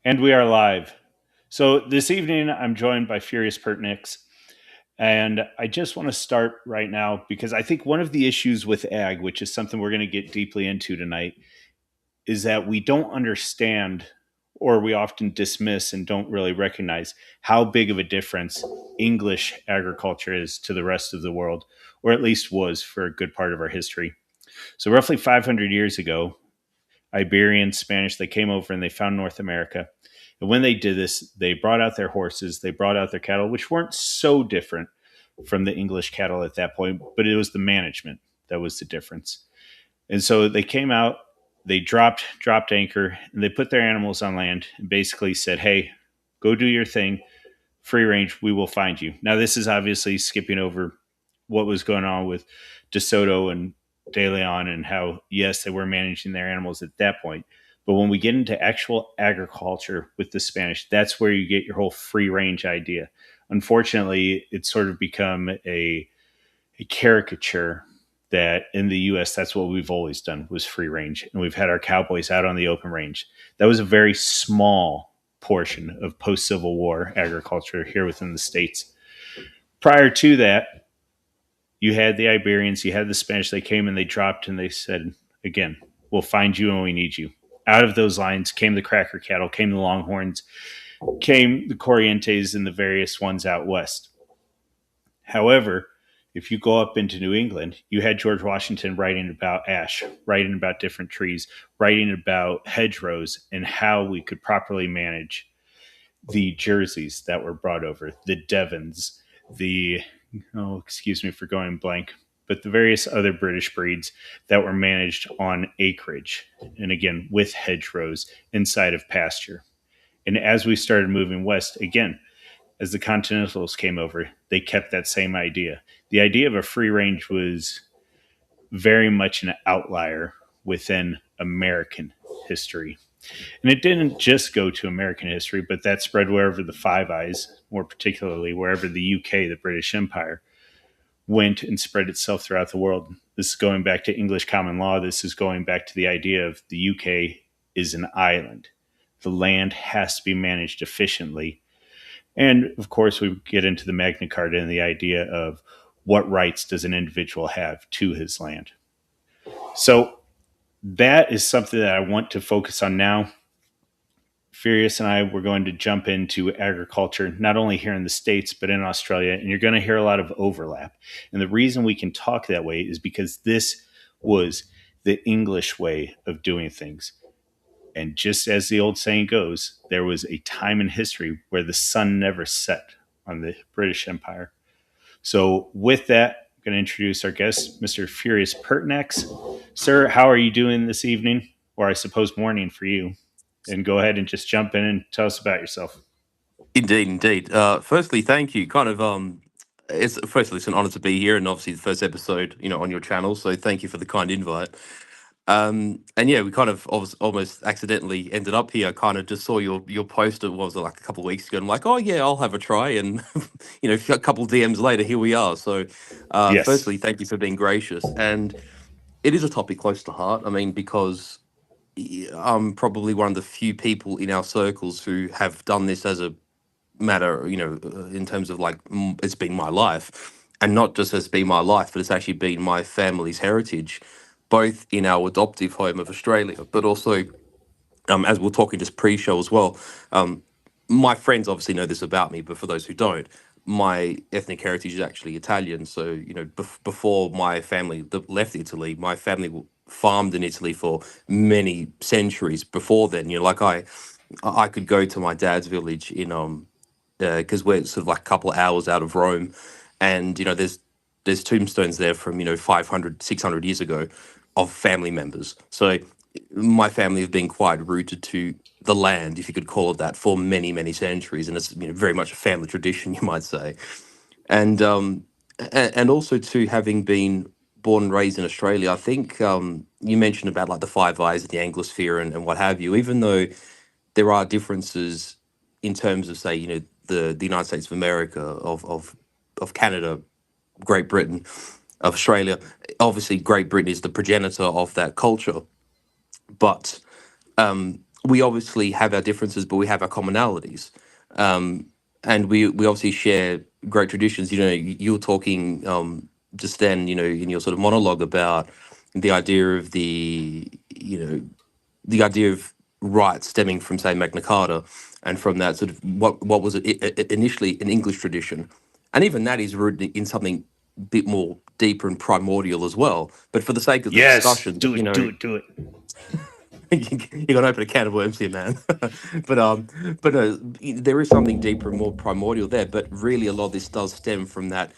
And we are live. So this evening, I'm joined by Furious Pertinax. And I just want to start right now because I think one of the issues with ag, which is something we're going to get deeply into tonight, is that we don't understand or we often dismiss and don't really recognize how big of a difference English agriculture is to the rest of the world, or at least was for a good part of our history. So, roughly 500 years ago, Iberians, Spanish, they came over and they found North America. And when they did this, they brought out their horses, they brought out their cattle, which weren't so different from the English cattle at that point, but it was the management that was the difference. And so they came out, they dropped anchor, and they put their animals on land and basically said, "Hey, go do your thing, free range, we will find you." Now, this is obviously skipping over what was going on with De Soto and De Leon and how, yes, they were managing their animals at that point. But when we get into actual agriculture with the Spanish, that's where you get your whole free range idea. Unfortunately, it's sort of become a caricature that in the US, that's what we've always done was free range. And we've had our cowboys out on the open range. That was a very small portion of post Civil War agriculture here within the States. Prior to that, you had the Iberians, you had the Spanish. They came and they dropped and they said, again, we'll find you when we need you. Out of those lines came the cracker cattle, came the Longhorns, came the Corrientes and the various ones out west. However, if you go up into New England, you had George Washington writing about ash, writing about different trees, writing about hedgerows and how we could properly manage the jerseys that were brought over, the Devons, the, oh, excuse me for going blank, but the various other British breeds that were managed on acreage. And again, with hedgerows inside of pasture. And as we started moving west, again, as the Continentals came over, they kept that same idea. The idea of a free range was very much an outlier within American history. And it didn't just go to American history, but that spread wherever the Five Eyes, more particularly wherever the UK, the British Empire, went and spread itself throughout the world. This is going back to English common law. This is going back to the idea of the UK is an island. The land has to be managed efficiently. And of course, we get into the Magna Carta and the idea of what rights does an individual have to his land. So that is something that I want to focus on now. Furious and I, we're going to jump into agriculture, not only here in the States, but in Australia. And you're going to hear a lot of overlap. And the reason we can talk that way is because this was the English way of doing things. And just as the old saying goes, there was a time in history where the sun never set on the British Empire. So with that, I'm going to introduce our guest, Mr. Furius Pertinax. Sir, how are you doing this evening? Or I suppose morning for you. And go ahead and just jump in and tell us about yourself. Indeed, indeed. Firstly, thank you. It's an honor to be here, and obviously the first episode, on your channel. So thank you for the kind invite. And yeah, we kind of almost accidentally ended up here. I kind of just saw your post. It was like a couple of weeks ago. And I'm like, oh yeah, I'll have a try. And a couple of DMs later, here we are. So, Yes. firstly, thank you for being gracious. And it is a topic close to heart. I mean, because I'm probably one of the few people in our circles who have done this as a matter, in terms of like it's been my life, and not just as been my life, but it's actually been my family's heritage, both in our adoptive home of Australia, but also, as we're talking just pre-show as well. My friends obviously know this about me, but for those who don't, my ethnic heritage is actually Italian. So before my family left Italy, my family farmed in Italy for many centuries before then. Like I could go to my dad's village in because we're sort of like a couple of hours out of Rome, and there's tombstones there from 500, 600 years ago of family members. So my family have been quite rooted to the land, if you could call it that, for many, many centuries, and it's very much a family tradition, you might say. And and also too, having been born and raised in Australia, I think you mentioned about like the Five Eyes and the Anglosphere and what have you. Even though there are differences in terms of, say, the United States of America, of Canada, Great Britain, of Australia. Obviously, Great Britain is the progenitor of that culture, but we obviously have our differences, but we have our commonalities. And we obviously share great traditions. You know, you were talking just then, you know, in your sort of monologue about the idea of the idea of rights stemming from, say, Magna Carta, and from that sort of what was initially an English tradition, and even that is rooted in something a bit more deeper and primordial as well. But for the sake of the Yes, discussion, do you it, know, do it, do it. you're gonna open a can of worms here, man. but but no, there is something deeper and more primordial there. But really, a lot of this does stem from that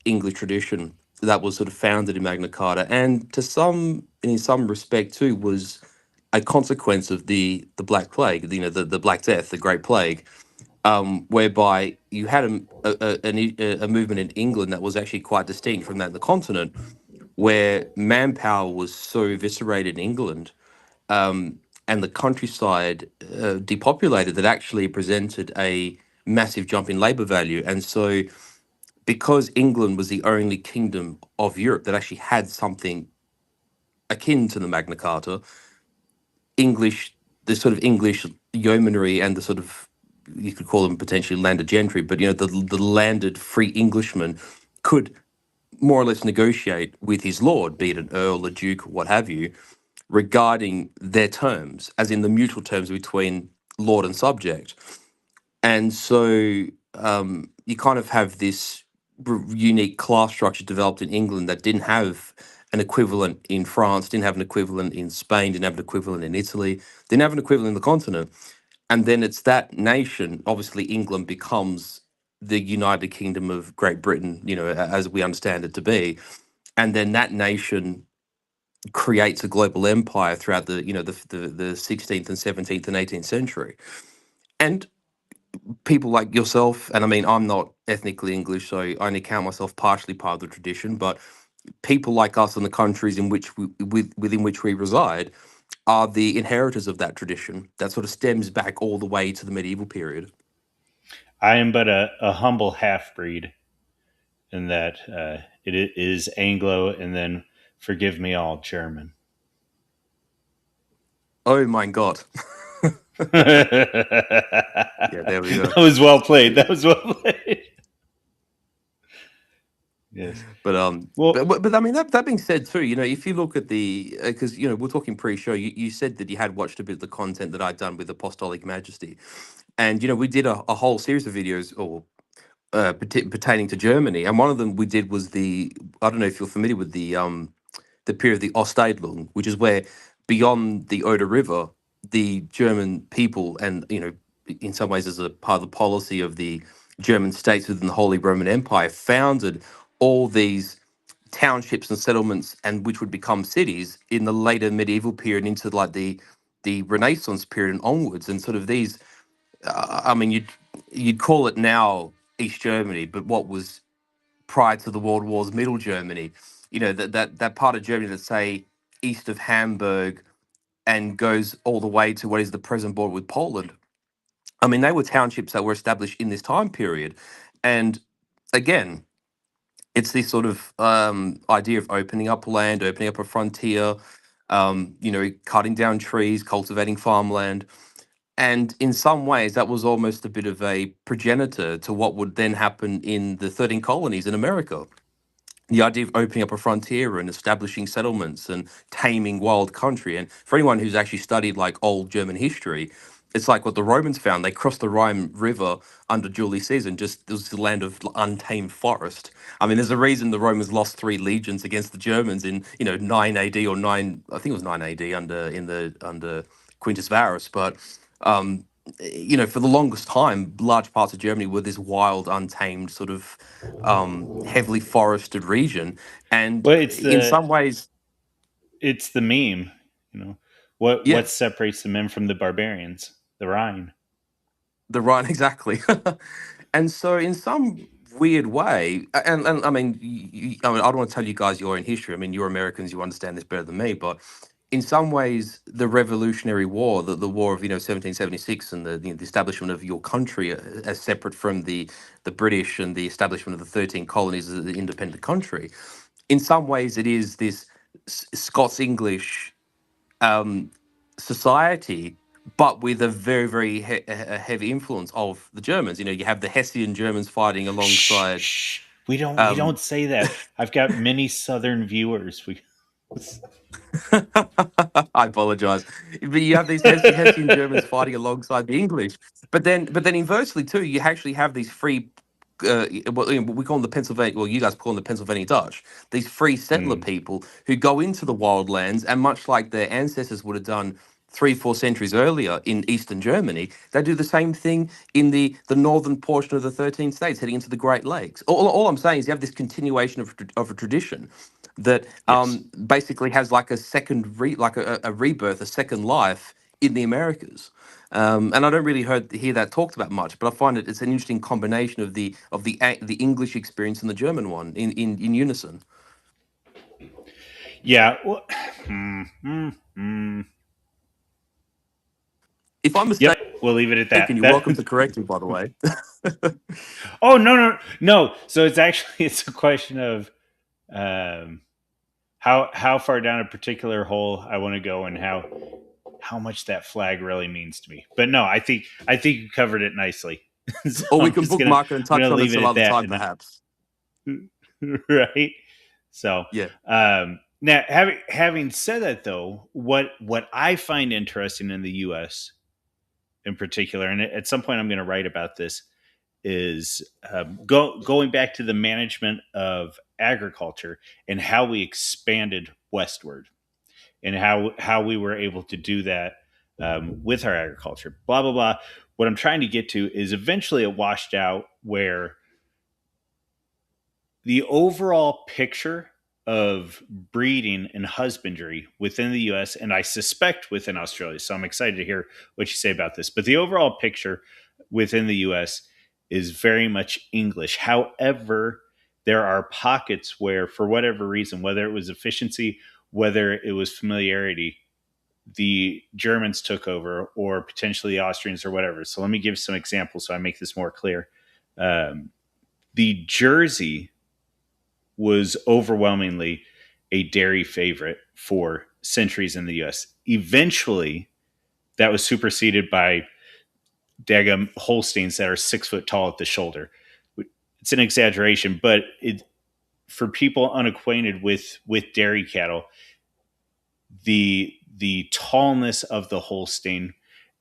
English tradition that was sort of founded in Magna Carta, and in some respect too, was a consequence of the Black Plague, you know, the Black Death, the Great Plague, whereby you had a movement in England that was actually quite distinct from that in the continent, where manpower was so eviscerated in England, and the countryside depopulated, that actually presented a massive jump in labor value. And so, because England was the only kingdom of Europe that actually had something akin to the Magna Carta, English, the sort of English yeomanry and the sort of, you could call them potentially landed gentry, but you know, the landed free Englishman could more or less negotiate with his lord, be it an earl, a duke, what have you, regarding their terms, as in the mutual terms between lord and subject. And so you kind of have this unique class structure developed in England that didn't have an equivalent in France, didn't have an equivalent in Spain, didn't have an equivalent in Italy, didn't have an equivalent in the continent. And then it's that nation, obviously, England becomes the United Kingdom of Great Britain, you know, as we understand it to be. And then that nation creates a global empire throughout the, you know, the 16th and 17th and 18th century. And people like yourself, and I mean, I'm not ethnically English, so I only count myself partially part of the tradition, but people like us in the countries in which within which we reside are the inheritors of that tradition that sort of stems back all the way to the medieval period. I am but a humble half breed in that it is Anglo, and then forgive me all German. Oh my God. Yeah, there we That go. was well played. That was well played. Yes. But, Well, but I mean, that being said too, you know, if you look at the, because you know, we're talking pre-show, you said that you had watched a bit of the content that I'd done with Apostolic Majesty, and you know, we did a whole series of videos, or pertaining to Germany, and one of them we did was I don't know if you're familiar with the period of the Osteidlung, which is where beyond the Oder River, the German people, and you know, in some ways as a part of the policy of the German states within the Holy Roman Empire, founded all these townships and settlements, and which would become cities in the later medieval period into like the Renaissance period and onwards. And sort of these, I mean, you'd call it now East Germany, but what was prior to the World Wars, Middle Germany, you know, that part of Germany that's, say, east of Hamburg and goes all the way to what is the present border with Poland. I mean, they were townships that were established in this time period. And again, it's this sort of idea of opening up land, opening up a frontier, you know, cutting down trees, cultivating farmland. And in some ways, that was almost a bit of a progenitor to what would then happen in the 13 colonies in America. The idea of opening up a frontier and establishing settlements and taming wild country. And for anyone who's actually studied like old German history, it's like what the Romans found. They crossed the Rhine River under Julius Caesar, and just it was the land of untamed forest. I mean, there's a reason the Romans lost three legions against the Germans in, you know, 9 AD, or nine, I think it was 9 AD, under Quintus Varus. But you know, for the longest time, large parts of Germany were this wild, untamed sort of heavily forested region, and well, in some ways, it's the meme. You know, what yeah, separates the men from the barbarians? The Rhine. the Rhine exactly. And so, in some weird way, and I mean, I mean, I don't want to tell you guys your own history. I mean, you're Americans, you understand this better than me, but in some ways, the Revolutionary War, the War of, you know, 1776, and the, you know, the establishment of your country as separate from the British, and the establishment of the 13 colonies as an independent country. In some ways, it is this Scots English um, society but with a very, very a heavy influence of the Germans. You know, you have the Hessian Germans fighting Shh, alongside. shh. We don't Um, say that. I've got many Southern viewers. We I apologize, but you have these Hessian Germans fighting alongside the English. But then inversely too, you actually have these free. What we call them the Pennsylvania. Well, you guys call them the Pennsylvania Dutch. These free settler Mm, people who go into the wild lands, and much like their ancestors would have done 3, 4 centuries earlier in Eastern Germany, they do the same thing in the northern portion of the 13 states, heading into the Great Lakes. All I'm saying is you have this continuation of a tradition that yes. basically has like a like a rebirth, a second life in the Americas. And I don't really hear that talked about much, but I find it's an interesting combination of the English experience and the German one in unison. Yeah. Well, mm, mm, mm. If I'm Yep. mistaken, We'll leave it at that. you're That. welcome to correct me, by the way. Oh, no, no, no. So it's actually it's a question of um, how far down a particular hole I want to go and how much that flag really means to me. But no, I think you covered it nicely. So Or we I'm can just gonna bookmark it and I'm touch gonna on it leave it some at other that, time, and perhaps. right. So Yeah. now having said that, though, what I find interesting in the U.S. in particular, and at some point I'm going to write about this, is going back to the management of agriculture and how we expanded westward and how we were able to do that with our agriculture. Blah blah blah. What I'm trying to get to is eventually it washed out where the overall picture of breeding and husbandry within the US, and I suspect within Australia, so I'm excited to hear what you say about this, but the overall picture within the US is very much English. However, there are pockets where, for whatever reason, whether it was efficiency, whether it was familiarity, the Germans took over, or potentially the Austrians, or whatever. So let me give some examples so I make this more clear. Um, the Jersey was overwhelmingly a dairy favorite for centuries in the US. Eventually, that was superseded by daggum Holsteins that are 6 foot tall at the shoulder. It's an exaggeration, but for people unacquainted with dairy cattle, the tallness of the Holstein,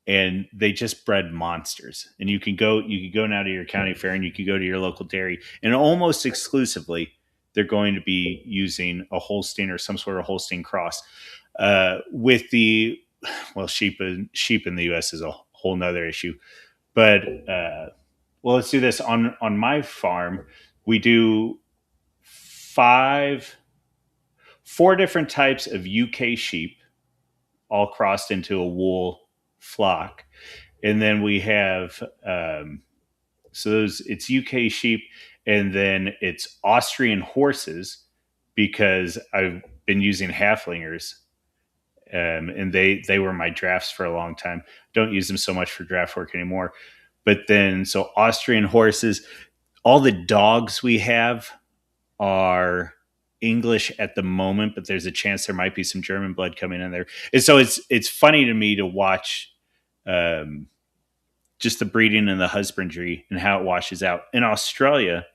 and they just bred monsters. And you can go now to your county fair and you can go to your local dairy, and almost exclusively they're going to be using a Holstein or some sort of Holstein cross. With the well, sheep in the U.S. is a whole nother issue. But well, let's do this on my farm. We do four different types of UK sheep, all crossed into a wool flock, and then we have so those it's UK sheep, and then it's Austrian horses because I've been using halflingers, and they were my drafts for a long time. Don't use them so much for draft work anymore. But then so Austrian horses, all the dogs we have are English at the moment, but there's a chance there might be some German blood coming in there. And so it's funny to me to watch um, just the breeding and the husbandry and how it washes out. In Australia,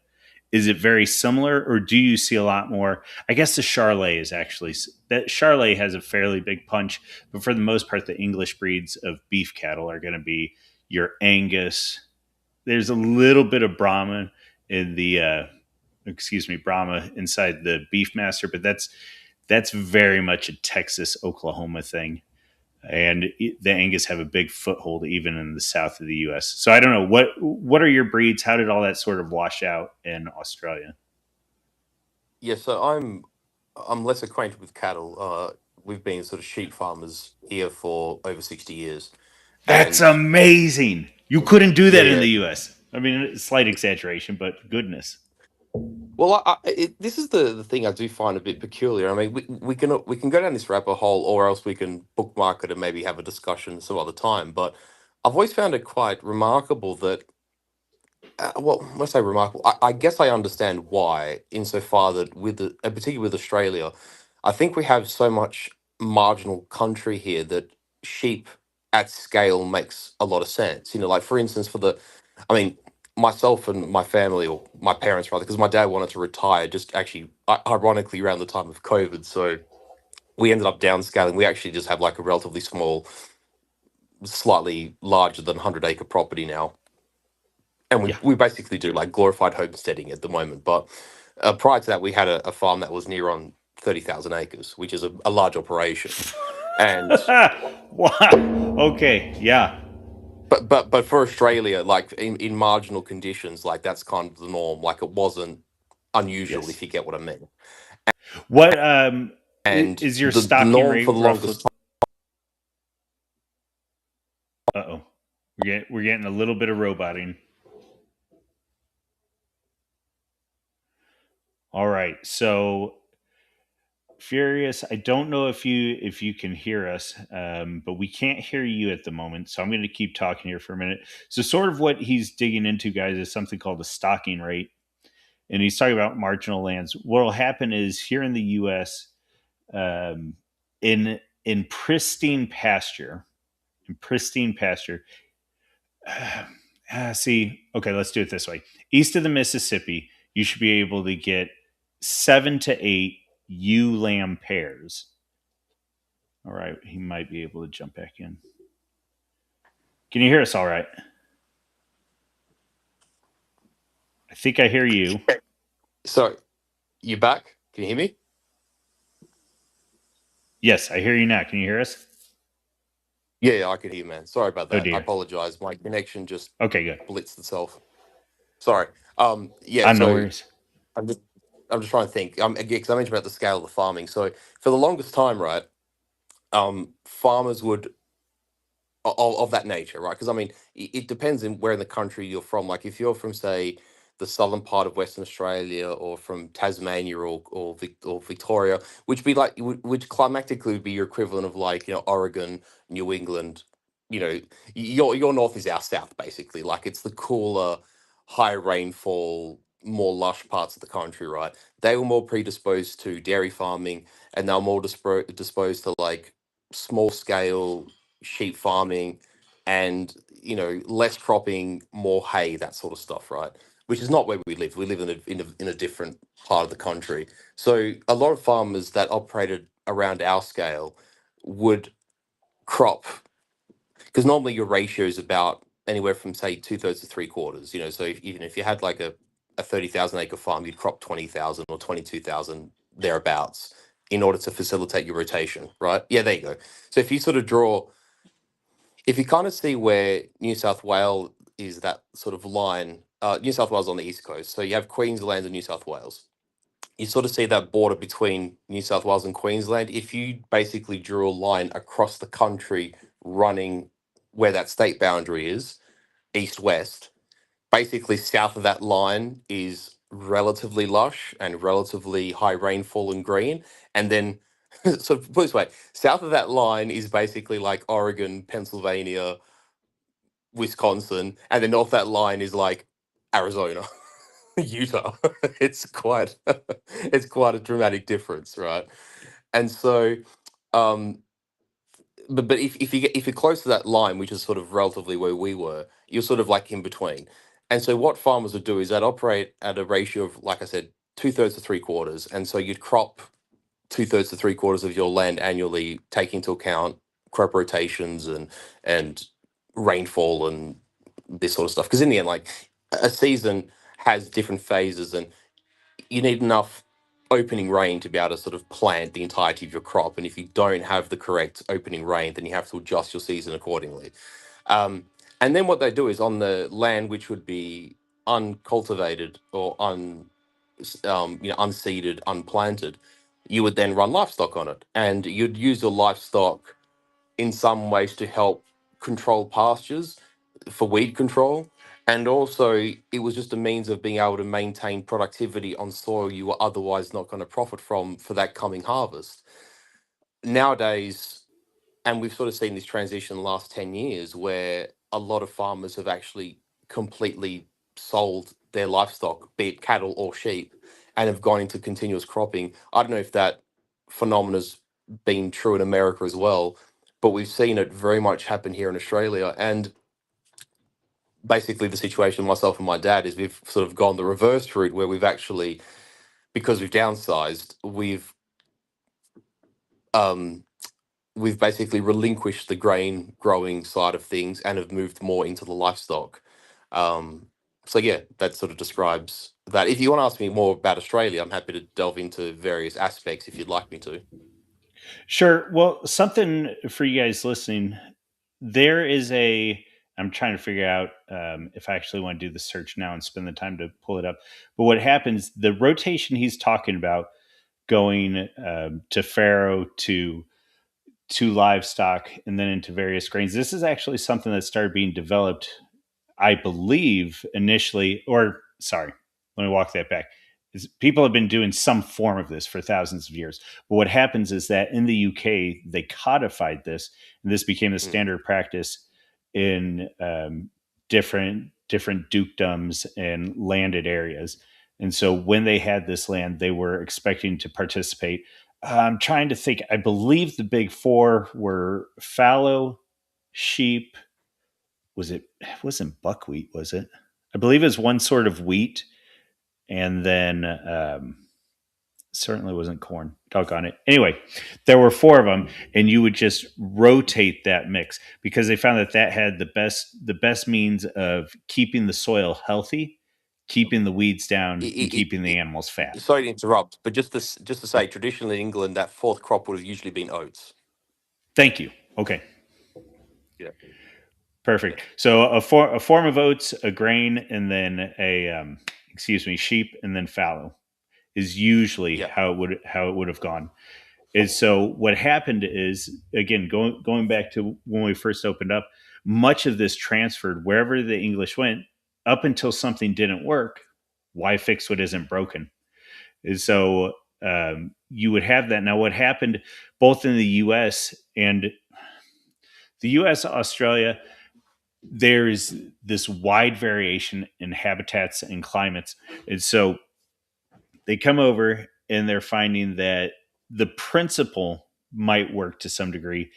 is it very similar, or do you see a lot more? I guess the Charolais is actually that Charolais has a fairly big punch, but for the most part, the English breeds of beef cattle are going to be your Angus. There's a little bit of Brahma in the Brahma inside the Beefmaster, but that's very much a Texas, Oklahoma thing. And the Angus have a big foothold even in the south of the U.S. So I don't know what are your breeds? How did all that sort of wash out in Australia? Yeah, so I'm less acquainted with cattle. We've been sort of sheep farmers here for over 60 years. That's And amazing. You couldn't do yeah, that in yeah. the U.S. I mean, slight exaggeration, but goodness. Well, this is the thing I do find a bit peculiar. I mean, we can go down this rabbit hole, or else we can bookmark it and maybe have a discussion some other time. But I've always found it quite remarkable that, well, when I say remarkable, I guess I understand why, insofar that particularly with Australia, I think we have so much marginal country here that sheep at scale makes a lot of sense. You know, like for instance, I mean, myself and my family, or my parents rather, because my dad wanted to retire just actually, ironically, around the time of COVID. So we ended up downscaling. We actually just have like a relatively small, slightly larger than 100-acre property now. And Yeah. we basically do like glorified homesteading at the moment. But prior to that, we had a farm that was near on 30,000 acres, which is a large operation. And Wow. Okay. Yeah. but for Australia, like in marginal conditions, like that's kind of the norm. Like it wasn't unusual, Yes. if you get what I mean. What And is your the stocking norm for rate the roughly? longest time. Uh oh. We're getting a little bit of roboting. All right. So Furious, I don't know if you can hear us, but we can't hear you at the moment. So I'm going to keep talking here for a minute. So sort of what he's digging into, guys, is something called a stocking rate, and he's talking about marginal lands. What will happen is here in the U.S. Um, in pristine pasture. See, okay, let's do it this way. East of the Mississippi, you should be able to get 7 to 8 ewe lamb pairs. All right, he might be able to jump back in. Can you hear us all right? I think I hear you. So you back? Can you hear me? Yes, I hear you now. Can you hear us? Yeah, I could hear you, man. Sorry about Oh, that. I dear. apologize. My connection just Okay, good. blitzed itself. Sorry. Yeah. No So worries. I'm just I'm just trying to think. Again, because I mentioned about the scale of the farming. So for the longest time, right, farmers would of that nature, right? Because I mean, it depends in where in the country you're from. Like if you're from, say, the southern part of Western Australia, or from Tasmania, or Victoria, which be like which climatically would be your equivalent of like Oregon, New England. Your north is our south, basically. Like it's the cooler, high rainfall, more lush parts of the country, right? They were more predisposed to dairy farming, and they're more disposed to like small scale sheep farming, and less cropping, more hay, that sort of stuff, right? Which is not where we live. We live in a different part of the country. So a lot of farmers that operated around our scale would crop, because normally your ratio is about anywhere from say 2/3 to 3/4. So even if you had like a 30,000-acre farm, you'd crop 20,000 or 22,000 thereabouts, in order to facilitate your rotation, right? Yeah, there you go. So if you kind of see where New South Wales is, that sort of line, New South Wales on the east coast. So you have Queensland and New South Wales. You sort of see that border between New South Wales and Queensland. If you basically drew a line across the country running where that state boundary is, east west, basically south of that line is relatively lush and relatively high rainfall and green. And then, so put it this way, south of that line is basically like Oregon, Pennsylvania, Wisconsin, and then off that line is like Arizona, Utah. It's quite it's quite a dramatic difference, right? And so, um, but if you're close to that line, which is sort of relatively where we were, you're sort of like in between. And so what farmers would do is they'd operate at a ratio of, like I said, 2/3 to 3/4, and so you'd crop 2/3 to 3/4 of your land annually, take into account crop rotations and rainfall and this sort of stuff. Because in the end, like a season has different phases, and you need enough opening rain to be able to sort of plant the entirety of your crop. And if you don't have the correct opening rain, then you have to adjust your season accordingly. Um, and then what they do is on the land which would be uncultivated or unseeded, unplanted, you would then run livestock on it, and you'd use your livestock in some ways to help control pastures for weed control. And also, it was just a means of being able to maintain productivity on soil you were otherwise not going to profit from for that coming harvest. Nowadays, and we've sort of seen this transition the last 10 years, where a lot of farmers have actually completely sold their livestock, be it cattle or sheep, and have gone into continuous cropping. I don't know if that phenomena's been true in America as well, but we've seen it very much happen here in Australia. And basically, the situation myself and my dad is we've sort of gone the reverse route where we've actually, because we've downsized, um, we've basically relinquished the grain growing side of things and have moved more into the livestock. Um, so yeah, that sort of describes that. If you want to ask me more about Australia, I'm happy to delve into various aspects if you'd like me to. Sure. Well, something for you guys listening. There is a. I'm trying to figure out if I actually want to do the search now and spend the time to pull it up. But what happens? The rotation he's talking about, going to farrow to livestock and then into various grains. This is actually something that started being developed, I believe, initially, or sorry, let me walk that back. People have been doing some form of this for thousands of years. But what happens is that in the UK, they codified this, and this became the Mm. standard practice in different dukedoms and landed areas. And so when they had this land, they were expecting to participate. I'm trying to think. I believe the big four were fallow, sheep, was it wasn't buckwheat, was it? I believe it's one sort of wheat, and then certainly wasn't corn. Doggone it. Anyway, there were four of them, and you would just rotate that mix because they found that that had the best means of keeping the soil healthy, keeping the weeds down, and keeping the animals fat. Sorry to interrupt, but just to say, traditionally in England, that fourth crop would have usually been oats. Thank you. Okay, Yeah, yeah, perfect. So a form of oats, a grain, and then a excuse me, sheep, and then fallow is usually yeah. how it would have gone. Is so what happened is, again, going back to when we first opened up, much of this transferred wherever the English went up until something didn't work. Why fix what isn't broken? And so you would have that. Now, what happened both in the U.S. and the U.S., Australia, there's this wide variation in habitats and climates, and so they come over and they're finding that the principle might work to some degree,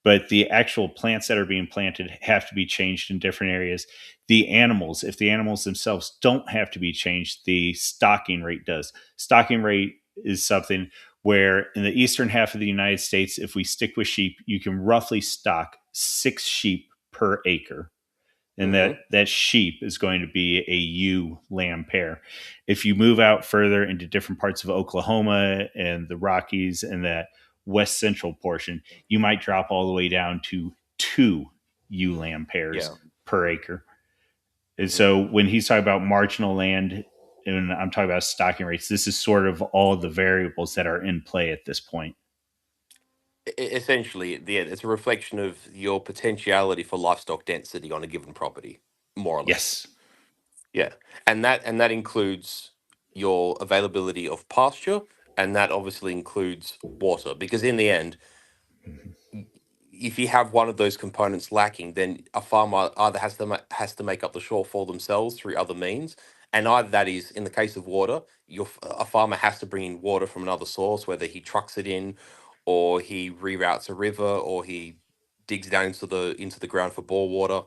but the actual plants that are being planted have to be changed in different areas. The animals, if the animals themselves don't have to be changed, the stocking rate does. Stocking rate is something where in the eastern half of the United States, if we stick with sheep, you can roughly stock 6 sheep per acre, and that Hmm. that sheep is going to be a ewe lamb pair. If you move out further into different parts of Oklahoma and the Rockies and that west central portion, you might drop all the way down to 2 ewe lamb pairs Yeah. per acre. And Hmm. so when he's talking about marginal land and I'm talking about stocking rates, this is sort of all the variables that are in play at this point. Essentially, yeah, it's a reflection of your potentiality for livestock density on a given property, more or less. Yes. Yeah, and that includes your availability of pasture, and that obviously includes water, because in the end, if you have one of those components lacking, then a farmer either has to make up the shortfall themselves through other means, and either that is, in the case of water, a farmer has to bring in water from another source, whether he trucks it in, or he reroutes a river, or he digs down into the ground for bore water.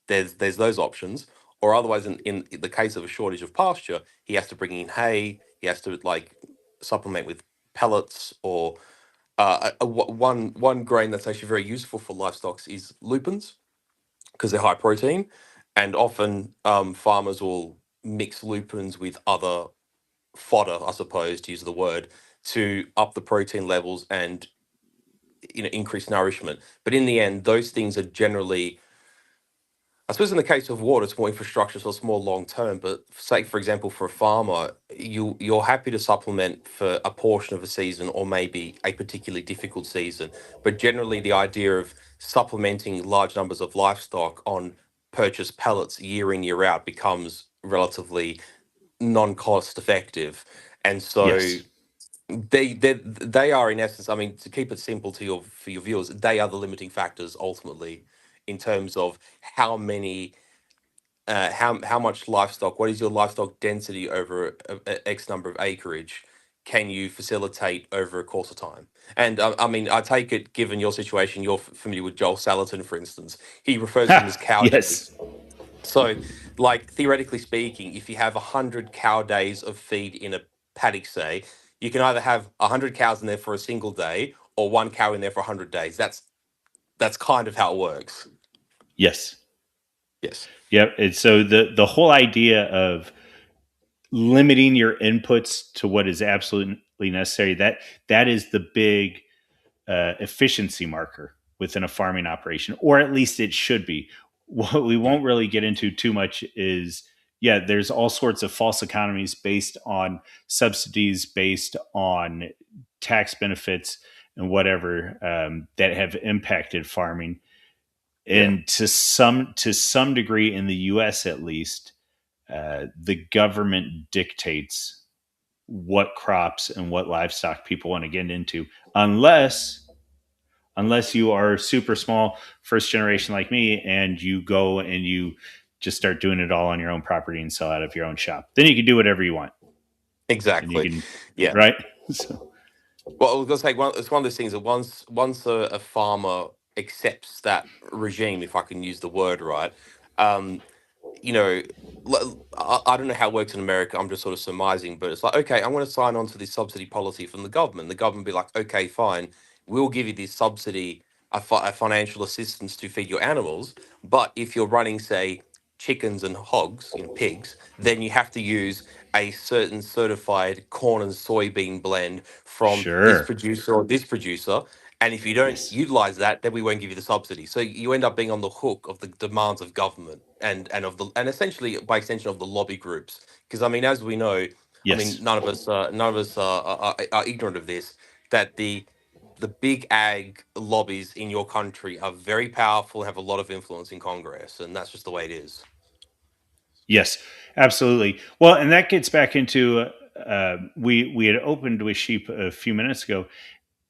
There's those options, or otherwise, in the case of a shortage of pasture, he has to bring in hay. He has to like supplement with pellets or one grain that's actually very useful for livestock is lupins because they're high protein, and often farmers will mix lupins with other fodder, I suppose, to use the word, to up the protein levels and increase nourishment. But in the end, those things are generally, I suppose, in the case of water, it's more infrastructure, so it's more long term. But say, for example, for a farmer, you're happy to supplement for a portion of a season or maybe a particularly difficult season. But generally, the idea of supplementing large numbers of livestock on purchased pellets year in year out becomes relatively non-cost effective, and so Yes. they are in essence. I mean, to keep it simple to your for your viewers, they are the limiting factors ultimately in terms of how many how much livestock, what is your livestock density over X number of acreage, can you facilitate over a course of time? And I mean, I take it, given your situation, you're familiar with Joel Salatin, for instance. He refers to them as cow days. Yes. So, like theoretically speaking, if you have 100 cow days of feed in a paddock, say, you can either have 100 cows in there for a single day or one cow in there for 100 days. That's kind of how it works. Yes. Yes. Yep. And so the whole idea of limiting your inputs to what is absolutely necessary, that is the big efficiency marker within a farming operation, or at least it should be. What we Mm. won't really get into too much is, yeah, there's all sorts of false economies based on subsidies, based on tax benefits, and whatever, that have impacted farming. Yeah. And to some degree, in the U.S. at least, the government dictates what crops and what livestock people want to get into, unless you are super small first generation like me and you go and you just start doing it all on your own property and sell out of your own shop. Then you can do whatever you want, and you Exactly. can, Yeah. right? So, Well, I was gonna say it's one of those things that once a farmer accepts that regime, if I can use the word right, um, you know, I don't know how it works in America. I'm just sort of surmising, but it's like, okay, I'm going to sign on to this subsidy policy from the government. The government be like, okay, fine, we'll give you this subsidy, a financial assistance to feed your animals. But if you're running, say, chickens and hogs, pigs, then you have to use a certain certified corn and soybean blend from this sure. producer or this producer. And if you don't Yes. utilize that, then we won't give you the subsidy. So you end up being on the hook of the demands of government and essentially by extension of the lobby groups. Because I mean, as we know, I mean, Yes. none of us are ignorant of this. That the big ag lobbies in your country are very powerful, have a lot of influence in Congress, and that's just the way it is. Yes. Absolutely. Well, and that gets back into, we had opened with sheep a few minutes ago,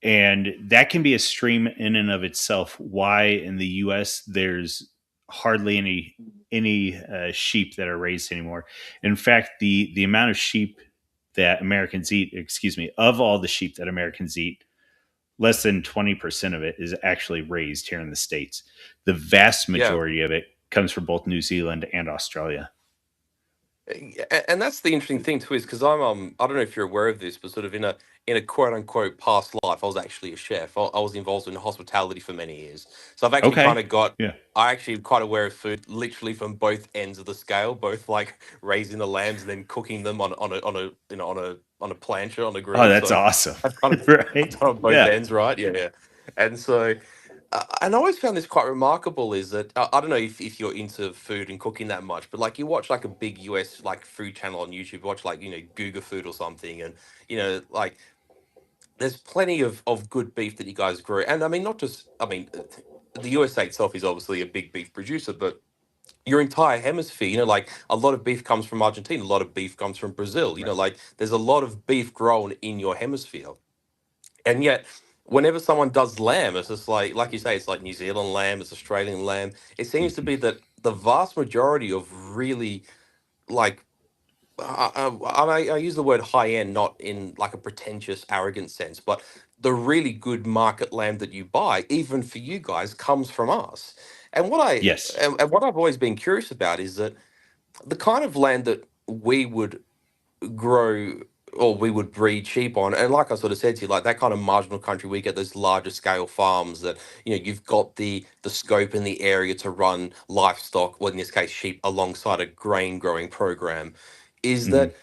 and that can be a stream in and of itself. Why in the U.S. there's hardly any sheep that are raised anymore. In fact, the amount of sheep that Americans eat, excuse me, of all the sheep that Americans eat, less than 20% of it is actually raised here in the States. The vast Yeah. majority of it comes from both New Zealand and Australia. And that's the interesting thing too, is because I don't know if you're aware of this, but sort of in a quote unquote past life, I was actually a chef. I was involved in hospitality for many years, so I've actually kind Okay. of got. Yeah. I actually quite aware of food, literally from both ends of the scale, both like raising the lambs and then cooking them on a plancha on a Oh, grill. that's So awesome. I've kind of I've Right. done on both Yeah. ends, right? Yeah, yeah. And so and I always found this quite remarkable is that I don't know if you're into food and cooking that much, but like you watch like a big US like food channel on YouTube, watch like Google Food or something, and like there's plenty of good beef that you guys grow, and I mean not just I mean the USA itself is obviously a big beef producer, but your entire hemisphere, like a lot of beef comes from Argentina, a lot of beef comes from Brazil, Right. like there's a lot of beef grown in your hemisphere. And yet, whenever someone does lamb, it's just like you say, it's like New Zealand lamb, it's Australian lamb. It seems to Mhm. be that the vast majority of really like I use the word high end not in like a pretentious, arrogant sense, but the really good market lamb that you buy, even for you guys, comes from us. And Yes. what I've always been curious about is that the kind of land that we would grow or we would breed sheep on. And like I sort of said to you, like that kind of marginal country, we get those larger scale farms that, you've got the scope and the area to run livestock, well, in this case, sheep, alongside a grain growing program. Is Mhm. that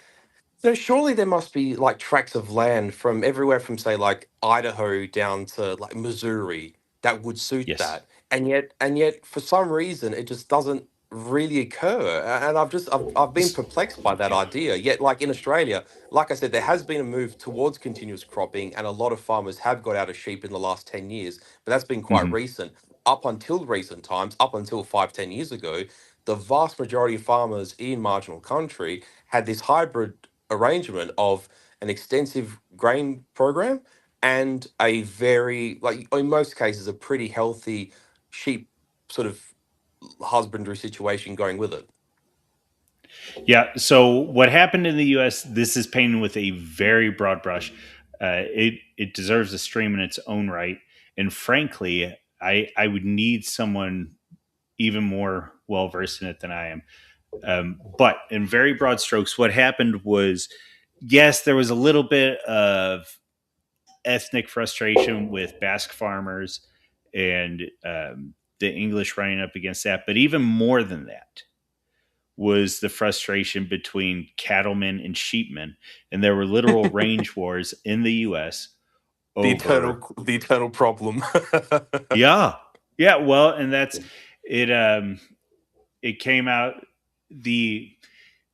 so surely there must be like tracts of land from everywhere from say like Idaho down to like Missouri that would suit Yes. that. And yet for some reason it just doesn't really occur. And I've been perplexed by that Yeah. idea. Yet like in Australia, like I said, there has been a move towards continuous cropping and a lot of farmers have got out of sheep in the last 10 years, but that's been quite Mhm. recent. Up until recent times, up until 5, 10 years ago, the vast majority of farmers in marginal country had this hybrid arrangement of an extensive grain program and a very like in most cases a pretty healthy sheep sort of husbandry situation going with it. Yeah. So what happened in the U.S. This is painted with a very broad brush. It deserves a stream in its own right, and frankly, I would need someone even more well versed in it than I am. But in very broad strokes, what happened was, yes, there was a little bit of ethnic frustration with Basque farmers and the English running up against that, but even more than that was the frustration between cattlemen and sheepmen, and there were literal range wars in the U.S. over. The eternal problem. Yeah, yeah. Well, and that's it. It came out the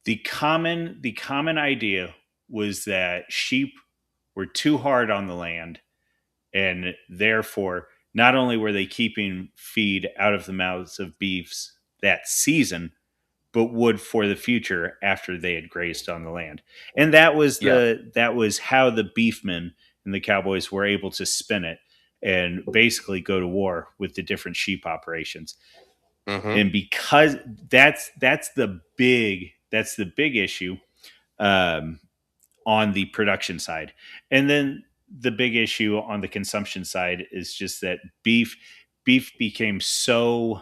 the common idea was that sheep were too hard on the land, and therefore not only were they keeping feed out of the mouths of beefs that season, but would for the future after they had grazed on the land. And Yeah. that was how the beefmen and the cowboys were able to spin it and basically go to war with the different sheep operations. Hmm. And because that's the big issue um, on the production side. And then the big issue on the consumption side is just that beef became so.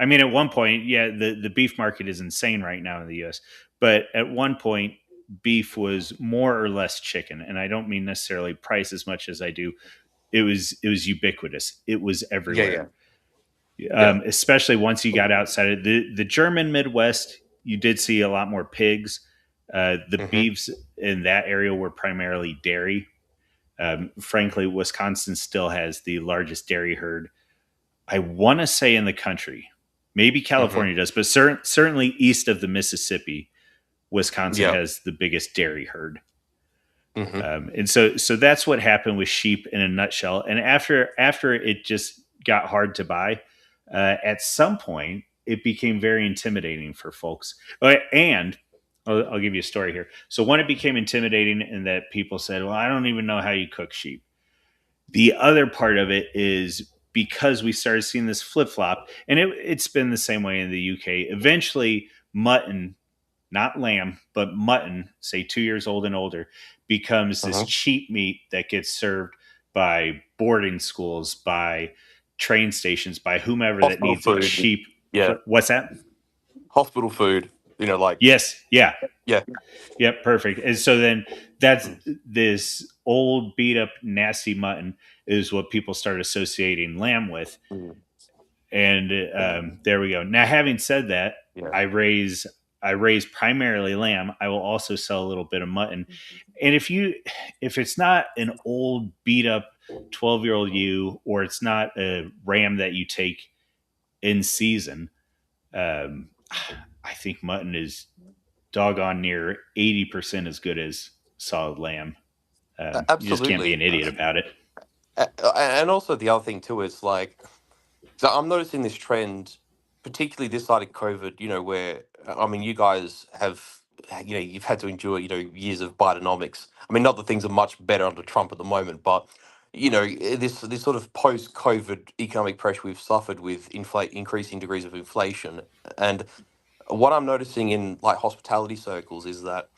I mean, at one point, yeah, the beef market is insane right now in the U.S. But at one point, beef was more or less chicken, and I don't mean necessarily price as much as I do. It was ubiquitous. It was Yeah, everywhere, yeah, yeah. especially once you got outside of the German Midwest. You did see a lot more pigs. The Hmm. beeves in that area were primarily dairy. Frankly, Wisconsin still has the largest dairy herd, I want to say, in the country. Maybe Hmm. California does, but certainly east of the Mississippi, Wisconsin Yeah. has the biggest dairy herd. Hmm. And so that's what happened with sheep in a nutshell. And after it just got hard to buy, at some point it became very intimidating for folks. And I'll give you a story here. So when it became intimidating, and that people said, "Well, I don't even know how you cook sheep." The other part of it is because we started seeing this flip flop, and it's been the same way in the UK. Eventually, mutton, not lamb, but mutton, say 2 years old and older, becomes this Hmm. cheap meat that gets served by boarding schools, by train stations, by whomever that Hospital needs a food. cheap. Yeah. What's that? Hospital food. Like, Yes, yeah, yeah. yep, perfect. And so then that's Mm. this old, beat up, nasty mutton is what people start associating lamb with. Mm. And there we go. Now, having said that, Yeah. I raise I raise primarily lamb. I will also sell a little bit of mutton. And if it's not an old beat up 12-year-old ewe, or it's not a ram that you take in season, um, I think mutton is doggone near 80% as good as solid lamb. You just can't be Absolutely. an idiot about it. And also the other thing too is like, so I'm noticing this trend, particularly this side of COVID. Where I mean, you guys have, you've had to endure, years of Bidenomics. I mean, not that things are much better under Trump at the moment, but this sort of post-COVID economic pressure we've suffered with increasing degrees of inflation, and what I'm noticing in like hospitality circles is that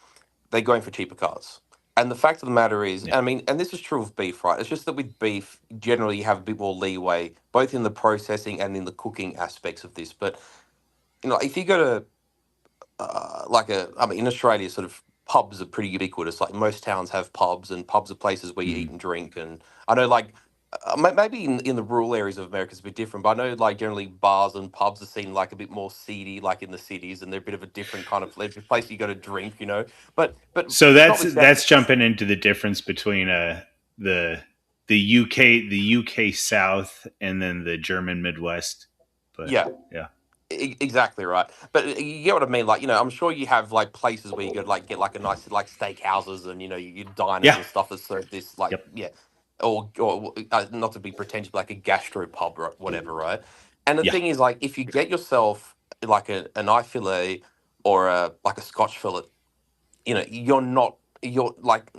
they're going for cheaper cuts. And the fact of the matter is, Yeah. I mean, and this is true of beef, right? It's just that with beef, generally you have a bit more leeway, both in the processing and in the cooking aspects of this. But if you go to I mean, in Australia, sort of pubs are pretty ubiquitous. Like most towns have pubs, and pubs are places where you eat Mhm. and drink. And I know, like, maybe in the rural areas of America it's a bit different, but I know, like, generally bars and pubs are seen like a bit more seedy, like in the cities, and they're a bit of a different kind of place you go to drink. But So notwithstanding, that's jumping into the difference between the the UK South and then the German Midwest. But yeah. yeah, Exactly right, but you get what I mean. Like, I'm sure you have like places where you go to like get like a nice like steakhouses, and your diners yeah, and stuff that serve this, like, yep, yeah, or not to be pretentious, but like a gastro pub or whatever, right? And the yeah. thing is, like, if you get yourself like an eye fillet or a like a Scotch fillet, you're like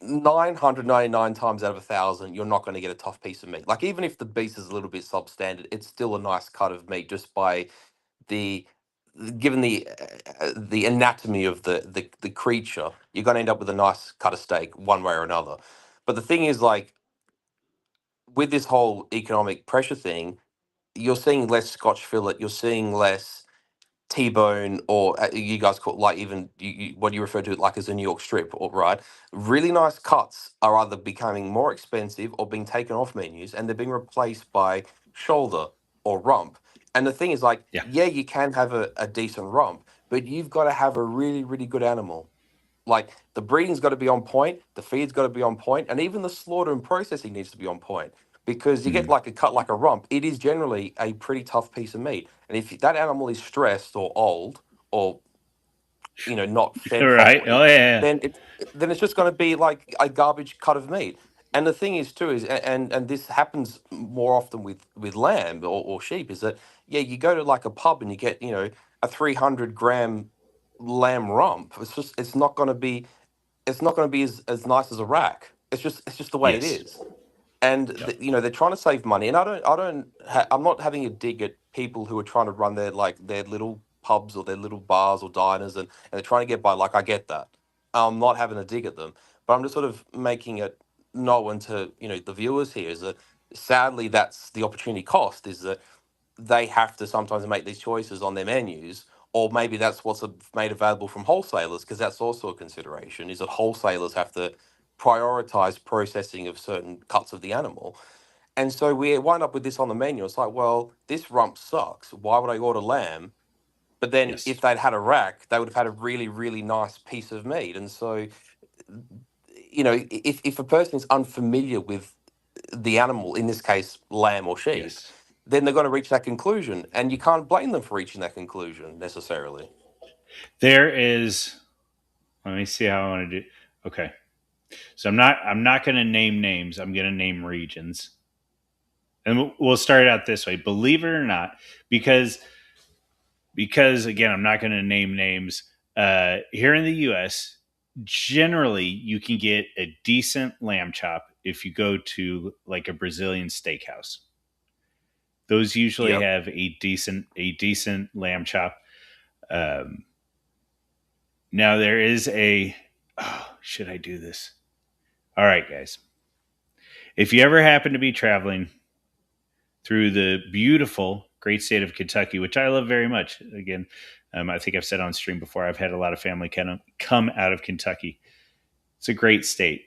999 times out of 1,000, you're not going to get a tough piece of meat. Like, even if the beast is a little bit substandard, it's still a nice cut of meat just by the given the anatomy of the creature, you're going to end up with a nice cut of steak one way or another. But the thing is, like, with this whole economic pressure thing, you're seeing less Scotch fillet, you're seeing less T-bone, or you guys call, like, even what you refer to like as a New York strip, or right? Really nice cuts are either becoming more expensive or being taken off menus, and they're being replaced by shoulder or rump. And the thing is, like, Yeah. yeah, you can have a decent rump, but you've got to have a really, really good animal. Like, the breeding's got to be on point, the feed's got to be on point, and even the slaughter and processing needs to be on point. Because you get Mm. like a cut like a rump, it is generally a pretty tough piece of meat. And if that animal is stressed or old, or not fed Right. properly, Oh yeah. then it's just going to be like a garbage cut of meat. And the thing is too is, and this happens more often with lamb or sheep, is that, yeah, you go to like a pub and you get a 300-gram lamb rump. It's not going to be, as nice as a rack. It's just the way it Yes. is. And Yep. they're trying to save money. And I'm not having a dig at people who are trying to run their little pubs or their little bars or diners, and they're trying to get by. Like, I get that. I'm not having a dig at them, but I'm just sort of making it known to the viewers here, is that sadly that's the opportunity cost, is that they have to sometimes make these choices on their menus, or maybe that's what's made available from wholesalers, because that's also a consideration, is that wholesalers have to prioritize processing of certain cuts of the animal. And so we wind up with this on the menu. It's like, well, this rump sucks. Why would I order lamb? But then Yes. if they'd had a rack, they would have had a really, really nice piece of meat. And so, if a person is unfamiliar with the animal, in this case, lamb or sheep, Yes. then they're going to reach that conclusion. And you can't blame them for reaching that conclusion necessarily. There is. Let me see how I want to do. Okay. So I'm not going to name names. I'm going to name regions. And we'll start out this way. Believe it or not, because again, I'm not going to name names. Here in the U.S., generally you can get a decent lamb chop if you go to like a Brazilian steakhouse. Those usually Yep. have a decent lamb chop. Um, Now there is a. Oh, should I do this? All right, guys. If you ever happen to be traveling through the beautiful great state of Kentucky, which I love very much. Again, I think I've said on stream before, I've had a lot of family kind of come out of Kentucky. It's a great state.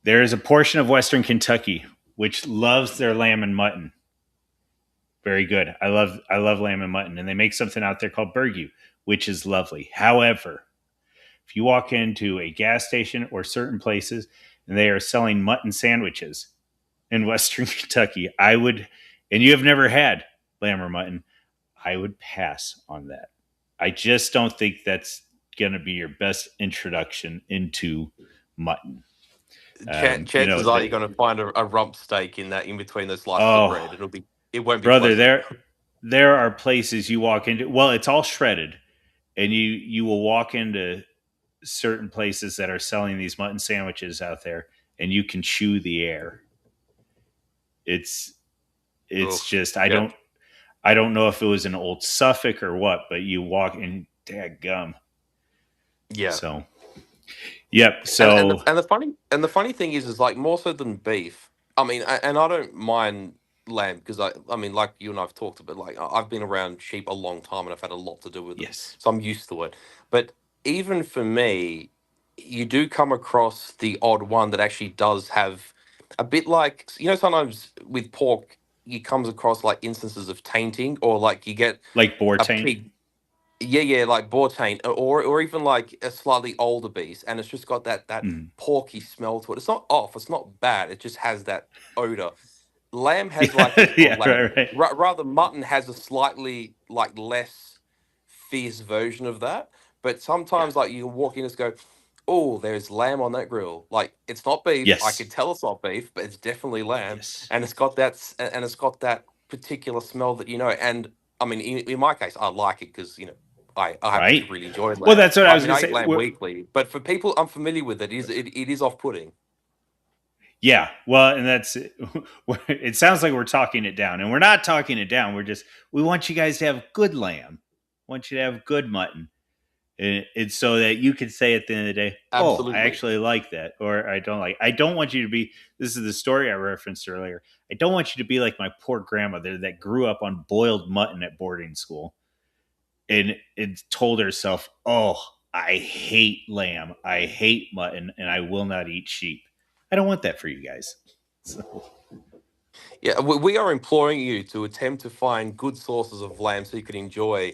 There is a portion of Western Kentucky which loves their lamb and mutton. Very good. I love lamb and mutton, and they make something out there called burgoo, which is lovely. However, if you walk into a gas station or certain places and they are selling mutton sandwiches in Western Kentucky, I would, and you have never had lamb or mutton, I would pass on that. I just don't think that's going to be your best introduction into mutton. Chances are you're The going to find a rump steak in between those slices of bread. oh, It won't be brother, pleasant. there are places you walk into. Well, it's all shredded, and you will walk into certain places that are selling these mutton sandwiches out there, and you can chew the air. It's it's Oof. just I don't know if it was an old Suffolk or what, but you walk in, dad gum. Yeah. So, yep. And So, the funny thing is like, more so than beef. I mean, and I don't mind lamb, because I mean, like you and I've talked about, like, I've been around sheep a long time and I've had a lot to do with them, yes, so I'm used to it. But even for me, you do come across the odd one that actually does have a bit, like, sometimes with pork you comes across like instances of tainting, or like you get like boar a taint. pig. Yeah, yeah, like Bortane, or even like a slightly older beast, and it's just got that Mm. porky smell to it. It's not off, it's not bad. It just has that odor. Lamb has like a, or Yeah, lamb, right, right. rather mutton has a slightly like less fierce version of that. But Yeah, sometimes like you walk in and just go, oh, there's lamb on that grill. Like, it's not beef. I yes, can tell it's not beef, but it's definitely lamb, yes, and it's got that particular smell that. And I mean, in my case, I like it because I happen to right. really enjoy Well, lamb. that's what I I was mean, gonna I eat say. lamb weekly, but for people unfamiliar with it, it is off putting. Yeah, well, and that's it. Sounds like we're talking it down, and we're not talking it down. We want you guys to have good lamb. want you to have good mutton. And it's so that you can say at the end of the day, oh, I Absolutely. actually like that, or I don't like. I don't want you to be. This is the story I referenced earlier. I don't want you to be like my poor grandmother that grew up on boiled mutton at boarding school and told herself, "Oh, I hate lamb, I hate mutton, and I will not eat sheep." I don't want that for you guys. So, Yeah, we are imploring you to attempt to find good sources of lamb so you can enjoy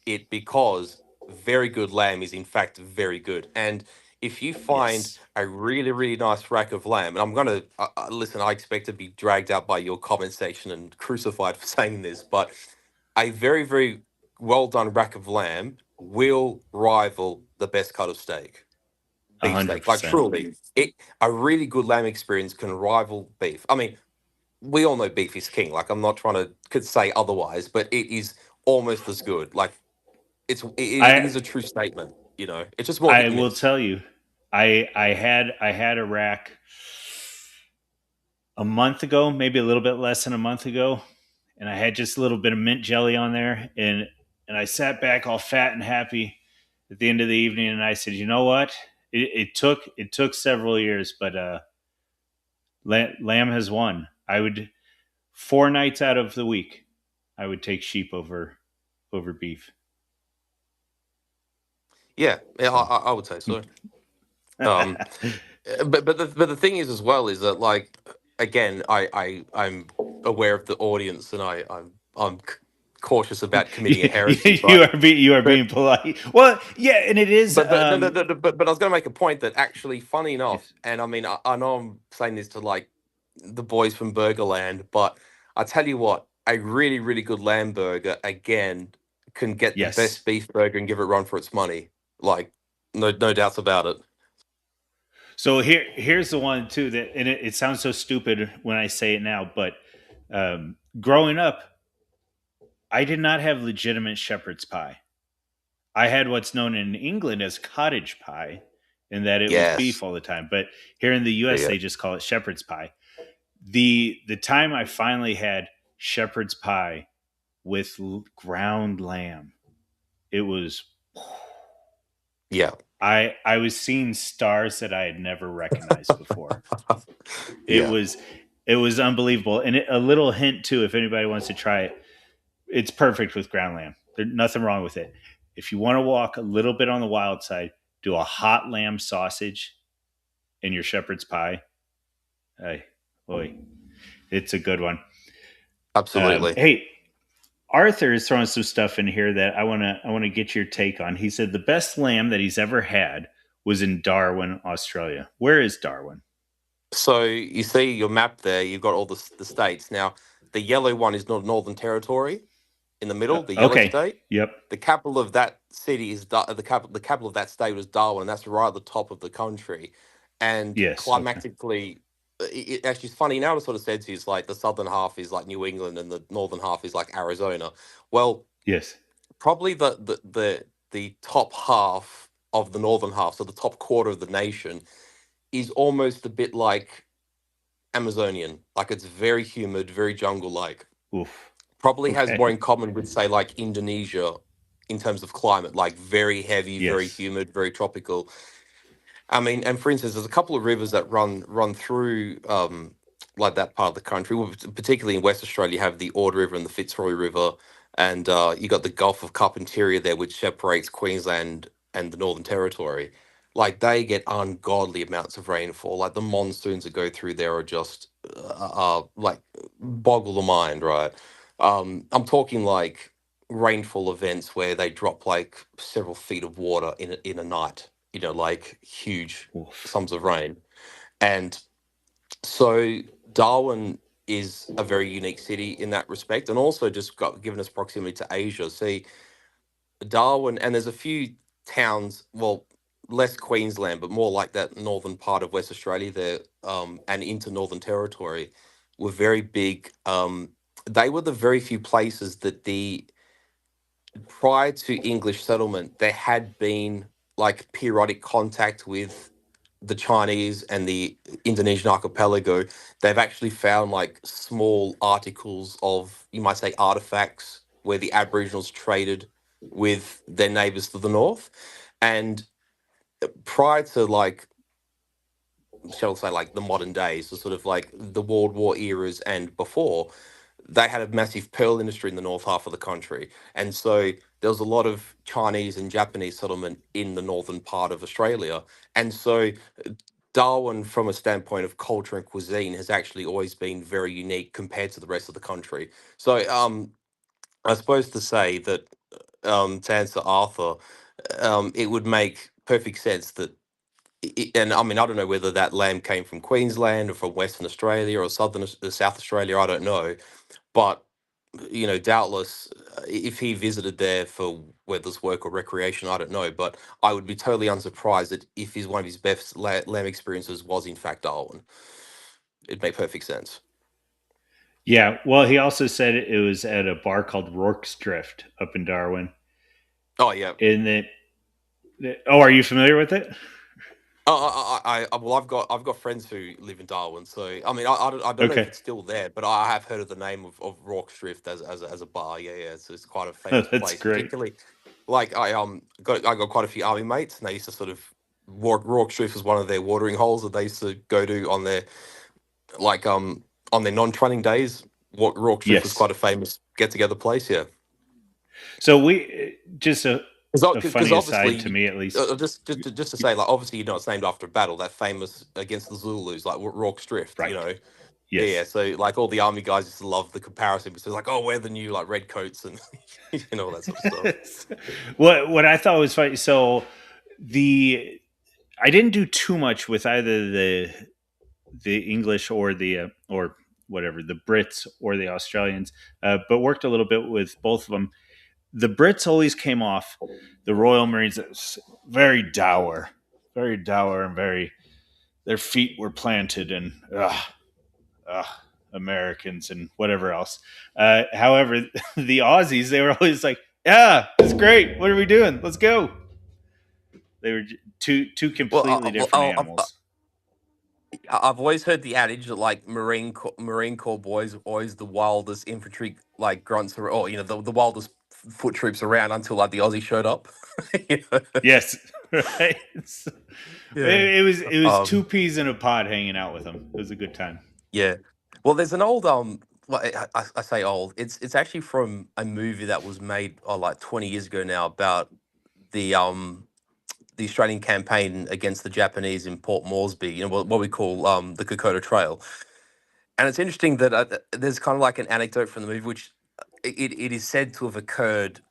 it, because very good lamb is in fact very good. And if you find yes, a really, really nice rack of lamb, and I'm going to listen, I expect to be dragged out by your comment section and crucified for saying this, but a very, very well done rack of lamb will rival the best cut of steak, a beef hundred steak. Like percent. truly, it a really good lamb experience can rival beef. I mean, we all know beef is king. Like I'm not trying to could say otherwise, but it is almost as good. Like it I is a true statement. You know, it's just more hit I and will miss. tell you, I had a rack a month ago, maybe a little bit less than a month ago, and I had just a little bit of mint jelly on there, and I sat back all fat and happy at the end of the evening, and I said, you know what? It took several years, but lamb has won. I would 4 nights out of the week, I would take sheep over beef. Yeah, yeah, So, I would say so. Um, but the thing is as well is that like again I'm aware of the audience and I'm cautious about committing a heresy, you are but being polite. Well, yeah, and it is. but no, but I was going to make a point that actually, funny enough, Yes, and I mean, I know I'm saying this to like the boys from Burgerland, but I tell you what, a really, really good lamb burger again can get the yes. best beef burger and give it a run for its money. Like, no doubts about it. So here's the one too that, and it sounds so stupid when I say it now, but growing up, I did not have legitimate shepherd's pie. I had what's known in England as cottage pie, in that it was beef Yes. all the time. But here in the U.S., Yeah. they just call it shepherd's pie. The time I finally had shepherd's pie with ground lamb, it was. Yeah. I was seeing stars that I had never recognized before. It Yeah. was it was unbelievable. And a little hint too, if anybody wants to try it, it's perfect with ground lamb. There's nothing wrong with it. If you want to walk a little bit on the wild side, do a hot lamb sausage in your shepherd's pie. Hey, boy, it's a good one. Absolutely. Hey, Arthur is throwing some stuff in here that I want to get your take on. He said the best lamb that he's ever had was in Darwin, Australia. Where is Darwin? So you see your map there, you've got all the states. Now, the yellow one is Northern Territory in the middle, the yellow Okay. state. Yep. The capital of that city is the capital of that state was Darwin, and that's right at the top of the country. And Yes. Okay. climactically, it actually is funny now to sort of said to you, it's like the southern half is like New England and the northern half is like Arizona. Well, Yes. probably the top half of the northern half, so the top quarter of the nation, is almost a bit like Amazonian. Like it's very humid, very jungle-like. Oof. Probably has more Okay. in common with, say, like Indonesia in terms of climate, like very heavy, very Yes. humid, very tropical. I mean, and for instance, there's a couple of rivers that run through like that part of the country. Well, particularly in West Australia, you have the Ord River and the Fitzroy River, and you got the Gulf of Carpentaria there, which separates Queensland and the Northern Territory. Like they get ungodly amounts of rainfall. Like the monsoons that go through there are just like boggle the mind, right? I'm talking like rainfall events where they drop like several feet of water in a night, like huge Oof. sums of rain. And so Darwin is a very unique city in that respect, and also just got given its proximity to Asia. See, Darwin, and there's a few towns, well, less Queensland, but more like that northern part of West Australia there, and into Northern Territory, were very big. They were the very few places that prior to English settlement, there had been like periodic contact with the Chinese and the Indonesian archipelago. They've actually found like small articles of, you might say, artifacts where the Aboriginals traded. with their neighbours to the north. And prior to like, shall I say, like the modern days, so sort of like the World War eras and before, they had a massive pearl industry in the north half of the country. And so there was a lot of Chinese and Japanese settlement in the northern part of Australia. And so Darwin, from a standpoint of culture and cuisine, has actually always been very unique compared to the rest of the country. So I suppose to say that, to answer Arthur, it would make perfect sense that, and I mean, I don't know whether that lamb came from Queensland or from Western Australia or South Australia. I don't know, but doubtless, if he visited there for whether it's work or recreation, I don't know. But I would be totally unsurprised that if one of his best lamb experiences was in fact Darwin. It'd make perfect sense. Yeah. Well, he also said it was at a bar called Rourke's Drift up in Darwin. Oh yeah. In oh, are you familiar with it? Well, I've got friends who live in Darwin, so I mean, I don't know if Okay. it's still there, but I have heard of the name of Rorke's Drift as a bar. Yeah, yeah, it's quite a famous That's place. great. Particularly, like I got quite a few army mates, and they used to sort of Rorke's Drift was one of their watering holes that they used to go to like on their non-training days. What Rorke's Drift was Yes. quite a famous get together place. Yeah. So we just a Because funny aside to obviously, me at least. just to say, like, obviously, it's named after a battle that famous against the Zulus, like Rorke's Drift. Right. Yeah, yeah. Yes. So like all the army guys used to love the comparison because like, oh, we're the new like red coats and all that sort of stuff. What I thought was funny. So the I didn't do too much with either the English or the or whatever the Brits or the Australians, but worked a little bit with both of them. The Brits always came off the Royal Marines as very dour, and very their feet were planted and ugh, Americans and whatever else. However, the Aussies, they were always like, "Yeah, it's great. What are we doing? Let's go." They were two Well, completely different animals. I've always heard the adage that like Marine Corps boys are always the wildest infantry like grunts or the wildest foot troops around until like the Aussie showed up. You know? Yes, right. So, Yeah. it was two Um. peas in a pod hanging out with them. It was a good time. Yeah. Well, there's an old well, I say old. It's actually from a movie that was made like 20 years ago now about the the Australian campaign against the Japanese in Port Moresby. What we call the Kokoda Trail. And it's interesting that there's kind of like an anecdote from the movie, which it is said to have occurred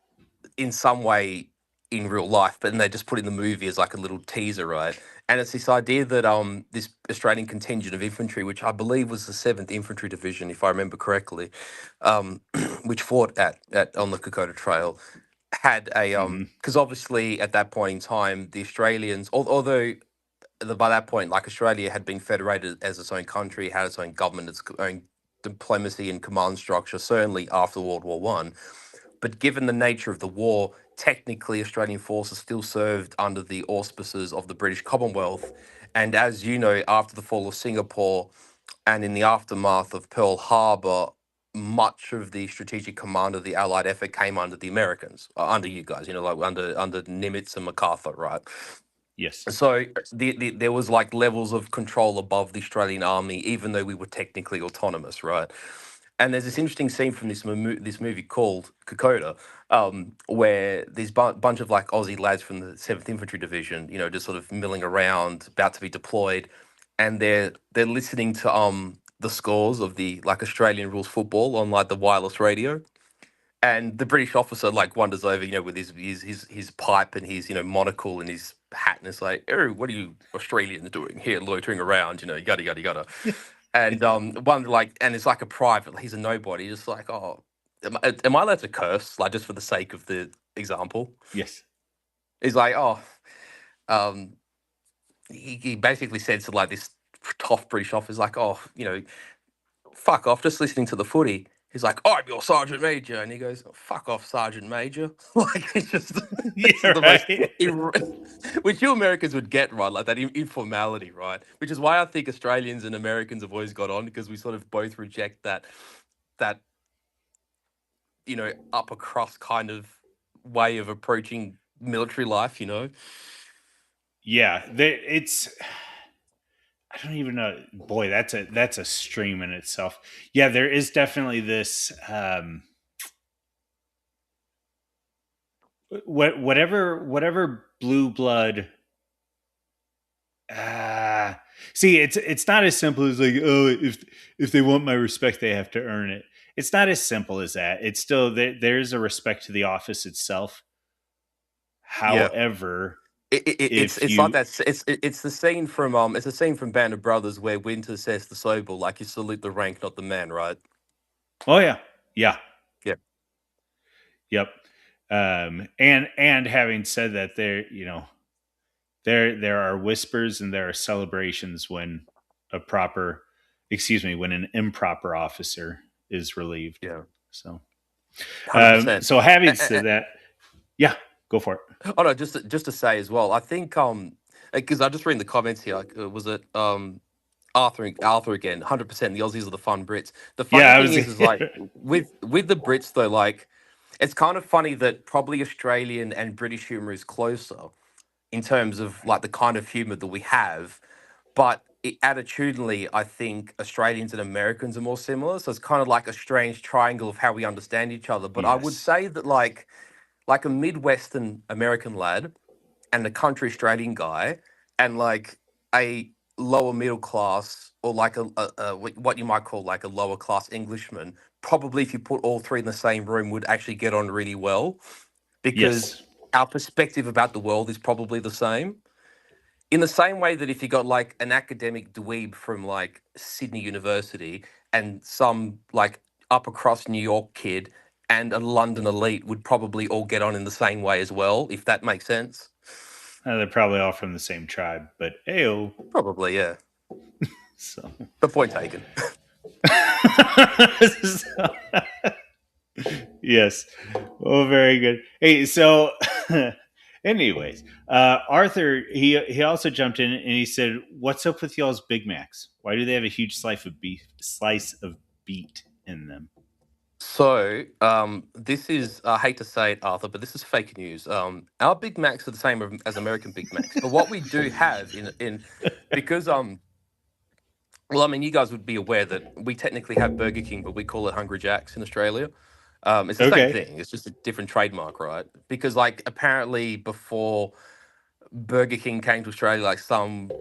in some way in real life, but then they just put in the movie as like a little teaser, right? And it's this idea that this Australian contingent of infantry, which I believe was the Seventh Infantry Division, if I remember correctly, um, which fought at on the Kokoda Trail, had a Hmm. because obviously at that point in time the Australians, although by that point, like Australia had been federated as its own country, had its own government, its own diplomacy and command structure, certainly after World War One. But given the nature of the war, technically Australian forces still served under the auspices of the British Commonwealth. And as you know, after the fall of Singapore and in the aftermath of Pearl Harbor, much of the strategic command of the Allied effort came under the Americans, under you guys, like under Nimitz and MacArthur, right? Yes. So there was like levels of control above the Australian army, even though we were technically autonomous, right? And there's this interesting scene from this movie called Kokoda, where there's bunch of like Aussie lads from the Seventh Infantry Division, just sort of milling around, about to be deployed, and they're listening to the scores of the like Australian rules football on like the wireless radio, and the British officer like wanders over, with his pipe and his monocle and his hat, and it's like, oh, what are you Australians doing here, loitering around? Yada yada yada. And one like, and it's like a private. He's a nobody. Just like, oh, am I allowed to curse? Like, just for the sake of the example, Yes. he's like, oh, um, he basically said to like this tough British officer, like, oh, fuck off, just listening to the footy. He's like, I'm your sergeant major, and he goes, fuck off, sergeant major. Like, it's just this is Yeah. the most Right. which you Americans would get, right, like that informality, right? Which is why I think Australians and Americans have always got on, because we sort of both reject that upper crust kind of way of approaching military life, you know. Yeah, it's I don't even know. Boy, that's a stream in itself. Yeah, there is definitely this whatever blue blood. Uh, See, it's not as simple as like, oh, if they want my respect, they have to earn it. It's not as simple as that. It's still there's a respect to the office itself. Yeah. However, It's if like you, that. It's the scene from it's a scene from Band of Brothers where Winter says to Sobel, like, you salute the rank, not the man, right? oh yeah, yeah, Yeah. yep, and having said that, there are whispers and there are celebrations when a proper, excuse me, when an improper officer is relieved. Yeah. So, 100%. so having said that, yeah, go for it. Oh no, just to say as well, I think because I just read in the comments here, like, was it Arthur again, 100%. The Aussies are the fun Brits. The Yeah, funny I thing was. is like with the Brits though, like it's kind of funny that probably Australian and British humor is closer in terms of like the kind of humor that we have, but attitudinally, I think Australians and Americans are more similar. So it's kind of like a strange triangle of how we understand each other. But I would Yes, say that like a Midwestern American lad and a country Australian guy and like a lower middle class or like what you might call like a lower class Englishman, probably if you put all three in the same room would actually get on really well because yes, our perspective about the world is probably the same. In the same way that if you got like an academic dweeb from like Sydney University and some like upper crust New York kid and a London elite would probably all get on in the same way as well, if that makes sense. they're probably all from the same tribe, but ayo. Probably, yeah. So, But point taken. so yes. Oh, very good. Hey, so anyways, Arthur he also jumped in and he said, "What's up with y'all's Big Macs? Why do they have a huge slice of beet in them?" So, this is, I hate to say it, Arthur, but this is fake news. Our Big Macs are the same as American Big Macs, but what we do have because well, I mean, you guys would be aware that we technically have Burger King, but we call it Hungry Jacks in Australia. It's the same Okay. thing. It's just a different trademark, right? Because like apparently before Burger King came to Australia, like some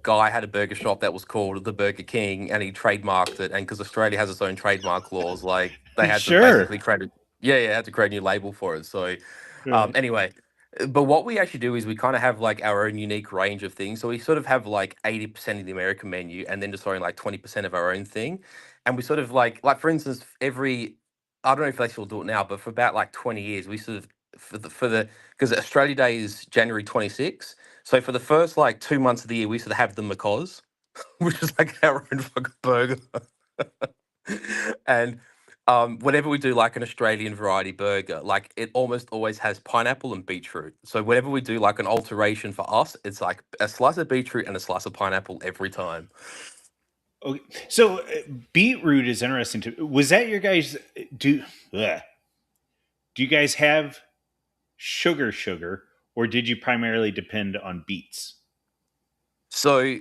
guy had a burger shop that was called the Burger King, and he trademarked it. And because Australia has its own trademark laws, like they had to Sure. basically create yeah, had to create a new label for it. So Right. anyway, but what we actually do is we kind of have like our own unique range of things. So we sort of have like 80% of the American menu, and then just throwing like 20% of our own thing. And we sort of like for instance, I don't know if they still do it now, but for about like 20 years, we sort of for the because Australia Day is January 26th. So for the first like 2 months of the year, we used to have the macaws, which is like our own fucking burger. And whenever we do like an Australian variety burger, like it almost always has pineapple and beetroot. So whenever we do like an alteration for us, it's like a slice of beetroot and a slice of pineapple every time. Okay. So beetroot is interesting too. Was that your guys do ugh. Do you guys have sugar, or did you primarily depend on beets? So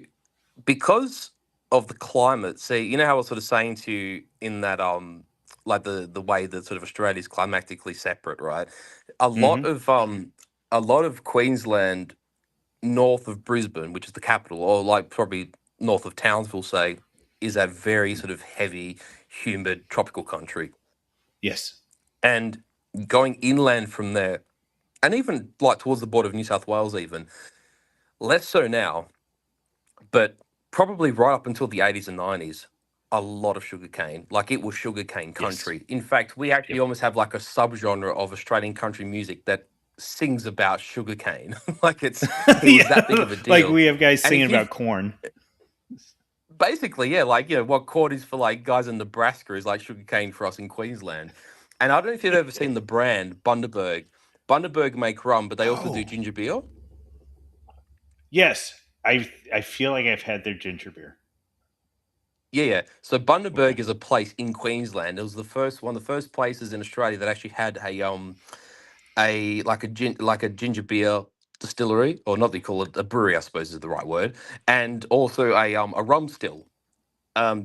because of the climate, see, you know how I was sort of saying to you in that like the way that sort of Australia is climatically separate, right? A lot Mm-hmm. of a lot of Queensland north of Brisbane, which is the capital, or like probably north of Townsville, say, is a very sort of heavy, humid tropical country. Yes. And going inland from there, and even like towards the border of New South Wales, even less so now, but probably right up until the 80s and 90s, a lot of sugarcane. Like it was sugarcane Yes. country. In fact, we actually Yep. almost have like a subgenre of Australian country music that sings about sugarcane. Like it was that big Yeah. of a Like deal. we have guys And singing if you about corn. basically, yeah, like what corn is for like guys in Nebraska is like sugarcane for us in Queensland. And I don't know if you've ever seen the brand Bundaberg. Bundaberg make rum, but they also do Oh. ginger beer. Yes. I feel like I've had their ginger beer. Yeah, yeah. So Okay. Bundaberg is a place in Queensland. It was the first one of the first places in Australia that actually had like a ginger beer distillery, or not, they call it a brewery, I suppose is the right word, and also a rum still,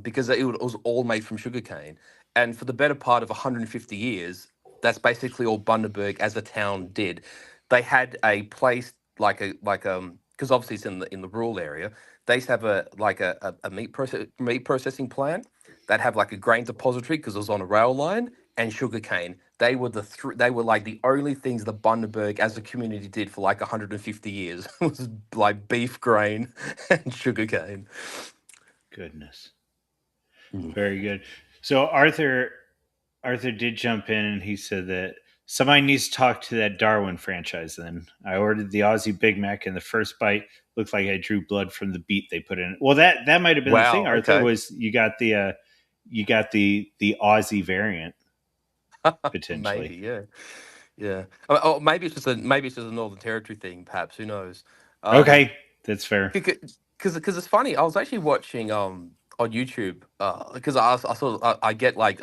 because it was all made from sugarcane. And for the better part of 150 years, that's basically all Bundaberg as a town did. They had a place because obviously it's in the rural area. They used to have a meat processing plant that have like a grain depository because it was on a rail line, and sugarcane. They were like the only things that Bundaberg as a community did for like 150 years was like beef grain and sugarcane. Goodness. Mm. Very good. So Arthur did jump in and he said that somebody needs to talk to that Darwin franchise then. I ordered the Aussie Big Mac and the first bite looked like I drew blood from the beet they put in it. Well, that might have been the thing, Wow. Arthur, Okay. was you got the Aussie variant potentially. Maybe, yeah, yeah. Oh, maybe it's just a Northern Territory thing. Perhaps, who knows? Um, Okay, that's fair. because it's funny. I was actually watching on YouTube because I sort of I get like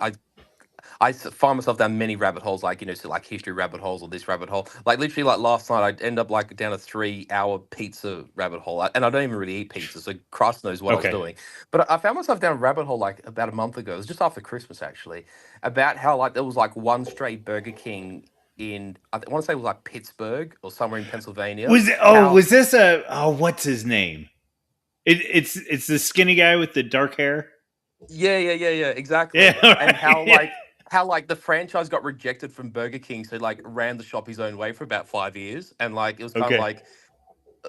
find myself down many rabbit holes, like, so like history rabbit holes or this rabbit hole. Like literally, like last night, I'd end up like down a 3 hour pizza rabbit hole, and I don't even really eat pizza, so Christ knows what I was Okay. doing. But I found myself down a rabbit hole like about a month ago. It was just after Christmas, actually, about how like there was like one stray Burger King in I want to say it was like Pittsburgh or somewhere in Pennsylvania. How Was this a what's his name? It's the skinny guy with the dark hair. Yeah, Yeah, exactly. And how right. like the franchise got rejected from Burger King, so like ran the shop his own way for about 5 years, and like it was kind of Okay. like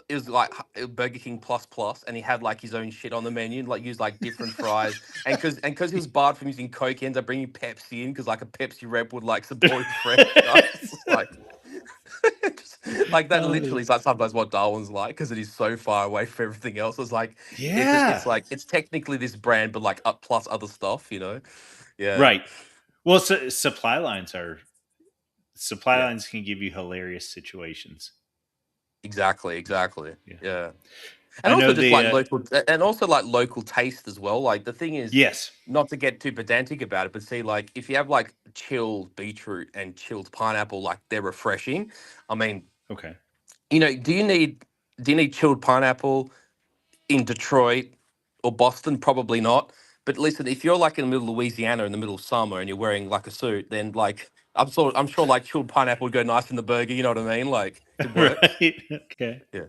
it was like Burger King plus plus, and he had like his own shit on the menu, and like used like different fries, and because he was barred from using Coke, he ended up bringing Pepsi in because like a Pepsi rep would like support his franchise, like. Like that Oh, literally is like sometimes what Darwin's like because it is so far away from everything else. It's like it's yeah. like it's technically this brand, but like plus other stuff. Yeah, Right. Well, supply yeah, lines can give you hilarious situations. exactly. Yeah. Yeah, and I also know just the like local taste as well. Like the thing is, yes. not to get too pedantic about it, but see, like if you have like chilled beetroot and chilled pineapple, like they're refreshing. I mean, Okay. do you need chilled pineapple in Detroit or Boston? Probably not. But listen, if you're like in the middle of Louisiana in the middle of summer and you're wearing like a suit, then like I'm sure like chilled pineapple would go nice in the burger. You know what I mean? Like it works. Right. Okay. Yeah,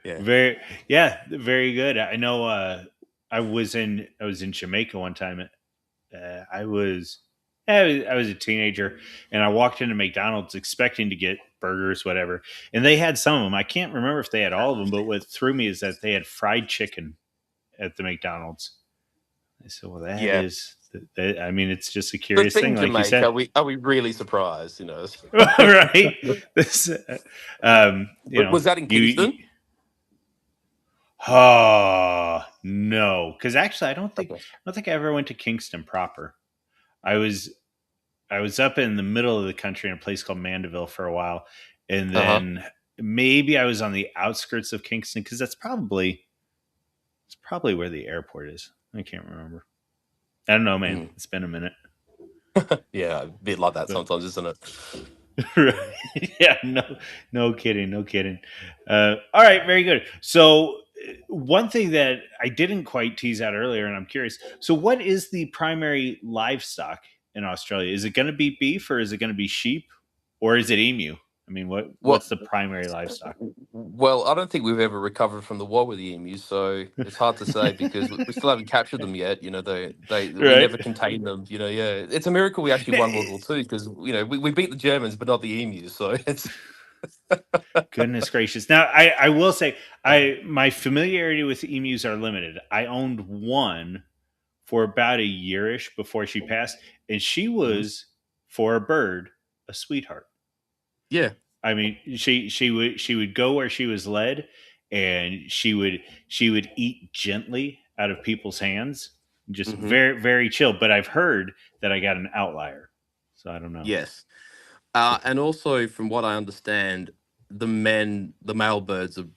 yeah. Very yeah, very good. I know I was in Jamaica one time. I was I was a teenager and I walked into McDonald's expecting to get burgers, whatever. And they had some of them. I can't remember if they had all of them, but what threw me is that they had fried chicken at the McDonald's. I said, well, Yeah. I mean, it's just a But curious thing, being like you Jamaica, said. are we really surprised? Right. This, Was that in you Kingston? oh no, because actually, Okay. I don't think I ever went to Kingston proper. I was I was up in the middle of the country in a place called Mandeville for a while, and Uh huh. then maybe I was on the outskirts of Kingston because it's probably where the airport is. I can't remember. I don't know, man. Mm. It's been a minute, Yeah, a bit like that but sometimes, isn't it? right. Yeah, no kidding, no kidding. All right, very good. So, one thing that I didn't quite tease out earlier, and I'm curious. So, what is the primary livestock in Australia? Is it going to be beef, or is it going to be sheep, or is it emu? I mean, Well, what's the primary livestock? well, I don't think we've ever recovered from the war with the emus, so it's hard to say because we still haven't captured them yet. We Right. never contained them. Yeah, it's a miracle we actually won World War Two because we beat the Germans, but not the emus. So it's Goodness gracious! Now, I will say, I my familiarity with emus are limited. I owned one for about a yearish before she passed, and she Mhm. was for a bird a sweetheart. Yeah. I mean, she would go where she was led, and she would eat gently out of people's hands, just Hmm. very chill. But I've heard that I got an outlier, so I don't know. Yes. And also, from what I understand, the male birds are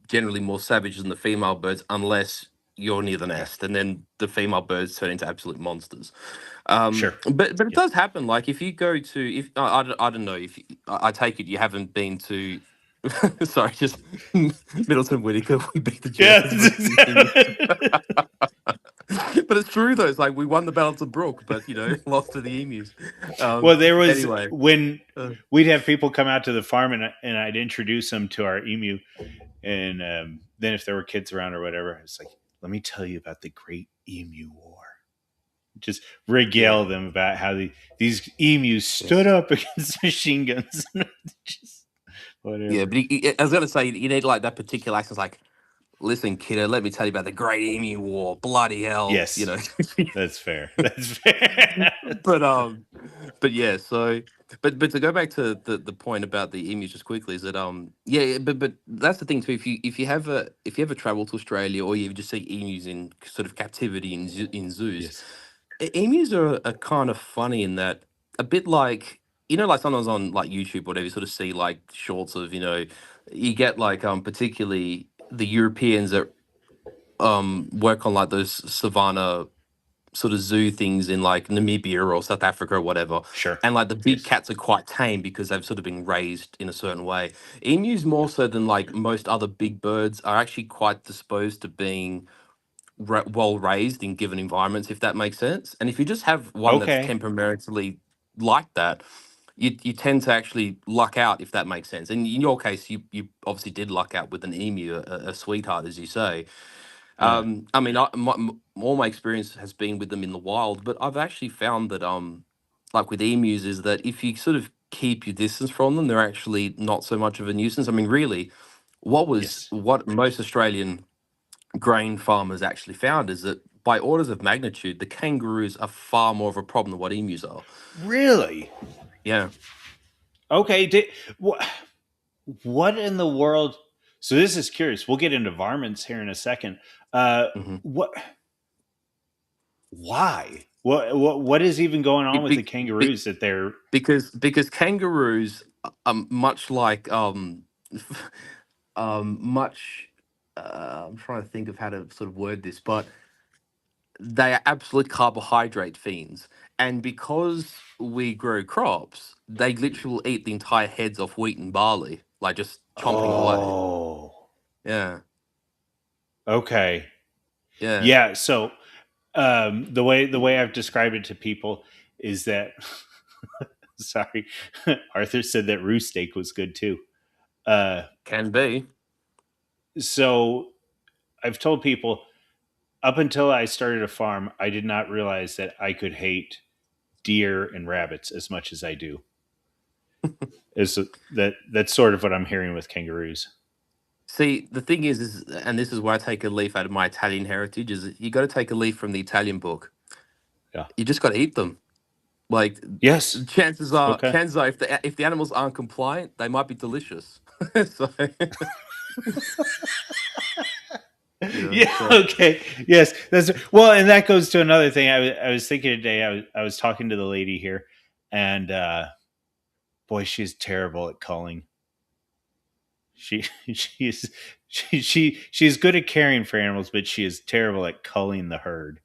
generally more savage than the female birds, unless you're near the Okay. nest, and then the female birds turn into absolute monsters. Sure. But it Yeah. does happen. Like if you go to, if I don't know if I take it you haven't been to. Sorry, just Middleton Whitaker. We beat the Yeah. Germans with the emus. But it's true though. It's like we won the Battle of Brook, but lost to the emus. Well, there was Anyway, when uh, we'd have people come out to the farm, and I'd introduce them to our emu, and then if there were kids around or whatever, it's like, let me tell you about the Great Emu War. Just yeah, regale them about how these emus stood yes. up against machine guns. Just Yeah, whatever. but I was gonna say you need like that particular accent. Like, listen, kiddo, let me tell you about the Great Emu War. Bloody hell, Yes, that's fair. That's fair. but but yeah, so but to go back to the point about the emus just quickly is that yeah, but that's the thing too. If you ever travel to Australia or you just see emus in sort of captivity in zoos, Yes. emus are kind of funny in that a bit like like sometimes on like YouTube or whatever you sort of see like shorts of you get like particularly the Europeans that work on like those savannah sort of zoo things in like Namibia or South Africa or whatever. Sure. And like the big Yes. cats are quite tame because they've sort of been raised in a certain way. Emus more so than like most other big birds are actually quite disposed to being well raised in given environments, if that makes sense. And if you just have one that's Okay. temperamentally like that, you tend to actually luck out, if that makes sense. And in your case, you obviously did luck out with an emu, a sweetheart, as you say. Yeah. I mean, all my experience has been with them in the wild, but I've actually found that, like with emus, is that if you sort of keep your distance from them, they're actually not so much of a nuisance. I mean, really, Yes. what most Australian grain farmers actually found is that by orders of magnitude, the kangaroos are far more of a problem than what emus are. Really? Yeah. Okay. What in the world? So this is curious. We'll get into varmints here in a second. hmm What? Why? What is even going Be, on with the be, be, kangaroos that they're? because kangaroos are much like much I'm trying to think of how to sort of word this, but they are absolute carbohydrate fiends. And because we grow crops, they literally eat the entire heads off wheat and barley, like just chomping away. Oh. Yeah. Okay. Yeah. Yeah. So the way I've described it to people is that sorry, Arthur said that roost steak was good too. Uh, Can be. so I've told people up until I started a farm, I did not realize that I could hate deer and rabbits as much as I do. Is that's sort of what I'm hearing with kangaroos. See, the thing is, and this is where I take a leaf out of my Italian heritage, is that you got to take a leaf from the Italian book. Yeah. You just got to eat them. Like, Yes. Okay. chances are, if the animals aren't compliant, they might be delicious. So, Yeah. so Okay. Yes. That's well, and that goes to another thing. I was thinking today. I was talking to the lady here, and boy, she's terrible at culling. She she's good at caring for animals, but she is terrible at culling the herd.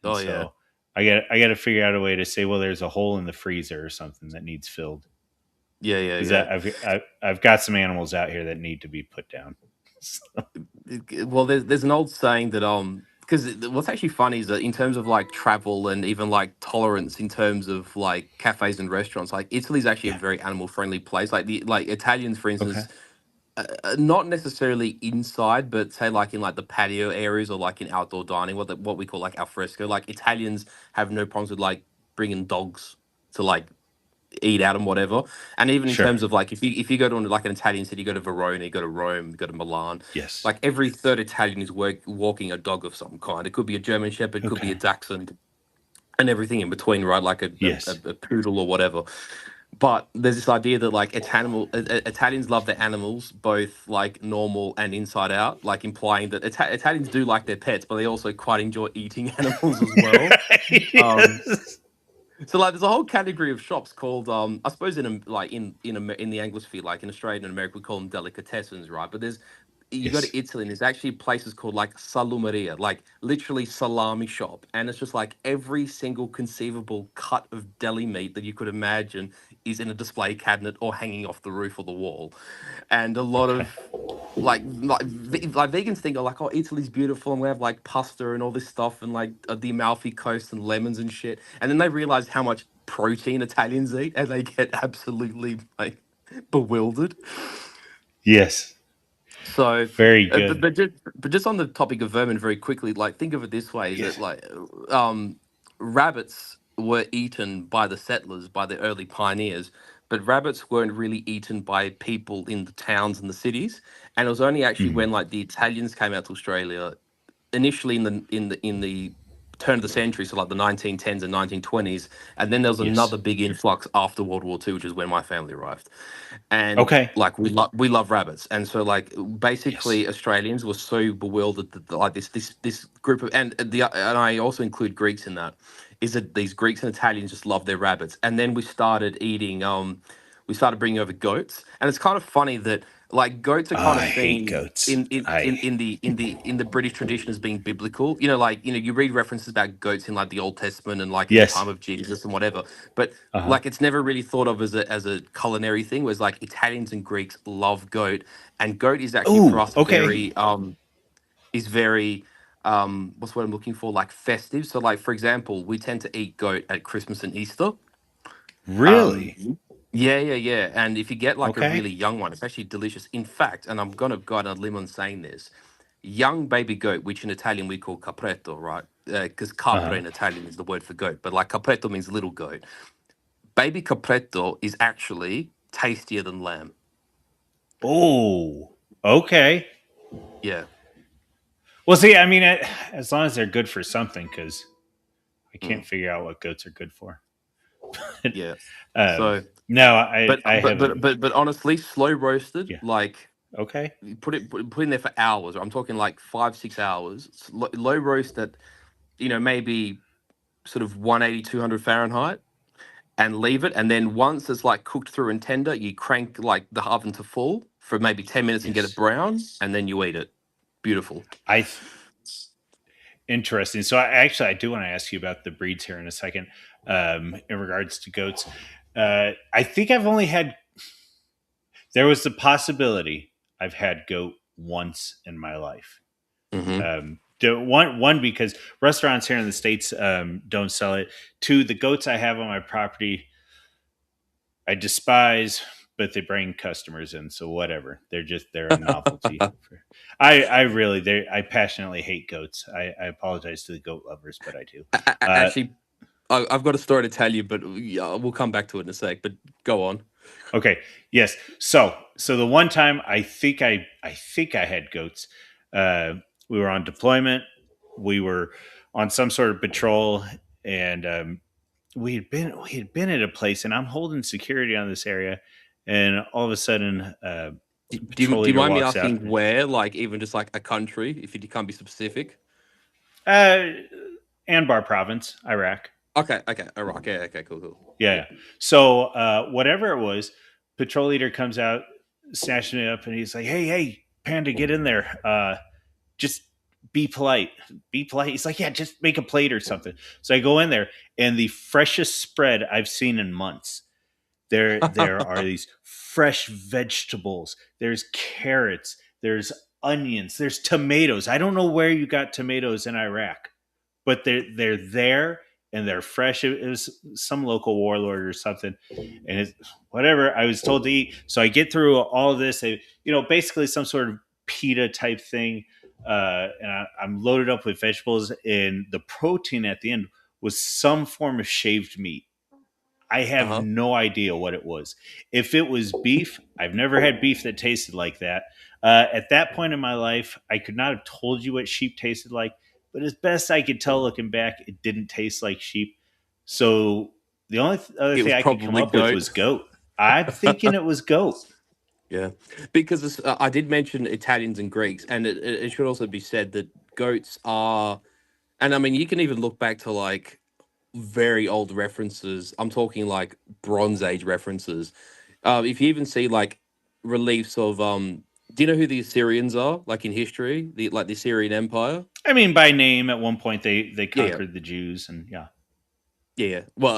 And oh yeah, so I got to figure out a way to say, well, there's a hole in the freezer or something that needs filled yeah, yeah, because yeah. I've got some animals out here that need to be put down. Well, there's an old saying that because what's actually funny is that in terms of like travel and even like tolerance in terms of like cafes and restaurants, like Italy's actually a Yeah. very animal friendly place. Like the like Italians, for Okay. instance, not necessarily inside, but say like in like the patio areas or like in outdoor dining, what we call like al fresco. Like Italians have no problems with like bringing dogs to like eat out and whatever. And even in Sure. terms of like if you go to like an Italian city, you go to Verona, you go to Rome, you go to Milan. Yes. Like every third Italian is walking a dog of some kind. It could be a German Shepherd, could be a Okay. Dachshund, and everything in between, right? Like Yes. a poodle or whatever. But there's this idea that like Italians love their animals, both like normal and inside out, like implying that Italians do like their pets, but they also quite enjoy eating animals as well. Um, Yes. so like, there's a whole category of shops called, I suppose in like in the Anglosphere, like in Australia and America, we call them delicatessens, right? But you go Yes. to Italy and there's actually places called like salumeria, like literally salami shop, and it's just like every single conceivable cut of deli meat that you could imagine is in a display cabinet or hanging off the roof or the wall, and a lot Okay. of like vegans think, oh, like, oh, Italy's beautiful and we have like pasta and all this stuff and like the Amalfi Coast and lemons and shit, and then they realize how much protein Italians eat and they get absolutely like bewildered. Yes. So, Very uh, good. but just on the topic of vermin, very quickly, like think of it this way: that Yes. like rabbits were eaten by the settlers, by the early pioneers, but rabbits weren't really eaten by people in the towns and the cities. And it was only actually Mhm. when like the Italians came out to Australia initially in the turn of the century, so like the 1910s and 1920s, and then there was Yes. another big influx after World War II, which is when my family arrived, and Okay. like we love rabbits, and so like Yes. basically Australians were so bewildered that like this group of and I also include Greeks in that, is that these Greeks and Italians just love their rabbits, and then we started eating we started bringing over goats, and it's kind of funny that like goats are Oh, kind of I hate seen goats. I in the British tradition as being biblical. You know, like you read references about goats in like the Old Testament and like in the yes. time of Jesus and whatever. But Uh-huh. like it's never really thought of as a culinary thing. Whereas like Italians and Greeks love goat, and goat is actually for Oh, us okay. very what's what I'm looking for, like festive. So like for example, we tend to eat goat at Christmas and Easter. Um, Really? yeah, yeah, yeah. And if you get like a Okay. really young one, it's actually delicious. In fact, and I'm gonna go on a limb on saying this, young baby goat, which in Italian we call capretto, right? Because capra Uh-huh. in Italian is the word for goat, but like capretto means little goat. Baby capretto is actually tastier than lamb. Oh, okay. Yeah. Well, see, I mean, as long as they're good for something, because I can't Mm, figure out what goats are good for. yeah. um, So, no, I haven't. but honestly, slow roasted, Yeah. like Okay. you put in there for hours. I'm talking like 5 6 hours. Low roast at maybe sort of 180 200 Fahrenheit, and leave it. And then once it's like cooked through and tender, you crank like the oven to full for maybe 10 minutes and get it Yes. brown, and then you eat it. Beautiful. I Interesting. So I do want to ask you about the breeds here in a second. In regards to goats, I think I've only had. There was the possibility I've had goat once in my life. Hmm. The one because restaurants here in the states don't sell it. Two, the goats I have on my property I despise, but they bring customers in, so whatever. They're a novelty. I passionately hate goats. I apologize to the goat lovers, but I do. Uh, Actually, I've got a story to tell you, but yeah, we'll come back to it in a sec. But go on. okay, yes. So the one time I think I had goats. We were on deployment. We were on some sort of patrol, and we had been at a place, and I'm holding security on this area, and all of a sudden, the patrol Do you leader mind me walks out. asking where, like even just like a country, if you can't be specific? Uh, Anbar province, Iraq. Okay, okay, Iraq. Yeah, okay, cool, cool. Yeah. Yeah. Yeah. So whatever it was, patrol leader comes out, snatching me up, and he's like, "Hey, hey, Panda, get in there. Just be polite. Be polite." He's like, "Yeah, just make a plate or something." So I go in there, and the freshest spread I've seen in months. There are these fresh vegetables. There's carrots. There's onions. There's tomatoes. I don't know where you got tomatoes in Iraq, but they're there and they're fresh. It was some local warlord or something, and it's whatever I was told to eat. So I get through all of this. Basically some sort of pita type thing, and I'm loaded up with vegetables, and the protein at the end was some form of shaved meat. I Uh have huh. no idea what it was. If it was beef, I've never had beef that tasted like that. At that point in my life, I could not have told you what sheep tasted like, but as best I could tell looking back, it didn't taste like sheep. So the only other It thing was I could come probably up with goat. was goat. I'm thinking it was goat. Yeah, because I did mention Italians and Greeks, and it should also be said that goats are, and I mean, you can even look back to like very old references. I'm talking like Bronze Age references. If you even see like reliefs of Do you know who the Assyrians are, like in history, the Assyrian Empire? I mean, by name, at one point they Yeah, yeah, conquered the Jews, and yeah, yeah, yeah. Well,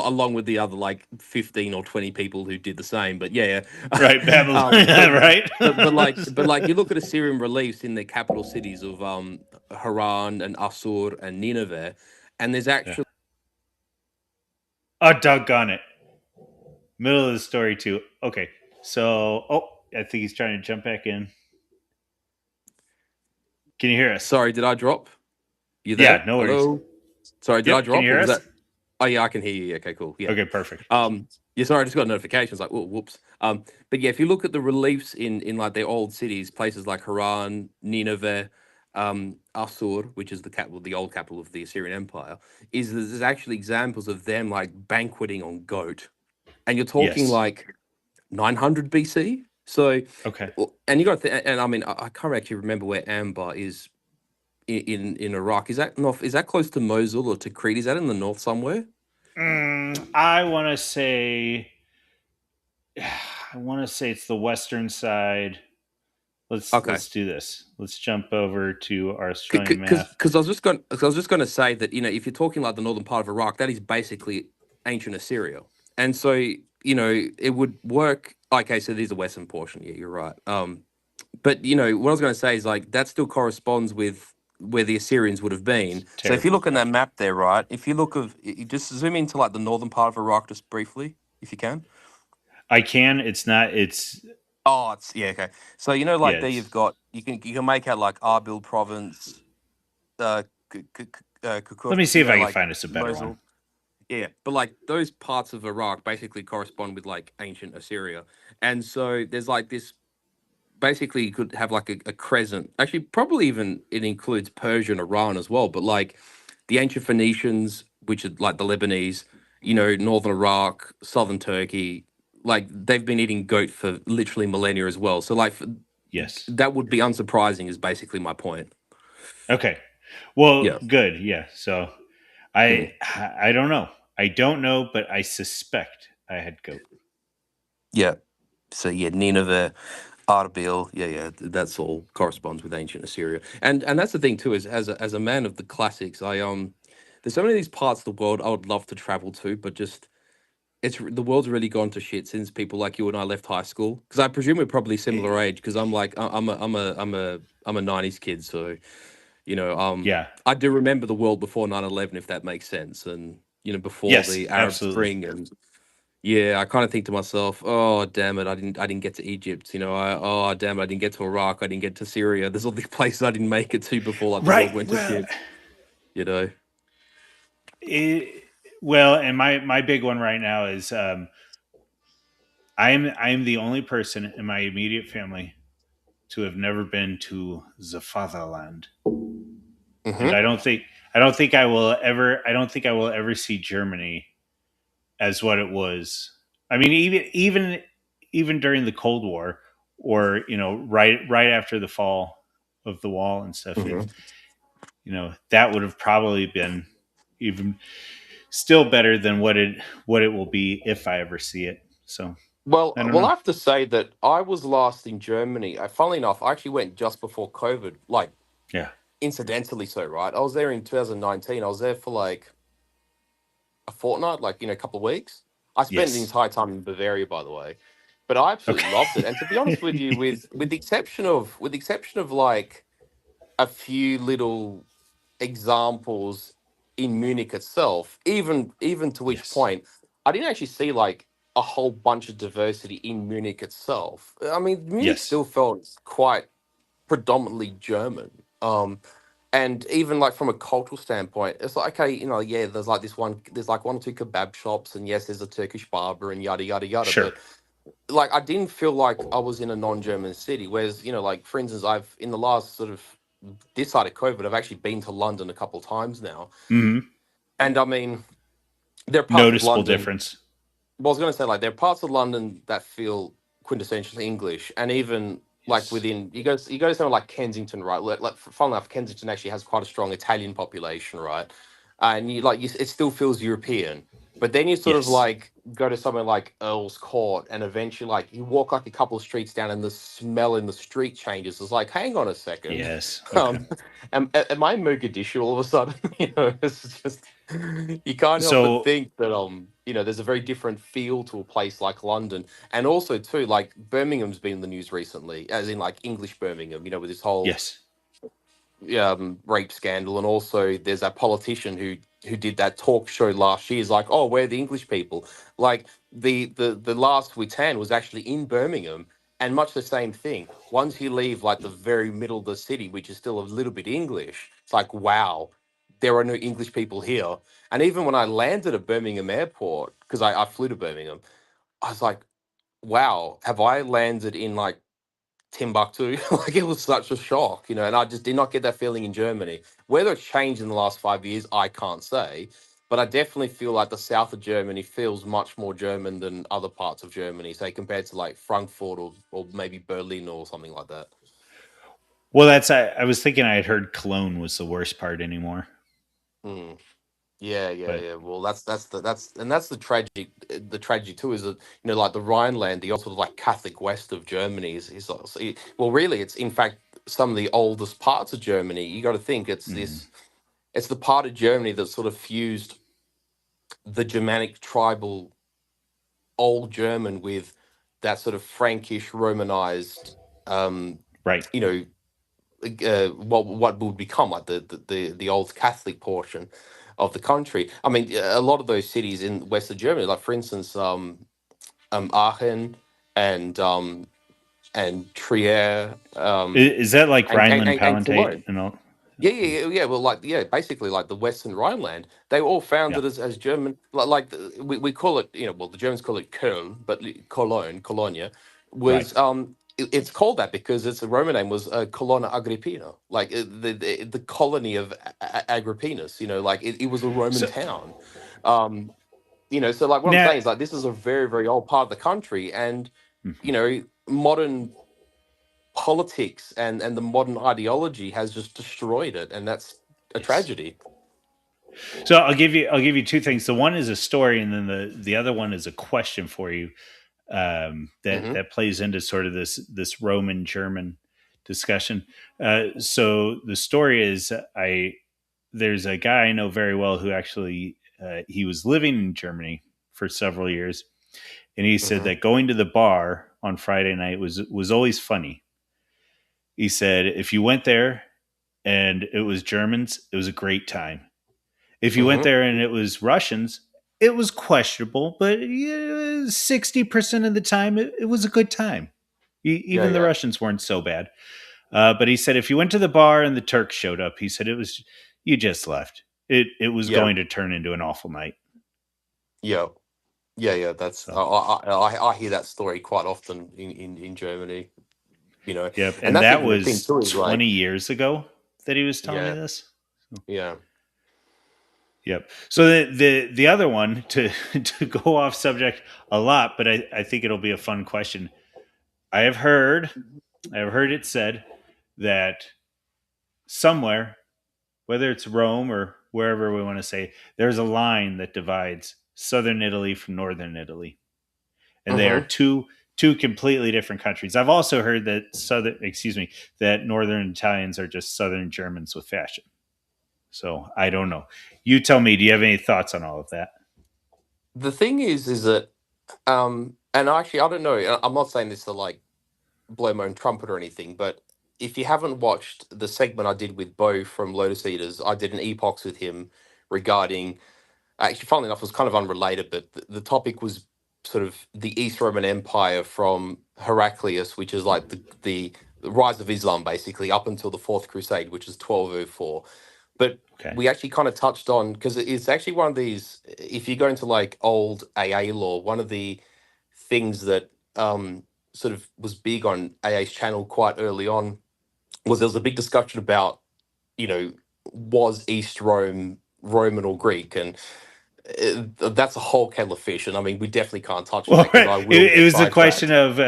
along with the other like 15 or 20 people who did the same, but yeah, yeah. right, Babylon, But right? like you look at Assyrian reliefs in the capital cities of Haran and Assur and Nineveh, and there's Yeah. actually Oh, doggone it! Middle of the story too. Okay, so I think he's trying to jump back in. Can you hear us? sorry, did I drop? You Yeah, there? no worries. Hello? Sorry, did I Yep, can you drop or hear was us? that? Oh yeah, I can hear you. Okay, cool. Yeah. Okay, perfect. Yeah, sorry, I just got notifications like, oh, whoops. But yeah, if you look at the reliefs in like their old cities, places like Haran, Nineveh, Assur, which is the capital, the old capital of the Assyrian Empire, is there's actually examples of them like banqueting on goat, and you're talking Yes. like 900 BC. So, Okay. and you got to, and I mean, I can't actually remember where Ambar is in Iraq. Is that north? Is that close to Mosul or to Crete? Is that in the north somewhere? I want to say, I want to say it's the western side. Okay. Let's do this. Let's jump over to our Australian Because math. I was just going to say that if you're talking like the northern part of Iraq, that is basically ancient Assyria, and so it would work. Okay, so there's a western portion. Yeah, you're right. But what I was going to say is like that still corresponds with where the Assyrians would have It's been. So if you terrible. look in that map there, right? If you look of you just zoom into like the northern part of Iraq just briefly, if you can. I can. It's not. It's Oh, it's yeah, okay. So yeah. like there you've got you can make out like Arbil province, uh, Let me see if I can like find us a better one. Mosul. Yeah, but like those parts of Iraq basically correspond with like ancient Assyria, and so there's like this. Basically, you could have like a crescent. Actually, probably even it includes Persia and Iran as well. But like the ancient Phoenicians, which are like the Lebanese, northern Iraq, southern Turkey, like they've been eating goat for literally millennia as well. So like Yes. that would be unsurprising. Is basically my point. Okay. Well, Yeah. good. Yeah. So Mm. I don't know. I don't know, but I suspect I had goat. Yeah. So yeah, Nineveh, Arbil, yeah, that's all corresponds with ancient Assyria, and that's the thing too. Is as a man of the classics, there's so many of these parts of the world I would love to travel to, but just the world's really gone to shit since people like you and I left high school. Because I presume we're probably similar age. Because I'm like I'm a '90s kid, so Yeah. I do remember the world before 9/11, if that makes sense, and before Yes. the Arab Absolutely. Spring. And yeah, I kind of think to myself, oh damn it, I didn't get to Egypt. Oh damn it, I didn't get to Iraq. I didn't get to Syria. There's all these places I didn't make it to before, like the Right. world went to Well. shit. You know. It, well, and my big one right now is I'm the only person in my immediate family to have never been to the fatherland, and Hmm. I don't think I will ever see Germany as what it was. I mean, even during the Cold War, or right after the fall of the wall and stuff, Hmm. that would have probably been even still better than what it will be if I ever see it. So Well, I don't well, I know. have to say that I was last in Germany. Funnily enough, I actually went just before COVID, like Yeah. incidentally so, right? I was there in 2019. I was there for like a fortnight, like a couple of weeks. I spent the Yes. entire time in Bavaria, by the way, but I absolutely loved it. And to be honest with you, Okay. with the exception of like a few little examples in Munich itself, even to which Yes. point I didn't actually see like a whole bunch of diversity in Munich itself. I mean, Munich Yes. still felt quite predominantly German. And even like from a cultural standpoint, it's like okay, yeah, there's like one or two kebab shops, and yes, there's a Turkish barber and yada yada yada. Sure. But like, I didn't feel like I was in a non-German city. Whereas, like for instance, I've in the last sort of this side of COVID, I've actually been to London a couple of times now, Hmm. and I mean, there are parts of Noticeable London. difference. Well, I was going to say like there are parts of London that feel quintessentially English, and even like Yes. within you go to somewhere like Kensington, right? Like funnily enough, Kensington actually has quite a strong Italian population, right? And it still feels European. But then you sort of Yes. like go to somewhere like Earl's Court, and eventually, like you walk like a couple of streets down, and the smell in the street changes. It's like, hang on a second, Yes. Okay. um, am I in Mogadishu all of a sudden? It's just you can't help but So think that there's a very different feel to a place like London, and also too, like Birmingham's been in the news recently, as in like English Birmingham, with this whole yes. rape scandal, and also there's that politician who did that talk show last year. Is like, oh, we're the English people. Like the last Witan was actually in Birmingham, and much the same thing. Once you leave like the very middle of the city, which is still a little bit English, it's like, wow, there are no English people here. And even when I landed at Birmingham airport, because I flew to Birmingham, I was like, wow, have I landed in like Timbuktu? Like it was such a shock, and I just did not get that feeling in Germany. Whether it's changed in the last 5 years, I can't say, but I definitely feel like the south of Germany feels much more German than other parts of Germany, say compared to like Frankfurt or maybe Berlin or something like that. Well, I was thinking I had heard Cologne was the worst part anymore, Mm. Yeah, yeah, but yeah. Well, that's the tragedy too is that like the Rhineland, the sort of like Catholic west of Germany is also, well, really, it's in fact some of the oldest parts of Germany. You got to think mm, it's the part of Germany that sort of fused the Germanic tribal old German with that sort of Frankish Romanized, um, right. you know, what would become like the old Catholic portion of the country. I mean, a lot of those cities in Western Germany, like for instance, Aachen and Trier, Is that like and Rhineland-Palatinate Cologne. and all? Yeah, yeah, yeah, yeah. Well, like, yeah, basically, like the Western Rhineland, they were all Yeah. founded as German. We call it, well, the Germans call it Köln, but Cologne, Colonia, Right. was it's called that because its Roman name was Colonna Agrippina, like the colony of Agrippinus. Like it was a Roman So town. Um, so like what I'm now, saying is like this is a very very old part of the country, and mhm, modern politics and the modern ideology has just destroyed it, and that's a yes. tragedy. So I'll give you two things. The one is a story, and then the other one is a question for you, that Hmm. that plays into sort of this Roman German discussion. So the story is, I there's a guy I know very well who actually, he was living in Germany for several years, and he said Hmm. that going to the bar on Friday night was always funny. He said if you went there and it was Germans, it was a great time. If you went Hmm. there and it was Russians, it was questionable, but 60% of the time, it was a good time. Yeah, Even the yeah, Russians weren't so bad. But he said if you went to the bar and the Turks showed up, he said it was, you just left. It was yeah, going to turn into an awful night. yeah, yeah, yeah. That's So, I hear that story quite often in Germany. yep. And And that's that even the thing was too is like, 20 years ago that he was telling me yeah, this. So, yeah. yep. So the other one, to to go off subject a lot, but I think it'll be a fun question. I have heard I've heard it said that somewhere, whether it's Rome or wherever we want to say, there's a line that divides southern Italy from northern Italy, and they are Hmm. two completely different countries. I've also heard that that northern Italians are just southern Germans with fashion. So I don't know. You tell me. Do you have any thoughts on all of that? The thing is that and actually I don't know. I'm not saying this to like blow my own trumpet or anything, but if you haven't watched the segment I did with Bo from Lotus Eaters, I did an epox with him regarding, actually, funnily enough, it was kind of unrelated, but the topic was sort of the East Roman Empire from Heraclius, which is like the rise of Islam, basically, up until the Fourth Crusade, which is 1204. But Okay. we actually kind of touched on, because it's actually one of these, if you go into like old AA law, one of the things that sort of was big on AA's channel quite early on was there was a big discussion about, you know, was East Rome Roman or Greek? And that's a whole kettle of fish. And I mean, we definitely can't touch on Well, that because I will it get was a question sidetracked. of,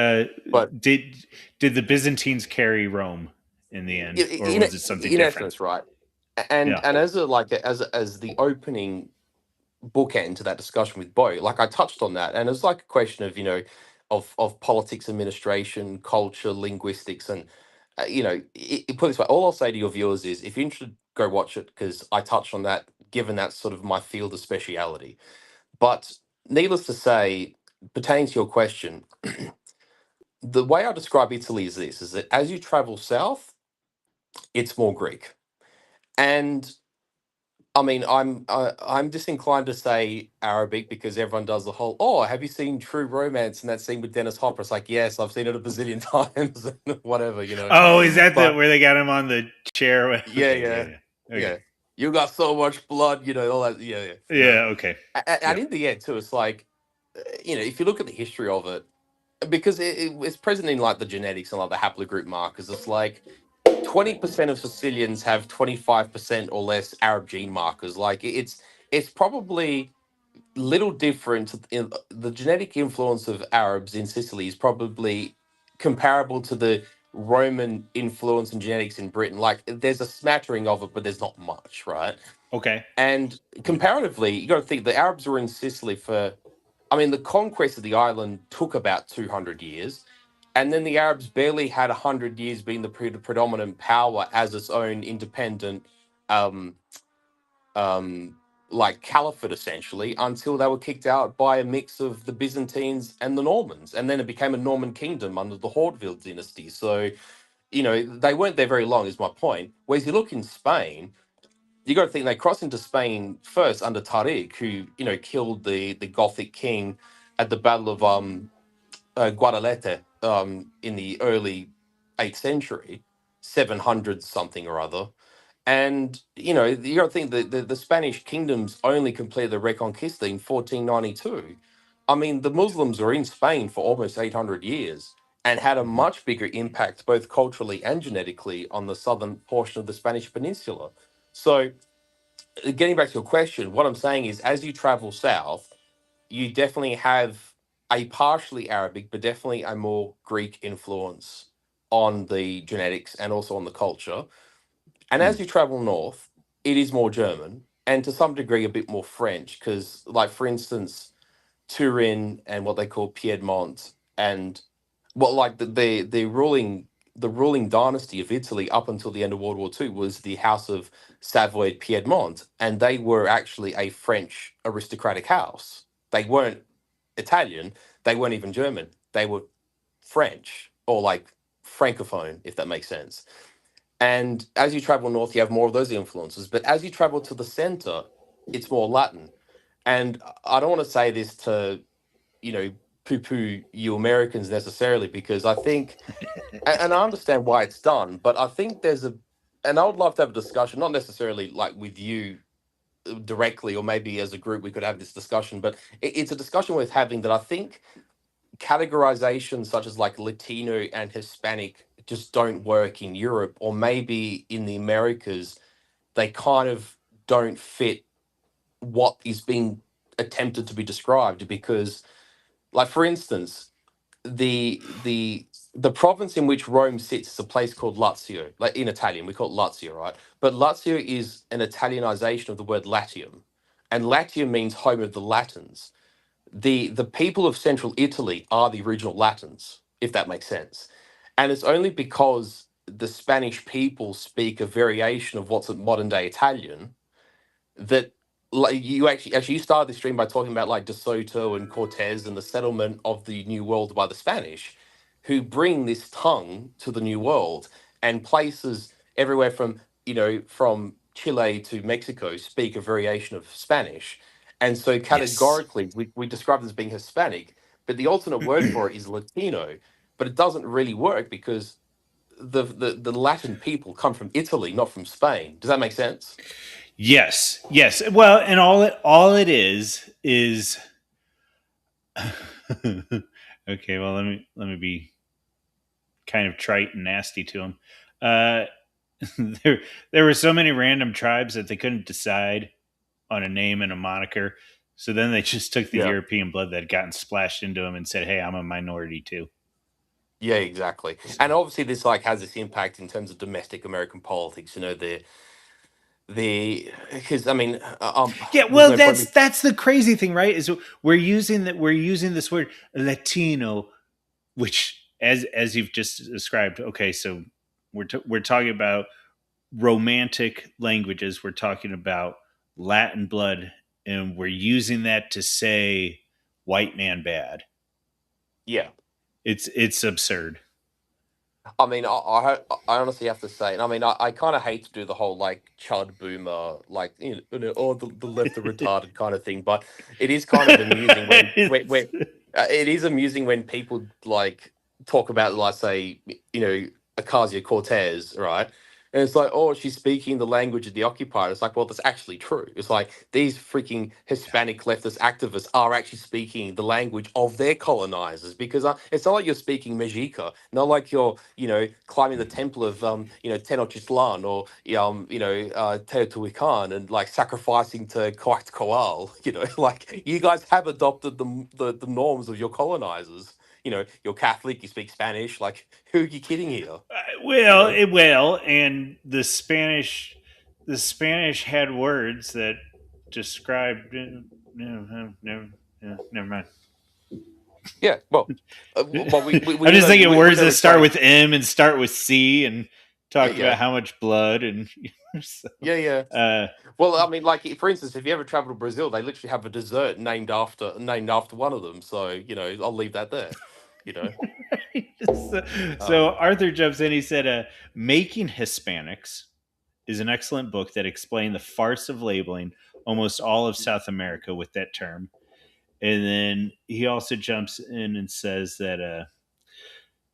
But did did the Byzantines carry Rome in the end, or in was it something in different? essence, right? And Yeah. as a like as the opening, bookend to that discussion with Bo. Like I touched on that, and it's like a question of of politics, administration, culture, linguistics, and put it this way. All I'll say to your viewers is, if you're interested, go watch it because I touched on that, given that's sort of my field of speciality. But needless to say, pertaining to your question, the way I describe Italy is this: is that as you travel south, it's more Greek, and I mean, I'm disinclined to say Arabic because everyone does the whole. Oh, have you seen True Romance and that scene with Dennis Hopper? It's like, yes, I've seen it a bazillion times, whatever. Oh, is that the But where they got him on the chair? yeah, Okay, yeah, yeah, yeah. Okay, yeah. You got so much blood, all that. Yeah, yeah. yeah, okay, And yep. in the end, too, it's like, if you look at the history of it, because it's present in like the genetics and like the haplogroup markers. It's like 20% of Sicilians have 25% or less Arab gene markers. Like it's probably little different. In the genetic influence of Arabs in Sicily is probably comparable to the Roman influence in genetics in Britain. Like there's a smattering of it, but there's not much, right? Okay, And yep. comparatively, you got to think the Arabs were in Sicily for, I mean, the conquest of the island took about 200 years. And then the Arabs barely had 100 years being the predominant power as its own independent, um, um, like caliphate, essentially, until they were kicked out by a mix of the Byzantines and the Normans. And then it became a Norman kingdom under the Hauteville dynasty. So, they weren't there very long, is my point. Whereas you look in Spain, you got to think they crossed into Spain first under Tariq, who killed the Gothic king at the Battle of Guadalete in the early 8th century, 700 something or other. And you got to think that the Spanish kingdoms only completed the Reconquista in 1492. I mean, the Muslims were in Spain for almost 800 years and had a Mhm. much bigger impact, both culturally and genetically, on the southern portion of the Spanish peninsula. So getting back to your question, what I'm saying is, as you travel south, you definitely have a partially Arabic, but definitely a more Greek influence on the genetics and also on the culture. And Hmm. as you travel north, it is more German and to some degree a bit more French, because, like, for instance, Turin and what they call Piedmont and well, like the ruling dynasty of Italy up until the end of World War II was the House of Savoy Piedmont, and they were actually a French aristocratic house. They weren't Italian, they weren't even German. They were French or like francophone, if that makes sense. And as you travel north, you have more of those influences. But as you travel to the center, it's more Latin. And I don't want to say this to you know, poo poo you Americans necessarily, because I think, and I understand why it's done, but I think and I would love to have a discussion, not necessarily like with you directly, or maybe as a group we could have this discussion, but it's a discussion worth having that I think categorizations such as like Latino and Hispanic just don't work in Europe, or maybe in the Americas, they kind of don't fit what is being attempted to be described because, like, for instance, the province in which Rome sits is a place called Lazio. Like in Italian, we call it Lazio, right? But Lazio is an Italianization of the word Latium, and Latium means home of the Latins. The people of central Italy are the original Latins, if that makes sense. And it's only because the Spanish people speak a variation of what's a modern day Italian that, like, you started the stream by talking about like De Soto and Cortez and the settlement of the New World by the Spanish, who bring this tongue to the New World, and places everywhere from Chile to Mexico speak a variation of Spanish, and so Yes. categorically we describe it as being Hispanic, but the alternate word for it is Latino, but it doesn't really work because the Latin people come from Italy, not from Spain. Does that make sense? Yes. Yes. Well, and all it is okay. Well, let me be kind of trite and nasty to him. Uh, there were so many random tribes that they couldn't decide on a name and a moniker. So then they just took the Yeah. European blood that had gotten splashed into them and said, "Hey, I'm a minority too." Yeah, exactly. So And obviously this like has this impact in terms of domestic American politics. The Because I mean, Yeah, there's well, no point that's me. that's the crazy thing, right? Is we're using this word Latino, which as you've just described. Okay, so we're talking about romantic languages. We're talking about Latin blood, and we're using that to say white man bad. Yeah, It's absurd. I mean, I honestly have to say, and I mean, I kind of hate to do the whole like chud boomer, like oh the left are retarded kind of thing, but it is kind of amusing when it is amusing when people like talk about, like, say, Ocasio Cortez, right? And it's like, oh, she's speaking the language of the occupied. It's like, well, that's actually true. It's like these freaking Hispanic leftist activists are actually speaking the language of their colonizers, because it's not like you're speaking Mexica, not like you're, climbing the temple of, Tenochtitlan, or, Teotihuacan, and like sacrificing to Coatzacoalcos. Like, you guys have adopted the norms of your colonizers. You're Catholic, you speak Spanish. Like, who are you kidding here? You Well, know? it will, and the Spanish had words that described. No, no, no, never mind. Yeah. Well, well, I'm just thinking we words know that it's start like, with M and start with C, and yeah, talk about yeah, how much blood and so, yeah, yeah. uh, Well, I mean, like, for instance, if you ever travel to Brazil, they literally have a dessert named after one of them. So, I'll leave that there. You know. so Um. Arthur jumps in. He said, "Making Hispanics is an excellent book that explained the farce of labeling almost all of South America with that term." And then he also jumps in and says that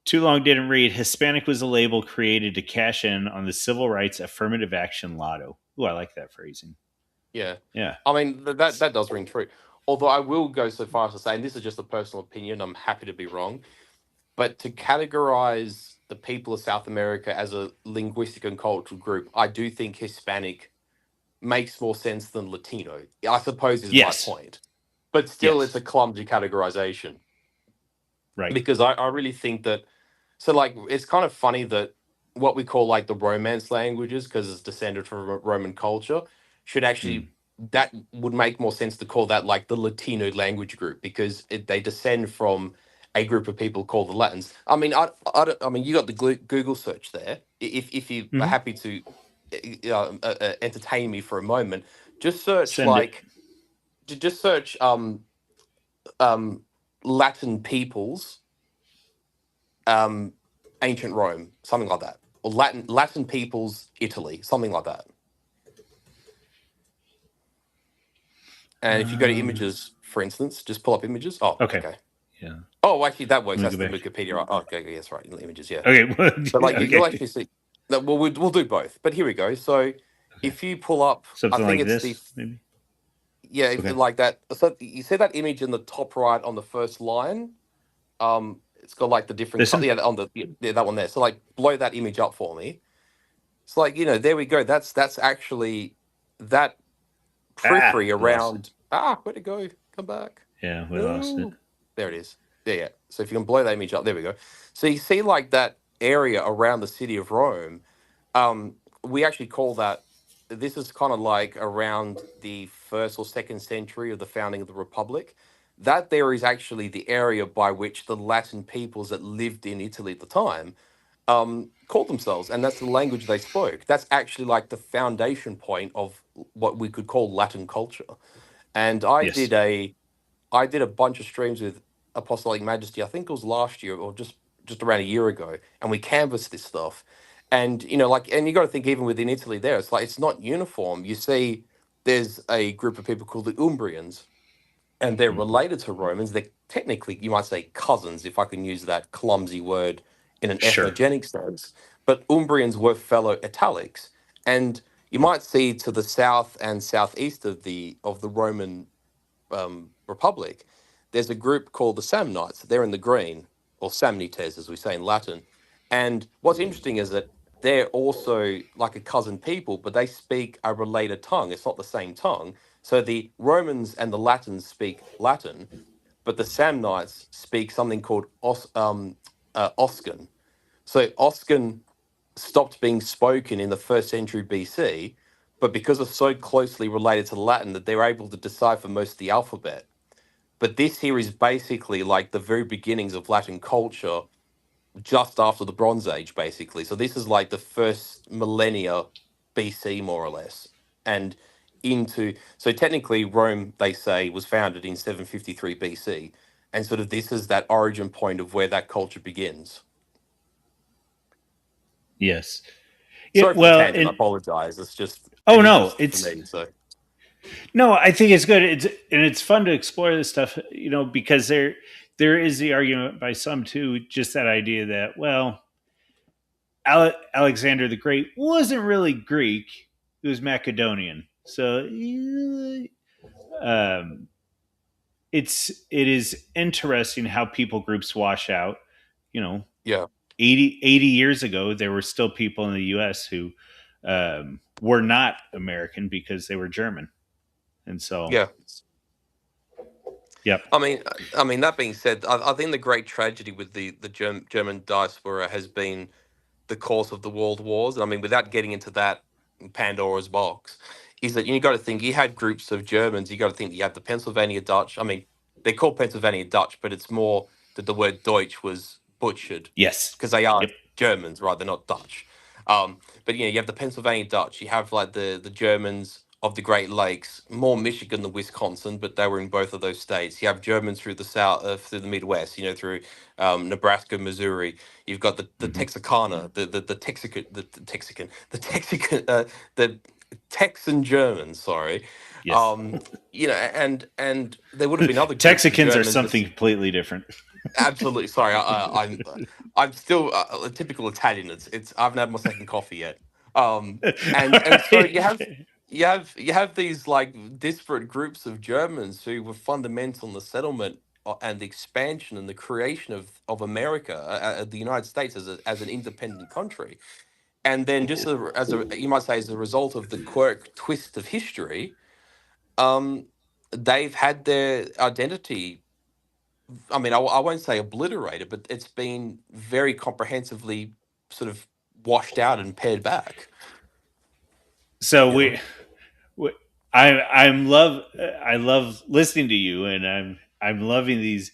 too long didn't read. Hispanic was a label created to cash in on the civil rights affirmative action lotto. Ooh, I like that phrasing. Yeah. Yeah. I mean, that does ring true. Although I will go so far as to say, and this is just a personal opinion, I'm happy to be wrong, but to categorize the people of South America as a linguistic and cultural group, I do think Hispanic makes more sense than Latino, I suppose, is my Yes. point. But still, it's Yes. a clumsy categorization, Right. because I really think that, so, like, it's kind of funny that what we call like the Romance languages, because it's descended from Roman culture, should Mm. actually, that would make more sense to call that like the Latino language group, because they descend from a group of people called the Latins. I mean, I mean, you got the Google search there. If you are Hmm. happy to entertain me for a moment, just search Send it. like, just search um Latin peoples, um, ancient Rome, something like that, or Latin peoples Italy, something like that. And if you go to Um, images, for instance, just pull up images. Oh, okay. okay. Yeah. Oh, actually, that works. Let me That's go the back. Wikipedia. Oh, okay, okay, yes, right. Images, yeah. Okay. But like, you'll Okay. actually see. That we'll do both. But here we go. So Okay. if you pull up, I Something think like it's the, this, maybe. yeah, if, Okay. like that. So you see that image in the top right on the first line. It's got like the different This color. one. Yeah, on the, yeah, that one there. So like, blow that image up for me. It's like, there we go. That's actually that Ah, periphery we lost it. around. Where'd it go? Come back. Yeah, we lost it. No. There it is. Yeah, yeah. So if you can blow that image up, there we go. So you see like that area around the city of Rome. We actually call that. This is kind of like around the first or second century of the founding of the Republic. That there is actually the area by which the Latin peoples that lived in Italy at the time called themselves, and that's the language they spoke. That's actually like the foundation point of what we could call Latin culture. And Yes. I did a bunch of streams with Apostolic Majesty. I think it was last year, or just around a year ago, and we canvassed this stuff. And like, and you got to think, even within Italy, there, it's like it's not uniform. You see, there's a group of people called the Umbrians, and they're Mm. related to Romans. They're technically, you might say, cousins, if I can use that clumsy word in an Sure. ethnogenic sense. But Umbrians were fellow Italics, and you might see to the south and southeast of the Roman Republic, there's a group called the Samnites. They're in the green, or Samnites, as we say in Latin. And what's interesting is that they're also like a cousin people, but they speak a related tongue. It's not the same tongue. So the Romans and the Latins speak Latin, but the Samnites speak something called Oscan. So Oscan stopped being spoken in the first century BC, but because it's so closely related to Latin that they're able to decipher most of the alphabet. But this here is basically like the very beginnings of Latin culture, just after the Bronze Age, basically. So this is like the first millennia BC, more or less, and into so technically Rome, they say, was founded in 753 BC, and sort of this is that origin point of where that culture begins. Yes. Yeah. Sorry for the Well, tangent. I apologize. It's just oh an no, interest for it's me. So no. I think it's good. It's fun to explore this stuff, because there is the argument by some too, just that idea that, well, Alexander the Great wasn't really Greek; he was Macedonian. So, um, it is interesting how people groups wash out. You know, yeah, 80 years ago, there were still people in the U.S. who were not American because they were German, and so, yeah. yep. I mean, that being said, I think the great tragedy with the German diaspora has been the course of the world wars. I mean, without getting into that Pandora's box, is that you got to think you had groups of Germans. You got to think you have the Pennsylvania Dutch. I mean, they're called Pennsylvania Dutch, but it's more that the word Deutsch was butchered Yes. because they are Yep. Germans, right? They're not Dutch. But you have the Pennsylvania Dutch. You have like the Germans of the Great Lakes, more Michigan than Wisconsin, but they were in both of those states. You have Germans through the south, through the Midwest. Through Nebraska, Missouri. You've got the Hmm. Texarkana, the Texican, the Texican, the Texan Germans. Sorry, Yes. um, and there would have been other groups of Texicans are Germans. something completely different. Absolutely. Sorry, I'm still a typical Italian. It's I haven't had my second coffee yet. And so Right. you have these like disparate groups of Germans who were fundamental in the settlement and the expansion and the creation of America, the United States as an independent country. And then just as a you might say as a result of the quirk twist of history, um, they've had their identity. I mean, I won't say obliterated, but it's been very comprehensively sort of washed out and pared back. So You know? we I love listening to you, and I'm loving these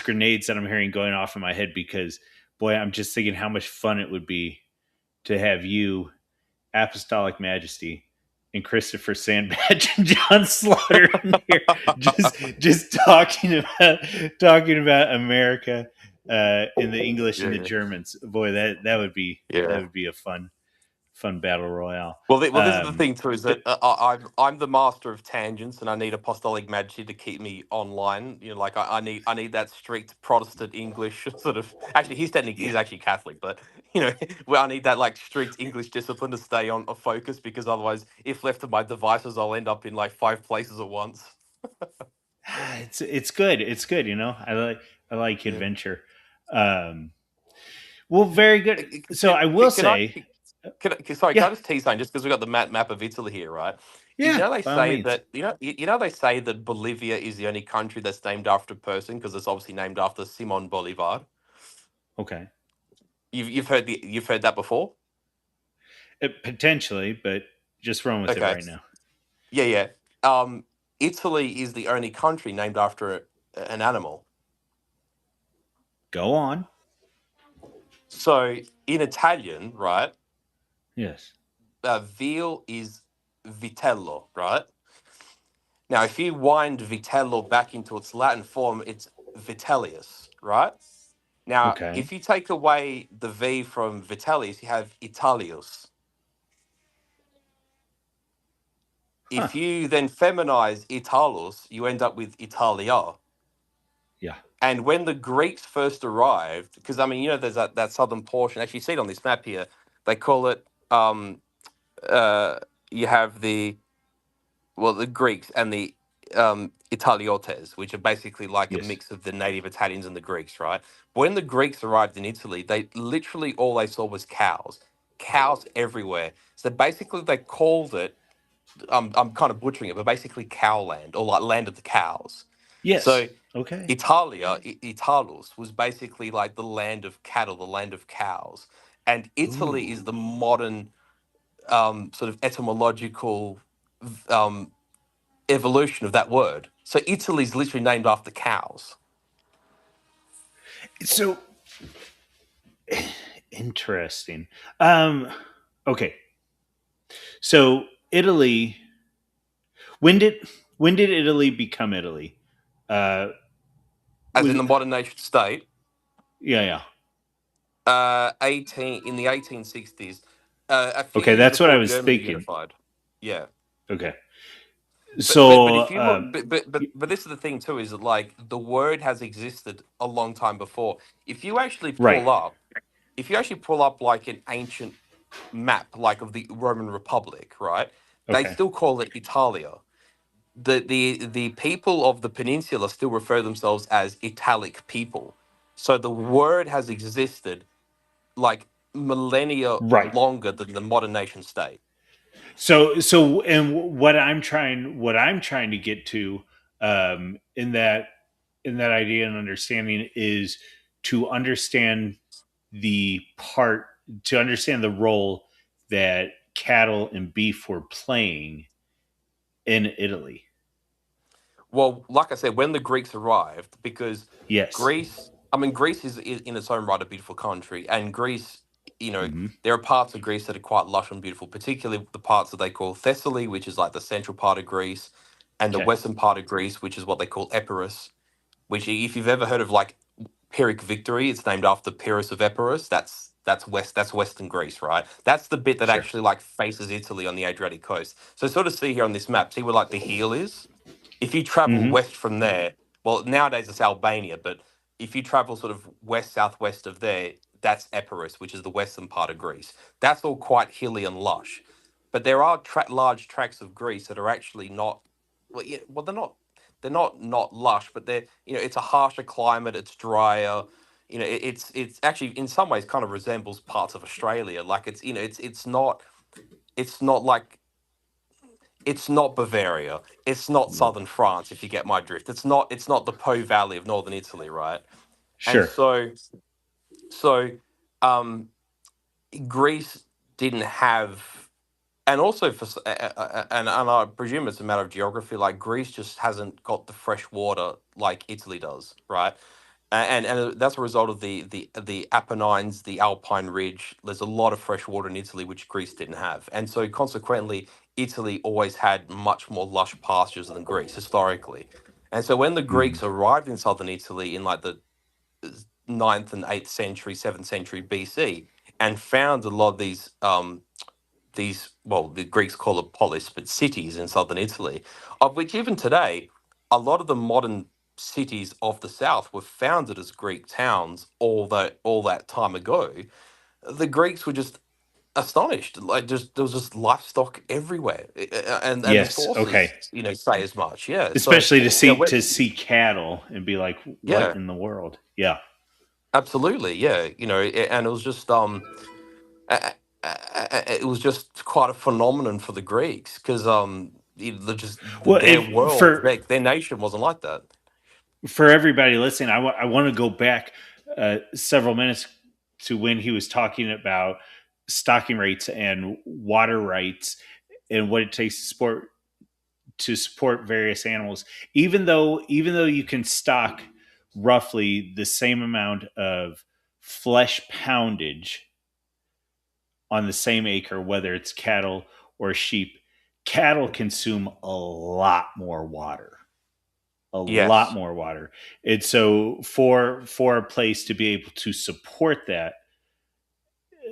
grenades that I'm hearing going off in my head, because boy, I'm just thinking how much fun it would be to have you, Apostolic Majesty, and Christopher Sandbatch and John Slaughter in here, just talking about America, in the English and the Yeah, Germans. Boy, that yeah. would be a fun battle royale. Well, this is the thing too, is that I'm the master of tangents, and I need Apostolic Majesty to keep me online. Like I need that strict Protestant English sort of. Actually, he's Yeah. actually Catholic, but well, I need that like strict English discipline to stay on a focus, because otherwise, if left to my devices, I'll end up in like five places at once. It's good. It's good. I like Yeah. adventure. Um, well, very good. So I will Can I? say, Sorry, can yeah, I just tease something? Just because we've got the map of Italy here, right? yeah, They by all say means. that they say that Bolivia is the only country that's named after a person because it's obviously named after Simon Bolivar. Okay. You've heard that before? Potentially, but just run with it Okay. right now. Yeah, yeah. Um, Italy is the only country named after an animal. Go on. So in Italian, right, Yes. veal is vitello, right? Now, if you wind vitello back into its Latin form, it's vitellius, right? Now, Okay. if you take away the V from vitellius, you have Italius. Huh. If you then feminize Italus, you end up with Italia. Yeah. And when the Greeks first arrived, because I mean, there's that southern portion. Actually, you see it on this map here. They call it. Uh, you have the Greeks and the Italiotes, which are basically like a Yes. mix of the native Italians and the Greeks, right? When the Greeks arrived in Italy, they literally all they saw was cows everywhere. So basically, they called it. I'm kind of butchering it, but basically cowland, or like land of the cows. Yes. So Okay. Italia, Italus, was basically like the land of cattle, the land of cows, and Italy is Ooh. the modern sort of etymological um, evolution of that word. So Italy's literally named after cows. So interesting. Um, okay, so Italy. When did when did Italy become Italy? Uh, As in was the modern nation state, Yeah, yeah. 18 in the 1860s, a few Okay, years that's what I before was Germany thinking. unified. Yeah, Okay, but so if you look, but this is the thing too, is that like the word has existed a long time before. If you actually right. pull up, if you actually pull up like an ancient map, like of the Roman Republic, right? They Okay, still call it Italia. The people of the peninsula still refer themselves as Italic people. So the word has existed like millennia right. longer than the modern nation state. And what I'm trying to get to, in that idea and understanding, is to understand the part to understand the role that cattle and beef were playing in Italy. Well, like I said, when the Greeks arrived, because Yes. Greece, I mean, Greece is in its own right a beautiful country, and Greece, you know, Hmm. there are parts of Greece that are quite lush and beautiful, particularly the parts that they call Thessaly, which is like the central part of Greece, and the Okay. western part of Greece, which is what they call Epirus, which, if you've ever heard of like Pyrrhic victory, it's named after Pyrrhus of Epirus. That's Western Greece, right? That's the bit that Sure. actually like faces Italy on the Adriatic coast. So sort of see here on this map, see where like the heel is. If you travel Hmm. west from there, well, nowadays it's Albania, but if you travel sort of west southwest of there, that's Epirus, which is the western part of Greece. That's all quite hilly and lush. But there are large tracts of Greece that are actually not. Well, yeah, well, they're not. They're not lush, but they're, it's a harsher climate. It's drier. It's actually in some ways kind of resembles parts of Australia. Like it's not like it's not Bavaria. It's not southern France, if you get my drift. It's not the Po Valley of northern Italy, right? And Sure. so um, Greece didn't have, and also and I presume it's a matter of geography. Like Greece just hasn't got the fresh water like Italy does, right? And that's a result of the Apennines, the Alpine Ridge. There's a lot of fresh water in Italy, which Greece didn't have, and so consequently, Italy always had much more lush pastures than Greece historically. And so when the Hmm. Greeks arrived in southern Italy in like the ninth and 8th century, 7th century BC, and found a lot of these, well, the Greeks call it polis, but cities in southern Italy, of which even today, a lot of the modern cities of the south were founded as Greek towns all that time ago. The Greeks were just astonished. Like, just there was just livestock everywhere. And the Yes. Okay. sources, say as much. Yeah. So, Especially to see when, cattle and be like, what yeah, in the world? Yeah. absolutely. Yeah. And it was just it was just quite a phenomenon for the Greeks because just Well, their world, for their nation wasn't like that. everybody listening, I want to go back several minutes to when he was talking about stocking rates and water rights and what it takes to support various animals. Even though you can stock roughly the same amount of flesh poundage on the same acre, whether it's cattle or sheep, cattle consume a lot more water, a lot Yes, more water. And so for a place to be able to support that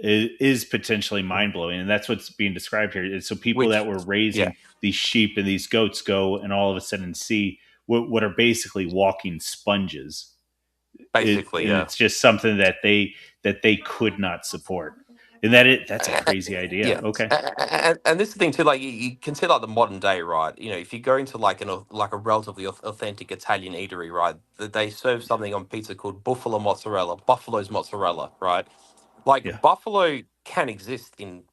is potentially mind blowing, and that's what's being described here. And so people that which, were yeah, raising these sheep and these goats go and all of a sudden see what are basically walking sponges. basically, And yeah. it's just something that they could not support, and that's a Uh, crazy idea. Yeah, Okay. and this is the thing too. Like you can see, like the modern day, right? If you go into like like a relatively authentic Italian eatery, right? They serve something on pizza called buffalo mozzarella, buffalo's mozzarella, right? Yeah. Like buffalo can exist in,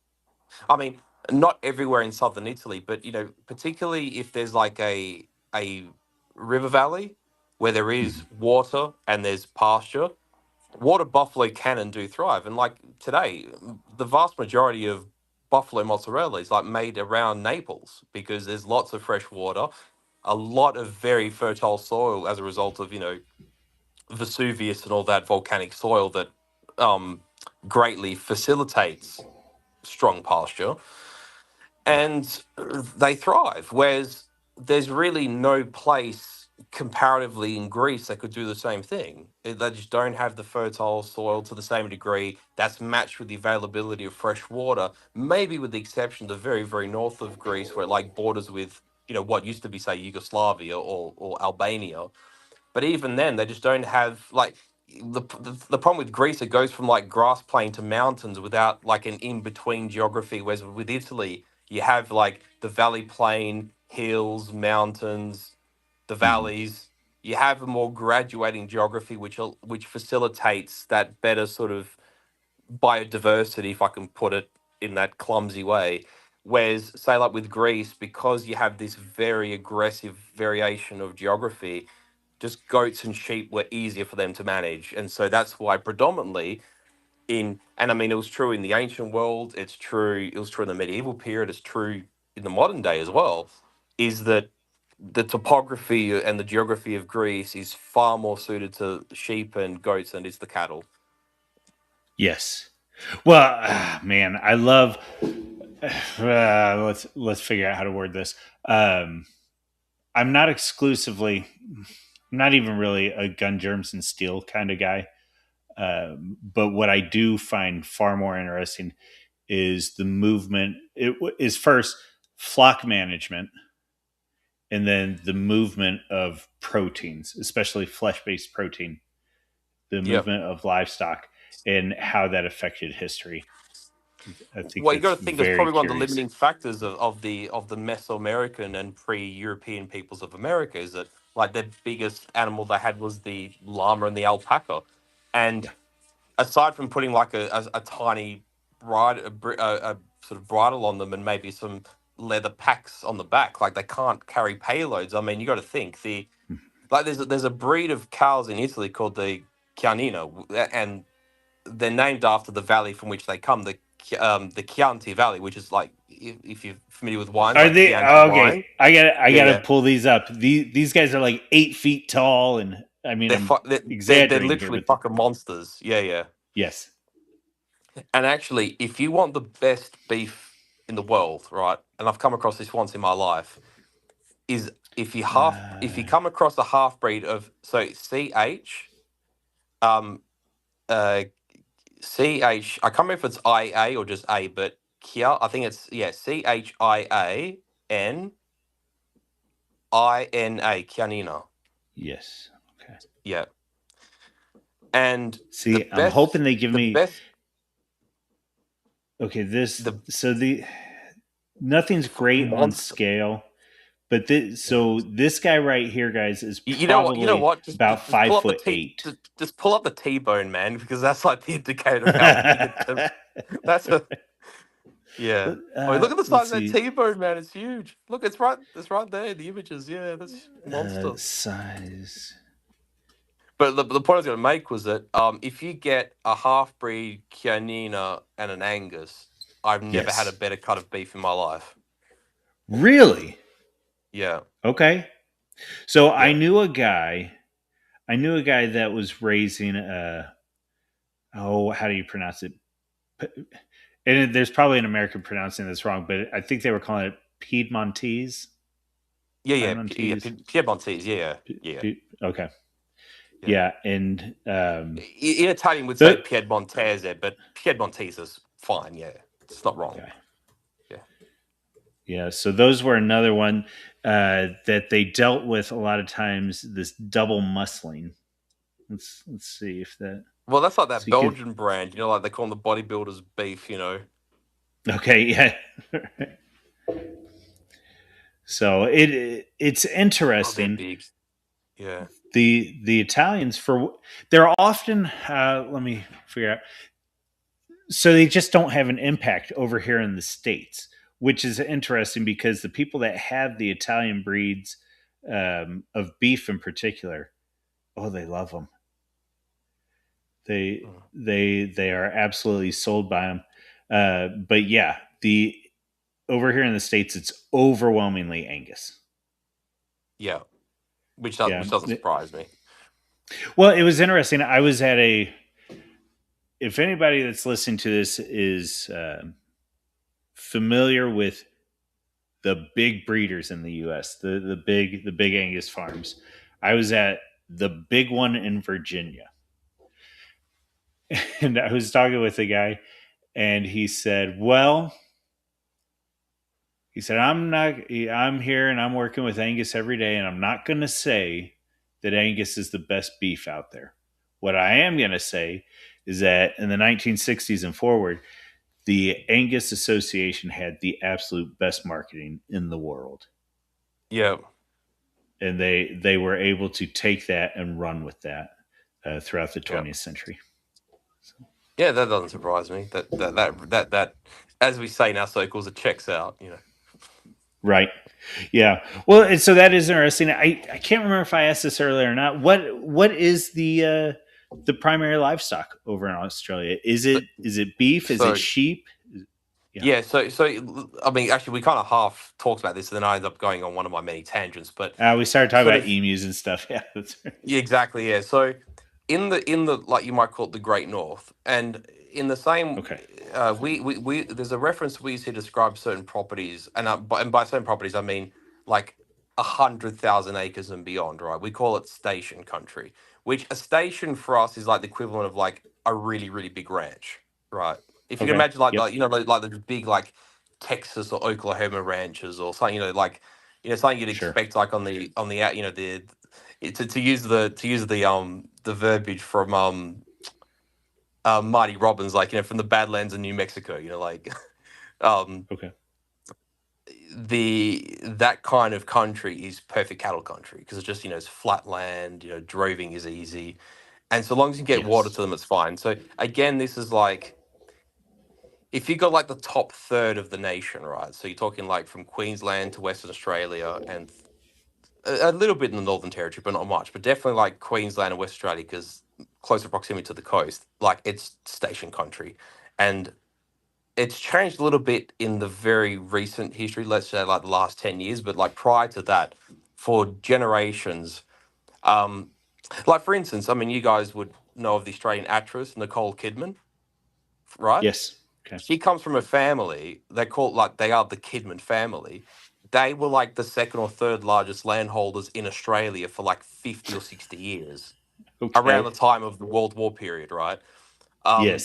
I mean, not everywhere in southern Italy, but particularly if there's like a river valley where there is Mhm. water and there's pasture, water buffalo can and do thrive. And like today, the vast majority of buffalo mozzarella is like made around Naples because there's lots of fresh water, a lot of very fertile soil as a result of Vesuvius and all that volcanic soil that um, greatly facilitates strong pasture, Yeah. and they thrive. Whereas there's really no place comparatively in Greece that could do the same thing. They just don't have the fertile soil to the same degree that's matched with the availability of fresh water, maybe with the exception of the very, very north of Greece where it like borders with, what used to be, say, Yugoslavia or Albania. But even then, they just don't have like the problem with Greece. It goes from like grass plain to mountains without like an in between geography. Whereas with Italy, you have like the valley plain, hills, mountains, the Mhm. valleys. You have a more graduating geography, which facilitates that better sort of biodiversity, if I can put it in that clumsy way. Whereas, say, like with Greece, because you have this very aggressive variation of geography, just goats and sheep were easier for them to manage. And so that's why predominantly and I mean, it was true in the ancient world, it was true in the medieval period, it's true in the modern day as well, is that the topography and the geography of Greece is far more suited to sheep and goats than it is the cattle. Yes. Well, man, I love. Let's figure out how to word this. Um, I'm not exclusively, I'm not even really a gun, germs, and steel kind of guy. But what I do find far more interesting is the movement. Is first flock management, and then the movement of proteins, especially flesh-based protein, the Yep. movement of livestock, and how that affected history. I think Well, you got that's to think that's very probably one of the curious. limiting factors of the Mesoamerican and pre-European peoples of America is that like the biggest animal they had was the llama and the alpaca, and Yeah. aside from putting like a tiny a sort of bridle on them and maybe some leather packs on the back, like they can't carry payloads. I mean, you got to think like there's a breed of cows in Italy called the Chianina, and they're named after the valley from which they come, the Chianti Valley, which is like if you're familiar with wines, Are like they Chianti okay? wine. I Yeah, gotta yeah. pull these up. These guys are like 8 feet tall, and I mean I'm They're exaggerating here, literally but fucking monsters. Yeah, yeah. yes. And actually, if you want the best beef in the world, right? And I've come across this once in my life, is if you Uh, come across a half breed of um uh I can't remember if it's IA or just A, but Kia, I think it's CHIANINA, Chianina. yes. Okay. Yeah. And See, I'm hoping they give the me best, okay. This the so the nothing's fucking great on monster. scale, but Yeah. this guy right here, guys, is You know what? You know probably what? about Just five pull up the foot eight. just pull up the T-bone, man, because that's like the indicator of how big that's a yeah. I mean, look at the Let's size of that see. T-bone, man. It's huge. Look, it's right there. The images. Yeah, that's monster. Size. But the point I was going to make was that if you get a half breed Chianina and an Angus, I've never had a Yes. better cut of beef in my life. Really? Yeah, Okay. So yeah, I knew a guy that was raising a, oh, how do you pronounce it? And there's probably an American pronouncing this wrong, but I think they were calling it Piedmontese. yeah. Piedmontese. Piedmontese. Yeah, yeah, Okay. yeah. Yeah, and In Italian, would say the Piedmontese, but Piedmontese is fine. Yeah, it's not wrong. okay. Yeah. Yeah, so those were another one that they dealt with a lot of times. This double muscling. Let's see if that. Well, that's like that So you could. Belgian brand, like they call them the bodybuilders beef. Okay, yeah. So it's Oh, they're interesting. big. Yeah. The Italians for they're often let me figure out. So they just don't have an impact over here in the states, which is interesting because the people that have the Italian breeds of beef in particular, oh, they love them. They Mm. they are absolutely sold by them. But yeah, the over here in the states, it's overwhelmingly Angus. Yeah, which Yeah. doesn't surprise me. Well, it was interesting. I was at a. If anybody that's listening to this is familiar with the big breeders in the U.S., the big Angus farms, I was at the big one in Virginia, and I was talking with a guy, and he said, "Well," he said, "I'm not. I'm here and I'm working with Angus every day, and I'm not going to say that Angus is the best beef out there. What I am going to say is that in the 1960s and forward, the Angus Association had the absolute best marketing in the world, Yeah, and they were able to take that and run with that throughout the yeah, 20th century." So, yeah. That doesn't surprise me. That, as we say in our circles, it checks out. You know. right. Yeah. Well, and so that is interesting. I can't remember if I asked this earlier or not. What is the primary livestock over in Australia? So, Is it beef? Is it so sheep? Yeah. yeah, I mean, actually, we kind of half talked about this, and then I ended up going on one of my many tangents. But We started talking sort about of, emus and stuff. Yeah. That's right. yeah, exactly, yeah. So in the like you might call it the Great North, and in the same, Okay. we there's a reference we use to describe certain properties, and by certain properties I mean like 100,000 acres and beyond, right? We call it station country, which a station for us is like the equivalent of like a really really big ranch, right? If you can Okay. imagine like Yep. like the big like Texas or Oklahoma ranches or something, like something you'd Sure. expect like on the out, to use the verbiage from Marty Robbins, like from the Badlands of New Mexico, like um Okay. the that kind of country is perfect cattle country because it's just it's flat land, droving is easy, and so long as you get water Yes. to them, it's fine. So again, this is like if you got like the top third of the nation, right? So you're talking like from Queensland to Western Australia and a little bit in the Northern Territory, but not much. But definitely like Queensland and West Australia, because closer proximity to the coast, like it's station country, and it's changed a little bit in the very recent history. Let's say like the last 10 years, but like prior to that, for generations, um, like for instance, I mean, you guys would know of the Australian actress Nicole Kidman, right? Yes. Okay. She comes from a family they call like they are the Kidman family. They were like the second or third largest landholders in Australia for like 50 or 60 years around the Okay. time of the World War period, right?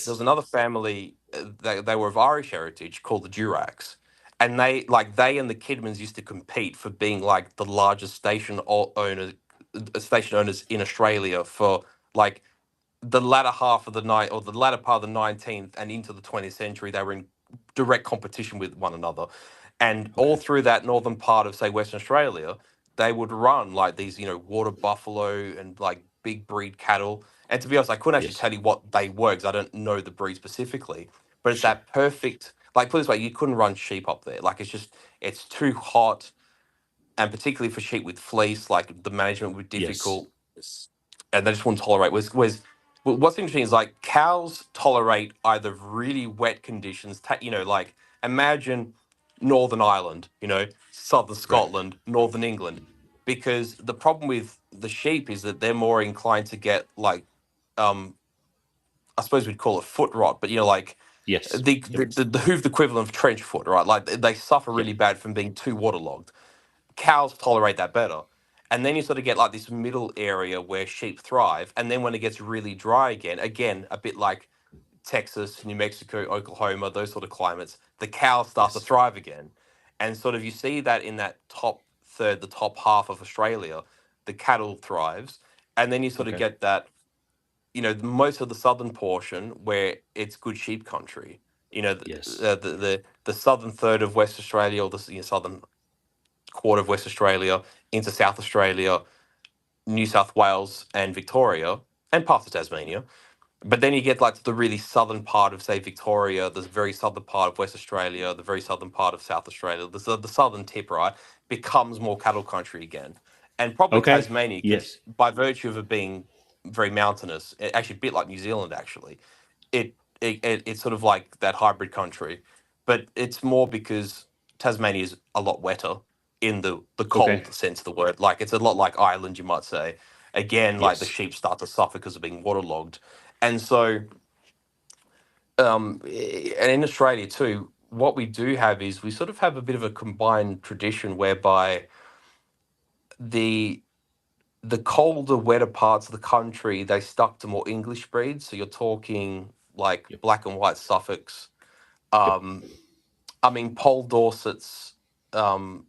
There was Yes. another family they were of Irish heritage called the Duracs, and they and the Kidmans used to compete for being like the largest station owners in Australia for like the latter half of the night or the latter part of the 19th and into the 20th century. They were in direct competition with one another, and all Okay. through that northern part of say Western Australia, they would run like these water buffalo and like big breed cattle. And to be honest, I couldn't actually Yes. tell you what they were because I don't know the breed specifically, but it's Sure. that perfect, like put it this way, you couldn't run sheep up there. Like it's too hot, and particularly for sheep with fleece, like the management would be Yes. difficult, and they just wouldn't tolerate. What's interesting is like cows tolerate either really wet conditions, like imagine Northern Ireland, Southern Right. Scotland, Northern England, because the problem with the sheep is that they're more inclined to get like, um, I suppose we'd call it foot rot, but like Yes. Yep. the hoof equivalent of trench foot, right? Like they suffer Yep. really bad from being too waterlogged. Cows tolerate that better. And then you sort of get like this middle area where sheep thrive. And then when it gets really dry again, a bit like Texas, New Mexico, Oklahoma, those sort of climates, the cows start to Yes. thrive again. And sort of you see that in that top third, the top half of Australia, the cattle thrives. And then you sort of Okay. get that, most of the southern portion where it's good sheep country. Yes. The southern third of West Australia or the southern quarter of West Australia into South Australia, New South Wales, and Victoria, and parts of Tasmania. But then you get like to the really southern part of, say, Victoria, the very southern part of West Australia, the very southern part of South Australia, the southern tip, right, becomes more cattle country again. And probably Okay. Tasmania, because Yes. by virtue of it being very mountainous, actually a bit like New Zealand, actually, it it's sort of like that hybrid country, but it's more because Tasmania is a lot wetter in the Okay. cold sense of the word. Like it's a lot like Ireland, you might say. Again, like the Yes. sheep start to suffer because of being waterlogged, and so and in Australia too, what we do have is we sort of have a bit of a combined tradition whereby the the colder, wetter parts of the country they stuck to more English breeds. So you're talking like Yep. black and white Suffolks. Yep. Um, I mean, Pole Dorsets. Um,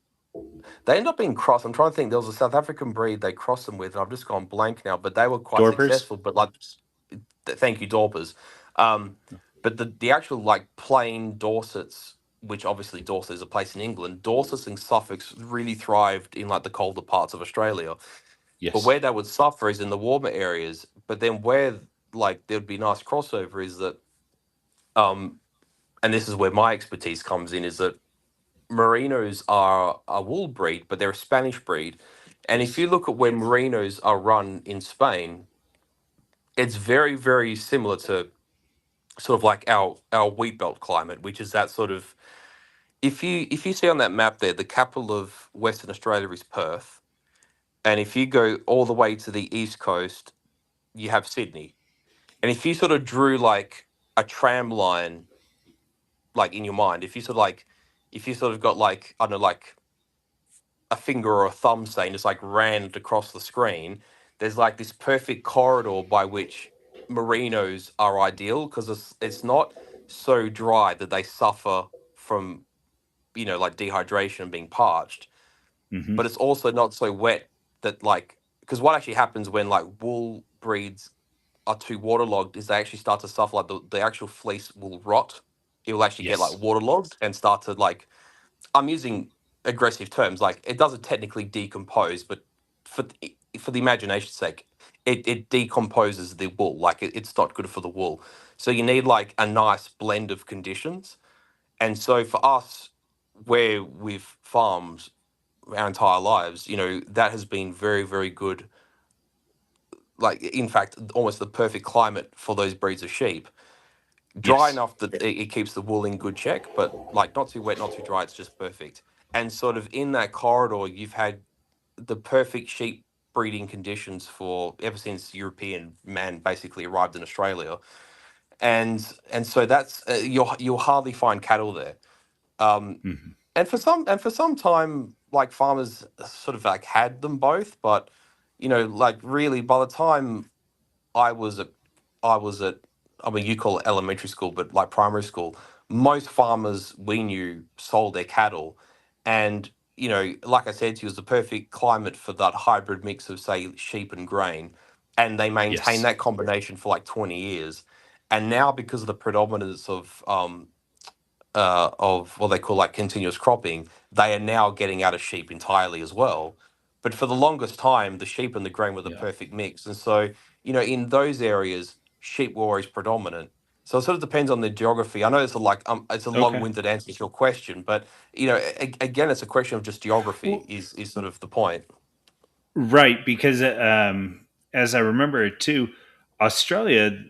they end up being crossed. I'm trying to think. There was a South African breed they crossed them with, and I've just gone blank now. But they were quite Dorpers. successful. But like, thank you, Dorpers. Um, but the actual like plain Dorsets, which obviously Dorset is a place in England, Dorsets and Suffolks really thrived in like the colder parts of Australia. But Yes. where they would suffer is in the warmer areas. But then where like there'd be nice crossover is that, um, and this is where my expertise comes in, is that Merinos are a wool breed, but they're a Spanish breed. And if Yes. you look at where Merinos are run in Spain, it's very, very similar to sort of like our wheat belt climate, which is that sort of, if you see on that map there, the capital of Western Australia is Perth, and if you go all the way to the east coast, you have Sydney. And if you sort of drew like a tram line, like in your mind, if you sort of like, if you sort of got like, I don't know, like a finger or a thumb saying just like ran it across the screen, there's like this perfect corridor by which merinos are ideal because it's not so dry that they suffer from, like dehydration and being parched, but Mm-hmm. it's also not so wet that like, because what actually happens when like wool breeds are too waterlogged is they actually start to suffer, like the actual fleece will rot. It will actually get like Yes. waterlogged and start to like, I'm using aggressive terms, like it doesn't technically decompose, but for the imagination's sake, it decomposes the wool. Like it's not good for the wool. So you need like a nice blend of conditions. And so for us, where we've farmed our entire lives, that has been very, very good. Like in fact, almost the perfect climate for those breeds of sheep. Dry Yes. enough that it keeps the wool in good check, but like not too wet, not too dry. It's just perfect. And sort of in that corridor, you've had the perfect sheep breeding conditions for ever since European man basically arrived in Australia. And so that's you'll hardly find cattle there. Um, Mm-hmm. and for some time, like farmers sort of like had them both, but like really by the time I was at, I was at, I mean, you call it elementary school, but like primary school, most farmers we knew sold their cattle. And, like I said to you, it was the perfect climate for that hybrid mix of, say, sheep and grain. And they maintained Yes. that combination for like 20 years. And now, because of the predominance of what they call like continuous cropping, they are now getting out of sheep entirely as well. But for the longest time, the sheep and the grain were the Yeah. perfect mix. And so, in those areas, sheep were always predominant. So it sort of depends on the geography. I know it's a Okay. long-winded answer to your question, but again, it's a question of just geography Well, is sort of the point. right, because as I remember it too, Australia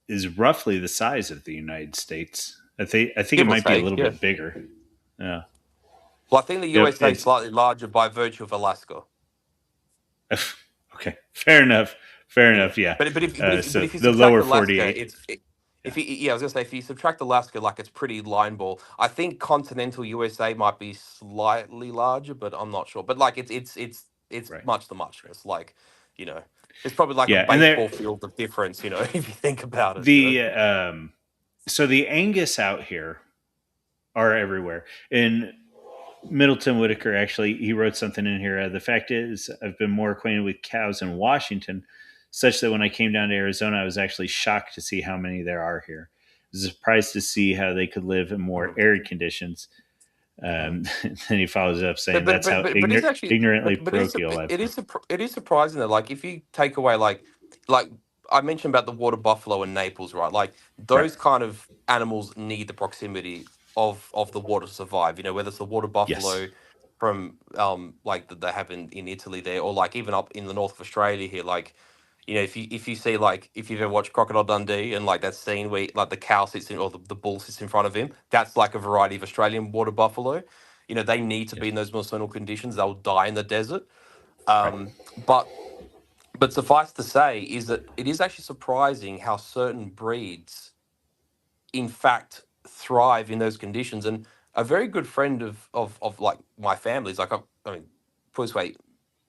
is roughly the size of the United States. I think it Give or might be a take, little yeah. bit bigger. Yeah. Well, I think the Yep. USA is It's slightly larger by virtue of Alaska. okay. Fair enough. Fair Yeah, enough. Yeah. but So if you the subtract lower Alaska, 48. Yeah. if you, yeah, I was gonna say if you subtract Alaska, like it's pretty line ball. I think continental USA might be slightly larger, but I'm not sure. But like it's Right. much the muchness. Like, you know, it's probably like a Yeah. And there baseball field of difference. If you think about it. the so the Angus out here are everywhere. In Middleton Whitaker, actually, he wrote something in here. The fact is, I've been more acquainted with cows in Washington, such that when I came down to Arizona, I was actually shocked to see how many there are here. I was surprised to see how they could live in more Mhm, arid conditions. mhm. Then he follows it up But saying, but "That's but how but, but it's actually ignorantly but parochial I've been." it is surprising that like if you take away like I mentioned about the water buffalo in Naples, right? Like Right. those kind of animals need the proximity of the water to survive. Whether it's the water Yes. buffalo from like that they have in Italy there, or like even up in the north of Australia here, like You know, if you see like if you've ever watched Crocodile Dundee and like that scene where like the cow sits in or the bull sits in front of him, that's like a variety of Australian water buffalo. You know, they need to be Yes. in those muswellal conditions. They'll die in the desert. Right. But suffice to say is that it is actually surprising how certain breeds, in fact, thrive in those conditions. And a very good friend of like my family's like I mean, put it this way,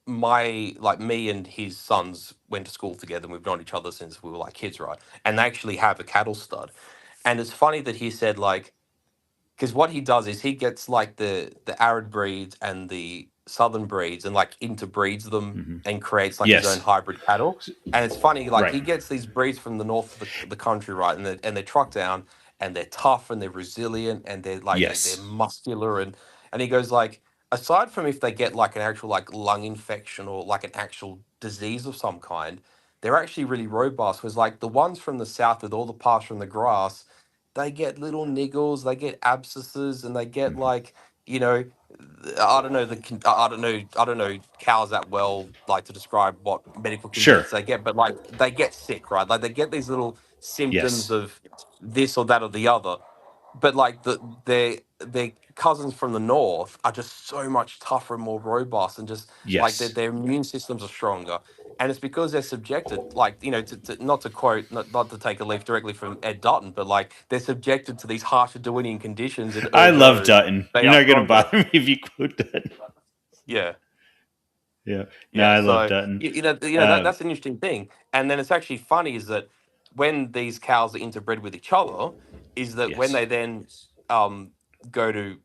my like me and his sons went to school together and we've known each other since we were like kids, right? And they actually have a cattle stud. And it's funny that he said like because what he does is he gets like the arid breeds and the southern breeds and like interbreeds them Hmm. and creates like his own Yes. hybrid cattle. And it's funny, like Right. he gets these breeds from the north of the country, right? And they're trucked down and they're tough and they're resilient and they're like they're Yes. muscular and he goes like aside from if they get like an actual like lung infection or like an actual disease of some kind, they're actually really robust. Because like the ones from the south with all the pasture and the grass, they get little niggles, they get abscesses, and they get Hmm. like you know, I don't know I don't know cows that well like to describe what medical Sure. conditions they get, but like they get sick, right? Like they get these little symptoms Yes. of this or that or the other, but like their cousins from the north are just so much tougher and more robust and just like Yes. their immune systems are stronger, and it's because they're subjected like to not to quote not to take a leaf directly from Ed Dutton, but like they're subjected to these harsher Darwinian conditions and I love ergo Dutton. they You're are not going to stronger. bother me if you quote Dutton. Yeah. Yeah. No, Yeah, I love so Dutton. that Um, that's an interesting thing. And then it's actually funny is that when these cows are interbred with each other, is that when yes. they then um go to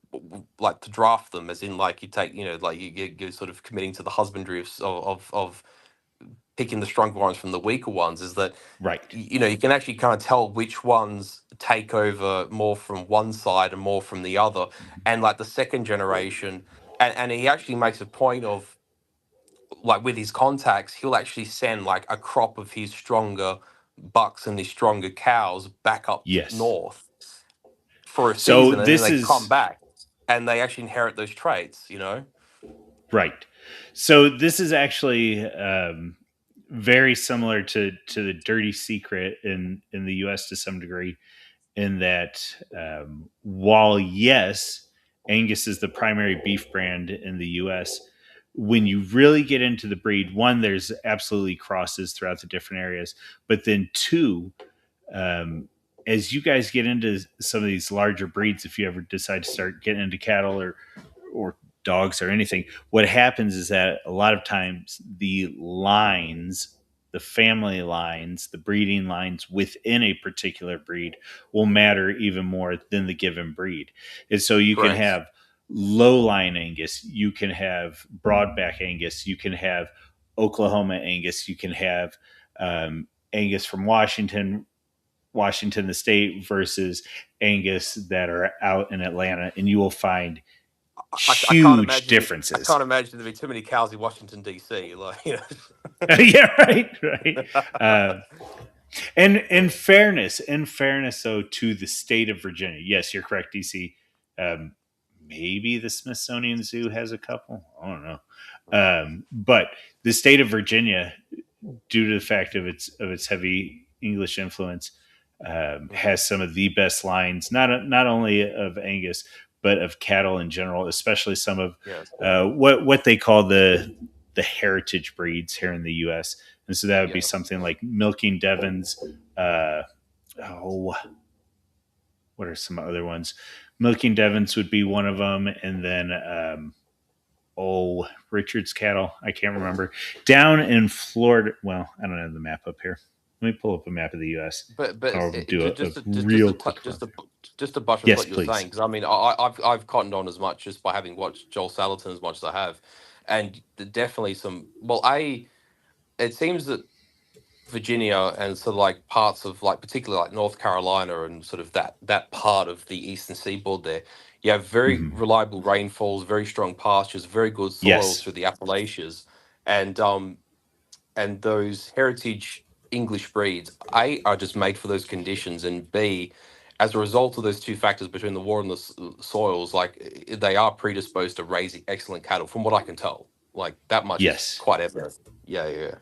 like to draft them, as in like you take like you're sort of committing to the husbandry of picking the stronger ones from the weaker ones, is that Right. you can actually kind of tell which ones take over more from one side and more from the other, and like the second generation, and he actually makes a point of like with his contacts, he'll actually send like a crop of his stronger bucks and his stronger cows back up Yes. north for a So season, and then this they come is back and they actually inherit those traits. right. So this is actually very similar to the dirty secret in the U.S. to some degree, in that while yes, Angus is the primary beef brand in the U.S., when you really get into the breed, one, there's absolutely crosses throughout the different areas, but then two, um, as you guys get into some of these larger breeds, if you ever decide to start getting into cattle or dogs or anything, what happens is that a lot of times the lines, the family lines, the breeding lines within a particular breed will matter even more than the given breed. And so you can Correct. have low line Angus, you can have broadback Angus, you can have Oklahoma Angus, you can have Angus from Washington, the state, versus Angus that are out in Atlanta, and you will find I can't huge imagine. I differences. can't imagine there be too many cows in Washington D.C. Like Yeah, right, right. Uh, and in fairness, though, to the state of Virginia, yes, you're correct, DC. Um, Maybe the Smithsonian Zoo has a couple. I don't know, but the state of Virginia, due to the fact of its heavy English influence, Mhm. has some of the best lines, not only of Angus but of cattle in general, especially some of Yes. what they call the heritage breeds here in the U.S. And so that would be Yes. something like milking Devons. Uh, oh, what are some other ones? Milking Devons would be one of them, and then Richard's cattle. I can't remember. Down in Florida. Well, I don't have the map up here. Let me pull up a map of the U.S. But I'll do a just real to quick run just through. just to buttress Yes, what you're saying, please. because I mean I've cottoned on as much just by having watched Joel Salatin as much as I have, and definitely some. Well, it seems that Virginia and sort of like parts of like particularly like North Carolina and sort of that part of the eastern seaboard there, you have very Hmm. reliable rainfalls, very strong pastures, very good soils Yes, through the Appalachians, and those heritage English breeds, A, are just made for those conditions, and B, as a result of those two factors between the water and the soils, like they are predisposed to raising excellent cattle, from what I can tell. Like that much is yes. quite evident. Yeah, yeah.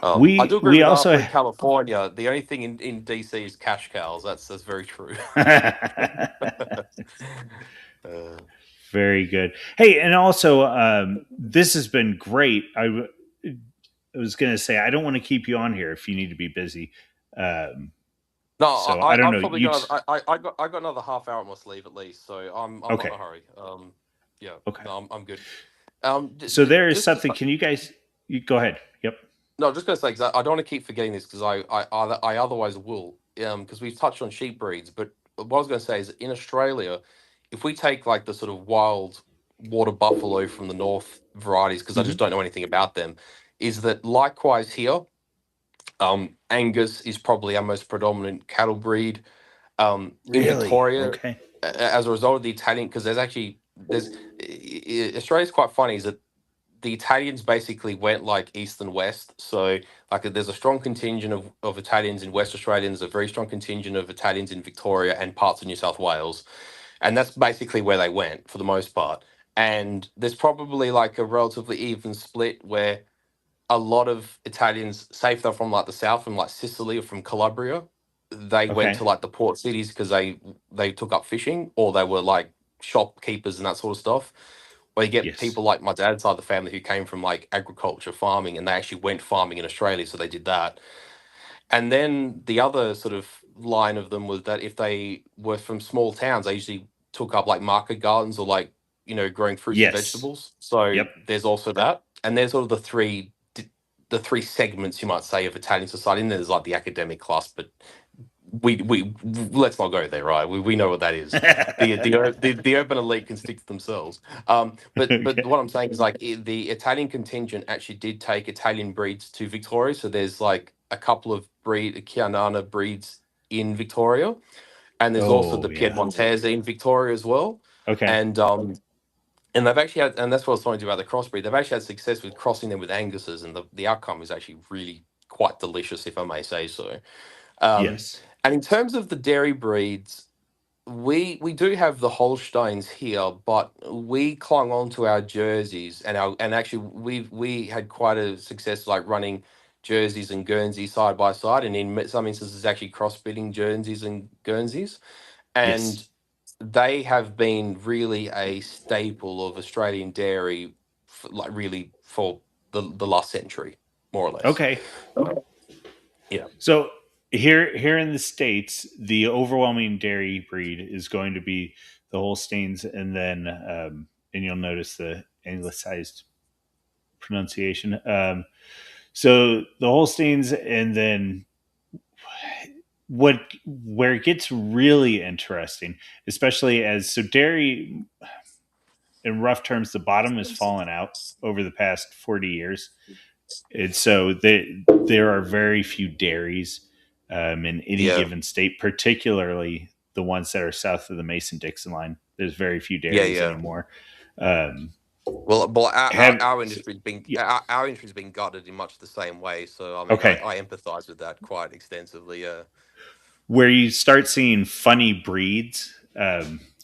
I do agree We with also Arthur in California. The only thing in DC is cash cows. That's very true. uh, very good. Hey, and also this has been great. I was going to say I don't want to keep you on here if you need to be busy. Um, no, so I don't I've know. probably got I got another half hour on my sleeve at least, so I'm not in Okay. a hurry. Yeah, Okay. no, I'm good. So there is Just something. Can you guys? You, go ahead. Yep. no, I'm just going to say because I don't want to keep forgetting this because I otherwise will. Because we've touched on sheep breeds, but what I was going to say is in Australia, if we take like the sort of wild water buffalo from the north varieties, because I just Hmm. don't know anything about them, is that likewise here, Angus is probably our most predominant cattle breed. In Really? Victoria, Okay. as a result of the Italian, because there's Australia's quite funny is that the Italians basically went like east and west. So like there's a strong contingent of Italians in West Australia, and there's a very strong contingent of Italians in Victoria and parts of New South Wales. And that's basically where they went for the most part. And there's probably like a relatively even split where a lot of Italians, say if they're from like the south, from like Sicily or from Calabria, they went Okay. to like the port cities because they took up fishing or they were like shopkeepers and that sort of stuff. Or you get Yes. people like my dad's side of the family who came from like agriculture farming and they actually went farming in Australia, so they did that. And then the other sort of line of them was that if they were from small towns, they usually took up like market gardens or like, growing fruits and Yes. vegetables. So Yep. there's also that. And there's sort of the three segments you might say of Italian society. And there's like the academic class, but we let's not go there, right? We know what that is. The urban elite can stick to themselves. But Okay. what I'm saying is like the Italian contingent actually did take Italian breeds to Victoria. So there's like a couple of Chianana breeds in Victoria, and there's also Oh the yeah. Piedmontese in Victoria as well. Okay. And they've actually had, and that's what I was talking to you about the crossbreed. They've actually had success with crossing them with Anguses, and the outcome is actually really quite delicious, if I may say so. Um, Yes. and in terms of the dairy breeds, we do have the Holsteins here, but we clung on to our jerseys and actually we had quite a success like running jerseys and Guernseys side by side, and in some instances actually crossbreeding jerseys and Guernseys, Yes. and they have been really a staple of Australian dairy, like really for the last century, more or less. Okay. Yeah, So here in the states, the overwhelming dairy breed is going to be the Holsteins, and then and you'll notice the anglicized pronunciation. So the Holsteins, and then what where it gets really interesting, especially as so dairy in rough terms, the bottom has fallen out over the past 40 years. And so there are very few dairies in any yeah, given state, particularly the ones that are south of the Mason Dixon line. There's very few yeah, dairies yeah. anymore. Um, Well, have our so, industry's been yeah, our industry's been gutted in much the same way. So I mean, okay. I empathise with that quite extensively. Where you start seeing funny breeds,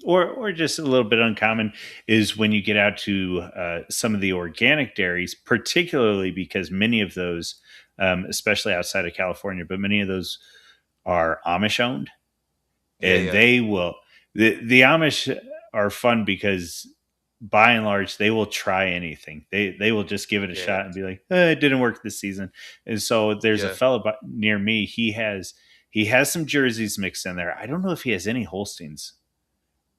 or just a little bit uncommon, is when you get out to some of the organic dairies, particularly because many of those, especially outside of California, but many of those are Amish owned, Yeah, and yeah, they will. The Amish are fun because by and large they will try anything. They will just give it a yeah, shot and be like, it didn't work this season. And so there's a yeah. fellow near me. He has some jerseys mixed in there. I don't know if he has any Holsteins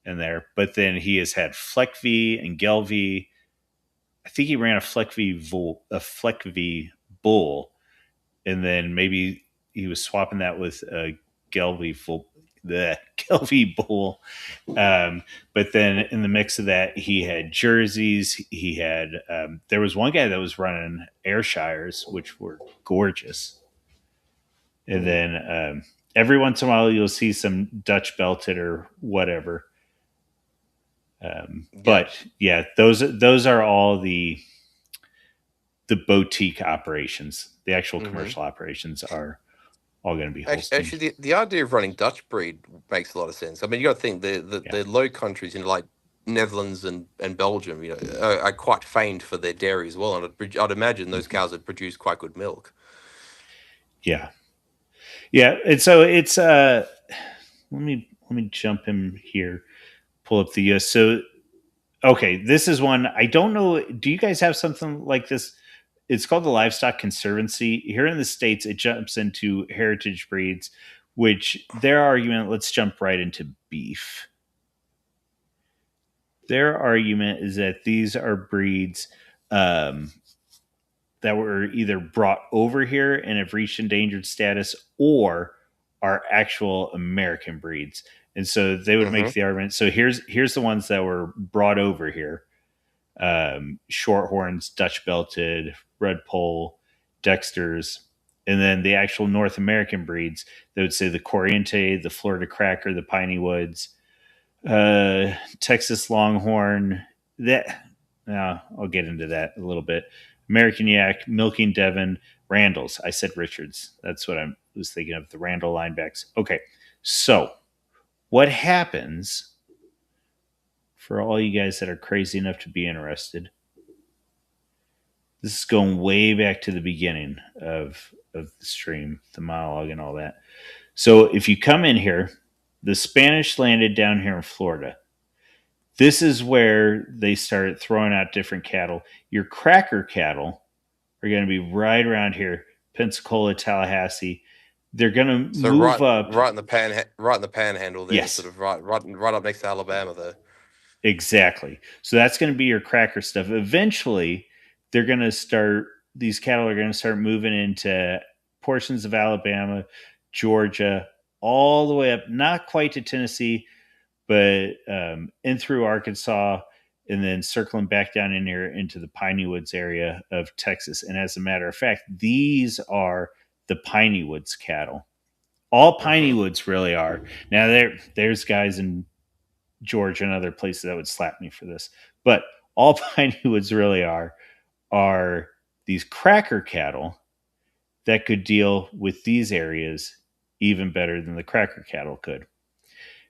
in there, but then he has had Fleck V and Gelv. I think he ran a Fleck V bull, and then maybe he was swapping that with a Gelv full the Gelv bull. But then in the mix of that, he had jerseys. He had there was one guy that was running Ayrshires, which were gorgeous. And Mm, then every once in a while, you'll see some Dutch belted or whatever. yeah. But yeah, those are all the boutique operations. The actual Hmm. commercial operations are all going to be Actually, Holstein. the idea of running Dutch breed makes a lot of sense. I mean, you got to think Yeah. the low countries in like Netherlands and Belgium, are quite famed for their dairy as well, and I'd imagine those Mhm. cows would produce quite good milk. Yeah. Yeah. And so it's let me jump in here, pull up the US. So okay, this is one I don't know. Do you guys have something like this? It's called the Livestock Conservancy. Here in the States, it jumps into heritage breeds, which their argument, let's jump right into beef. Their argument is that these are breeds um, that were either brought over here and have reached endangered status or are actual American breeds. And so they would Mm-hmm. make the argument. So here's the ones that were brought over here: Shorthorns, Dutch belted, Red Pole, Dexters, and then the actual North American breeds. They would say the Corriente, the Florida Cracker, the Piney Woods, Texas Longhorn. That I'll get into that a little bit. American Yak, Milking Devon, Randalls. I said Richards. That's what I was thinking of. The Randall linebacks. Okay, so what happens for all you guys that are crazy enough to be interested? This is going way back to the beginning of the stream, the monologue, and all that. So if you come in here, the Spanish landed down here in Florida. This is where they started throwing out different cattle. Your cracker cattle are going to be right around here, Pensacola, Tallahassee. They're going to So move up. right in the panhandle there, sort Yes, of right up next to Alabama there. exactly. So that's going to be your cracker stuff. Eventually, they're going to start, these cattle are going to start moving into portions of Alabama, Georgia, all the way up, not quite to Tennessee, but in through Arkansas, and then circling back down in here into the Piney Woods area of Texas. And as a matter of fact, these are the Piney Woods cattle. All Piney Mm-hmm. Woods really are. Now there's guys in Georgia and other places that would slap me for this, but all Piney Woods really are these cracker cattle that could deal with these areas even better than the cracker cattle could.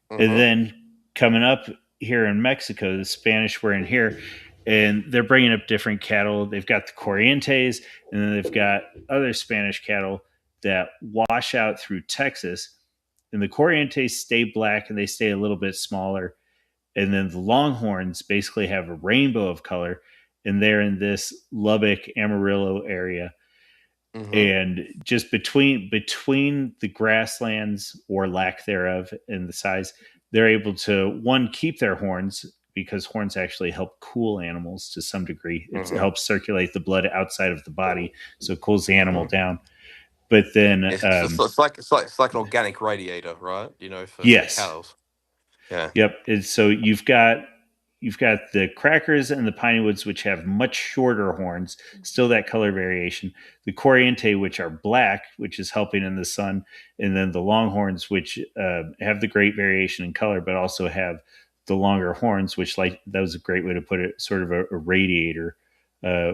And Mm-hmm. then coming up here in Mexico, the Spanish were in here, and they're bringing up different cattle. They've got the Corrientes, and then they've got other Spanish cattle that wash out through Texas. And the Corrientes stay black and they stay a little bit smaller. And then the Longhorns basically have a rainbow of color, and they're in this Lubbock, Amarillo area. Mm-hmm. And just between the grasslands or lack thereof and the size, they're able to one keep their horns because horns actually help cool animals to some degree. It Mm-hmm. helps circulate the blood outside of the body, so it cools the animal Mm-hmm. down. But then, It's like an organic radiator, right? For yes, cattle. Yeah. yep. And so you've got the crackers and the piney woods, which have much shorter horns, still that color variation. The Corriente, which are black, which is helping in the sun, and then the longhorns, which have the great variation in color, but also have the longer horns, which like that was a great way to put it, sort of a radiator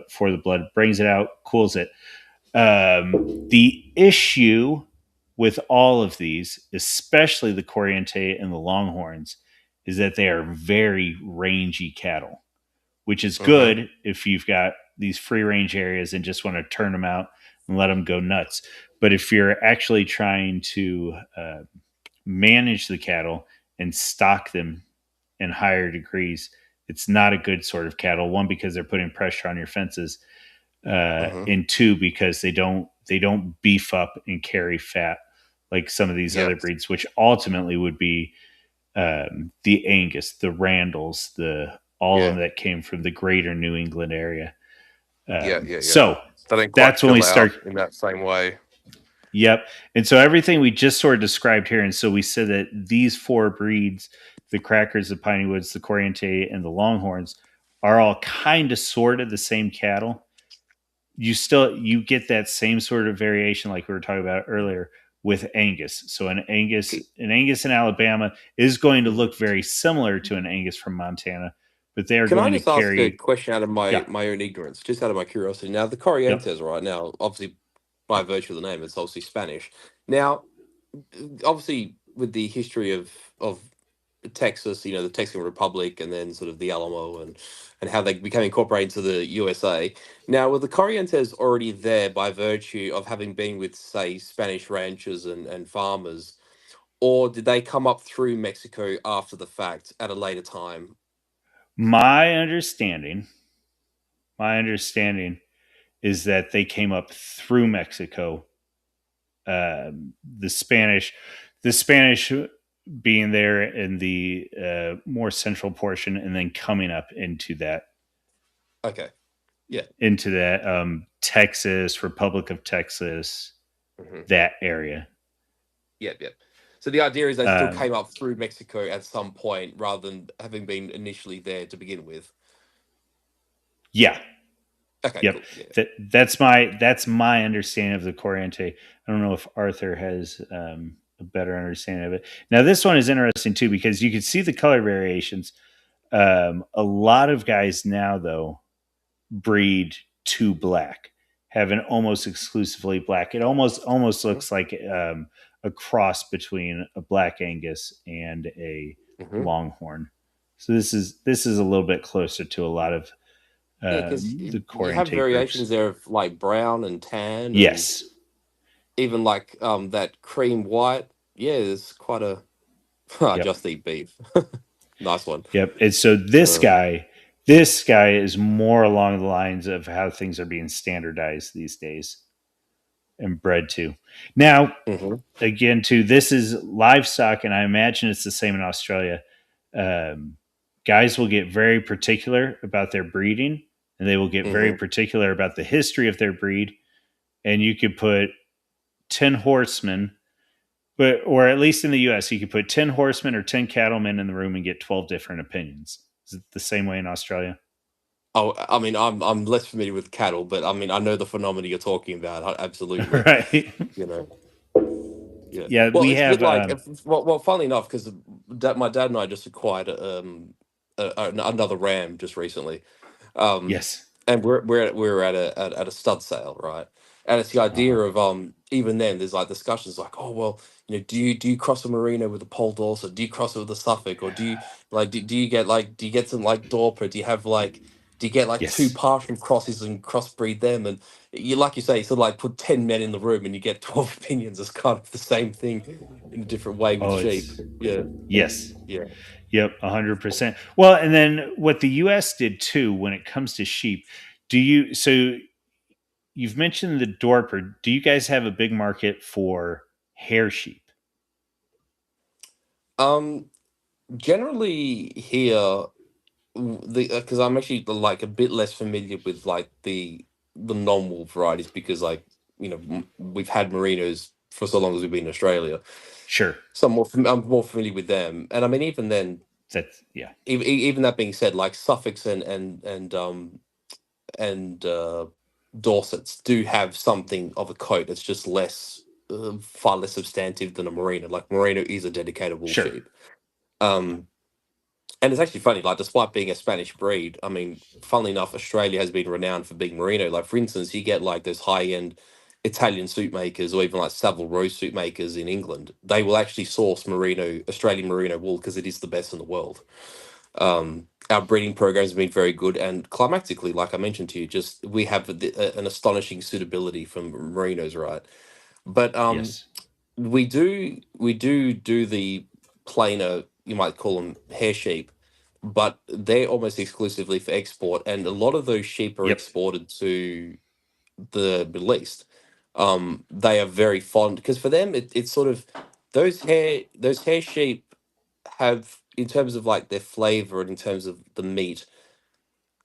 for the blood, brings it out, cools it. The issue with all of these, especially the Corriente and the Longhorns, is that they are very rangy cattle, which is Mm-hmm. good if you've got these free range areas and just want to turn them out and let them go nuts. But if you're actually trying to manage the cattle and stock them in higher degrees, it's not a good sort of cattle. One, because they're putting pressure on your fences, Mm-hmm. and two, because they don't beef up and carry fat like some of these Yeah. other breeds, which ultimately would be the Angus, the Randalls, the all of Yeah. them that came from the greater New England area. Yeah. Yeah. Yeah. So They don't quite that's when we fill start. out in that same way. Yep. And so everything we just sort of described here, and so we said that these four breeds, the Crackers, the Piney Woods, the Corriente, and the Longhorns, are all kind of sort of the same cattle. You get that same sort of variation like we were talking about earlier with Angus. So an Angus in Alabama is going to look very similar to an Angus from Montana, but they are Can I going to just ask a carry. question out of Yeah. my own ignorance, just out of my curiosity? Now, the Yep. Corrientes, right now, obviously by virtue of the name, it's obviously Spanish. Now, obviously, with the history of Texas, the Texan Republic, and then sort of the Alamo, and how they became incorporated into the USA. Now, were the Corrientes already there by virtue of having been with, say, Spanish ranchers and farmers, or did they come up through Mexico after the fact at a later time? My understanding, my understanding is that they came up through Mexico. The Spanish, the Spanish being there in the more central portion, and then coming up Okay, yeah. into that Texas, Republic of Texas, Hmm. that area. Yep, yep. So the idea is they still Um, came up through Mexico at some point rather than having been initially there to begin with. yeah, Okay, yep. cool. Yeah. That's my understanding of the Corriente. I don't know if Arthur has a better understanding of it. Now, this one is interesting too because you can see the color variations. A lot of guys now, though, breed to black, have an almost exclusively black. It almost looks like a cross between a black Angus and a Mm-hmm. Longhorn. So this is a little bit closer to a lot of Yeah, because the you have Corriente variations groups. there of like brown and tan and Yes. even like that cream white. Yeah, it's quite a I Yep. just eat beef. Nice one. Yep. And so this Uh, guy, this guy is more along the lines of how things are being standardized these days and bred to. Now, mhm, again, too, this is livestock, and I imagine it's the same in Australia. Um, Guys will get very particular about their breeding, and they will get very mhm. particular about the history of their breed. And you could put 10 horsemen, but or at least in the US, you could put 10 horsemen or 10 cattlemen in the room and get 12 different opinions. Is it the same way in Australia? Oh, I mean, I'm less familiar with cattle, but I mean, I know the phenomena you're talking about. Absolutely. Right. You know. Yeah. Yeah, Well, we it's a bit have like, well, funnily enough, because my dad and I just acquired another ram just recently, um, yes. and we're at a stud sale, right? And it's the idea Uh-huh. of even then there's like discussions like, oh well, do you cross a merino with a pole dorset? Do you cross it with a Suffolk, or do you get some like Dorper? Do you get like two Yes. partial crosses and crossbreed them? And you like you say, sort of like put 10 men in the room and you get 12 opinions. It's kind of the same thing in a different way with Oh, sheep. it's Yeah, yes. yeah. Yep, 100%. Well, and then what the US did too when it comes to sheep, so you've mentioned the Dorper. Do you guys have a big market for hair sheep? Um, Generally here, the because I'm actually like a bit less familiar with like the non-wool varieties because like we've had merinos for so long as we've been in Australia, Sure. so I'm more familiar with them. And I mean, even then, That's yeah. even that being said, like Suffolks and Dorsets do have something of a coat that's just far less substantive than a merino. Like merino is a dedicated wool Sure. sheep. Um, And it's actually funny, like despite being a Spanish breed, I mean, funnily enough, Australia has been renowned for being merino. Like for instance, you get like those high-end Italian suit makers or even like Savile Row suit makers in England. They will actually source merino, Australian merino wool because it is the best in the world. Our breeding programs have been very good, and climatically, like I mentioned to you, just we have an astonishing suitability for merinos, right? But Yes. we do the plainer, you might call them hair sheep, but they're almost exclusively for export, and a lot of those sheep are Yep. exported to the Middle East. They are very fond because for them it's sort of those hair sheep have, in terms of like their flavor and in terms of the meat,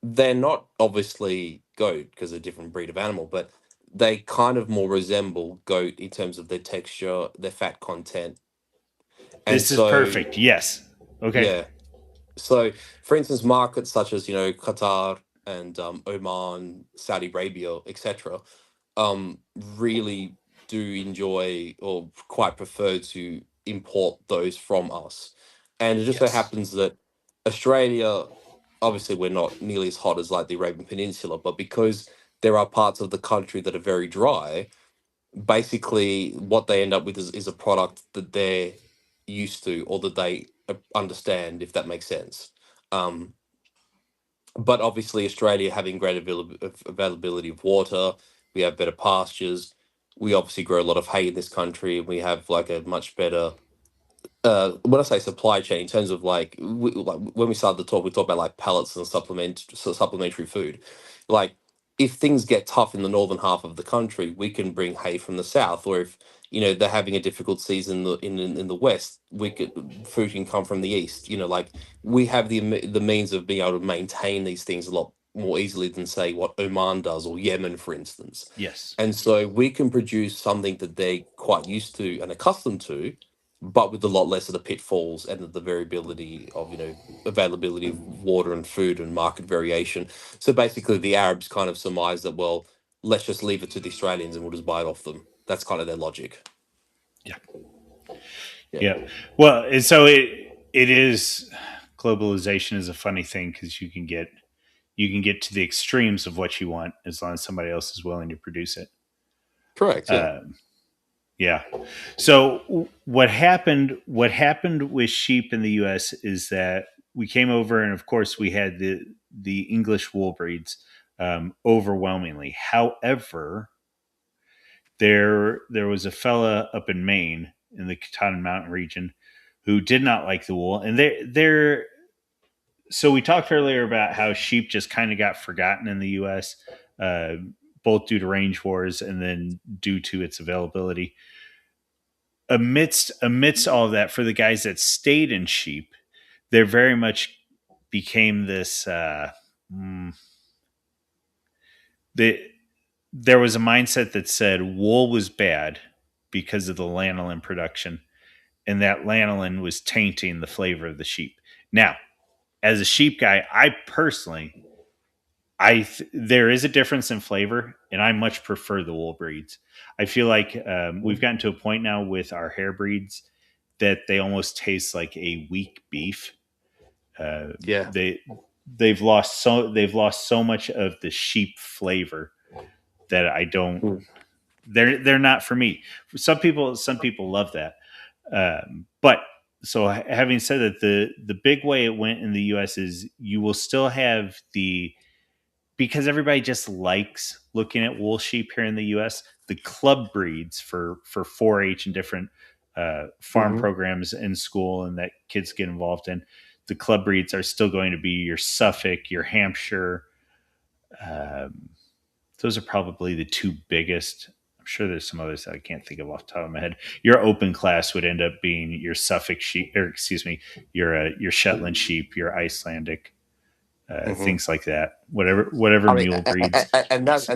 they're not obviously goat because they're a different breed of animal, but they kind of more resemble goat in terms of their texture, their fat content. And This is so, perfect. Yes. Okay. yeah. So, for instance, markets such as Qatar and Oman, Saudi Arabia, etc., really do enjoy or quite prefer to import those from us. And it just so Yes. happens that Australia, obviously, we're not nearly as hot as like the Arabian Peninsula, but because there are parts of the country that are very dry, basically what they end up with is a product that they're used to or that they understand, if that makes sense. Um, but obviously, Australia having great availability of water, we have better pastures. We obviously grow a lot of hay in this country. We have like a much better when I say supply chain, in terms of like when we started the talk, we talked about like pallets and supplementary food. Like if things get tough in the northern half of the country, we can bring hay from the south, or if they're having a difficult season in the west, we could food can come from the east. Like we have the means of being able to maintain these things a lot more easily than say what Oman does or Yemen, for instance. Yes. And so we can produce something that they're quite used to and accustomed to, but with a lot less of the pitfalls and the variability of availability of water and food and market variation. So basically, the Arabs kind of surmise that, well, let's just leave it to the Australians and we'll just buy it off them. That's kind of their logic. Yeah. Yeah, Yeah. Well, and so it is globalization is a funny thing because you can get to the extremes of what you want as long as somebody else is willing to produce it. correct. Yeah. Um, yeah. So what happened? What happened with sheep in the U.S. is that we came over, and of course we had the English wool breeds overwhelmingly. However, there was a fella up in Maine in the Katahdin Mountain region who did not like the wool, and they're so we talked earlier about how sheep just kind of got forgotten in the U.S. Uh, both due to range wars and then due to its availability. Amidst all of that, for the guys that stayed in sheep, there very much became this. The, there was a mindset that said wool was bad because of the lanolin production, and that lanolin was tainting the flavor of the sheep. Now, as a sheep guy, I personally there is a difference in flavor, and I much prefer the wool breeds. I feel like we've Mhm. gotten to a point now with our hair breeds that they almost taste like a weak beef. Uh, Yeah. they they've lost so much of the sheep flavor that I don't. Mm. They're not for me. Some people love that, but so having said that, the big way it went in the U.S. is you will still have the because everybody just likes looking at wool sheep here in the U.S. The club breeds for 4-H and different farm Hmm. programs in school and that kids get involved in. The club breeds are still going to be your Suffolk, your Hampshire. Um, those are probably the two biggest. I'm sure there's some others that I can't think of off the top of my head. Your open class would end up being your Suffolk sheep, or excuse me, your Shetland sheep, your Icelandic, Hmm. things like that. Whatever I mean, mule breeds. and that's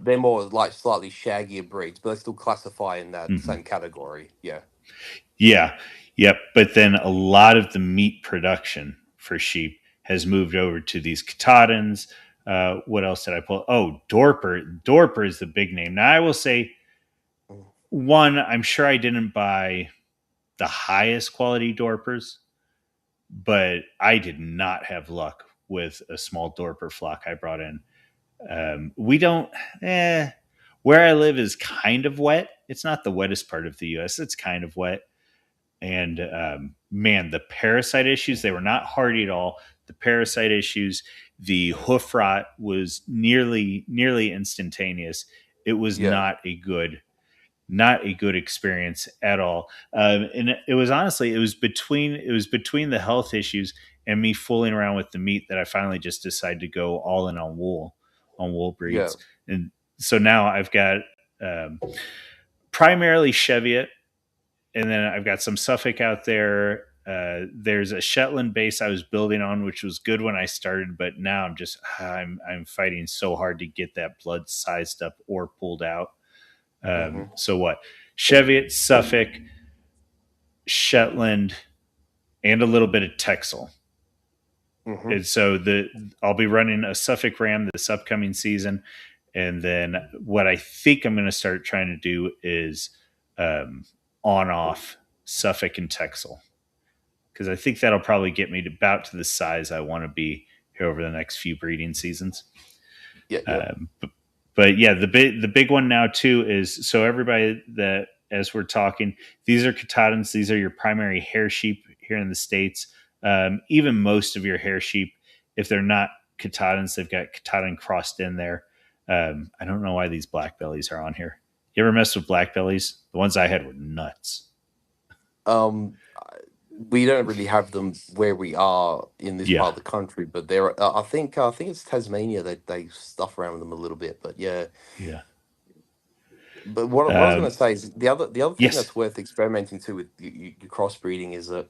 they're more like slightly shaggier breeds, but they still classify in that Mhm. same category. Yeah. Yeah, yep. But then a lot of the meat production for sheep has moved over to these Katahdins. What else did I pull? Oh, Dorper. Dorper is the big name. Now I will say Mm. one. I'm sure I didn't buy the highest quality Dorpers, but I did not have luck with a small Dorper flock I brought in. We don't. Eh, where I live is kind of wet. It's not the wettest part of the U.S. It's kind of wet. And man, the parasite issues, they were not hardy at all. The parasite issues, the hoof rot was nearly instantaneous. It was Yeah. not a good experience at all. And it was honestly, it was between the health issues and me fooling around with the meat that I finally just decided to go all in on wool Yeah. breeds. And so now I've got um, primarily Cheviot, and then I've got some Suffolk out there. There's a Shetland base I was building on, which was good when I started, but now I'm fighting so hard to get that blood sized up or pulled out. Hmm. So what? Cheviot, Suffolk, Shetland, and a little bit of Texel. Hmm. And so I'll be running a Suffolk Ram this upcoming season, and then what I think I'm going to start trying to do is um, on off Suffolk and Texel, because I think that'll probably get me to about to the size I want to be here over the next few breeding seasons. Yeah. Yeah. But yeah, the big one now too is so everybody that as we're talking, these are Katahdins. These are your primary hair sheep here in the States. Even most of your hair sheep, if they're not Katahdins, they've got Katahdin crossed in there. I don't know why these black bellies are on here. You ever mess with black bellies? The ones I had were nuts. We don't really have them where we are in this Yeah, part of the country, but there. I think it's Tasmania that they stuff around with them a little bit. But yeah, yeah. but what I was going Um, to say is the other thing yes. that's worth experimenting to with your crossbreeding is that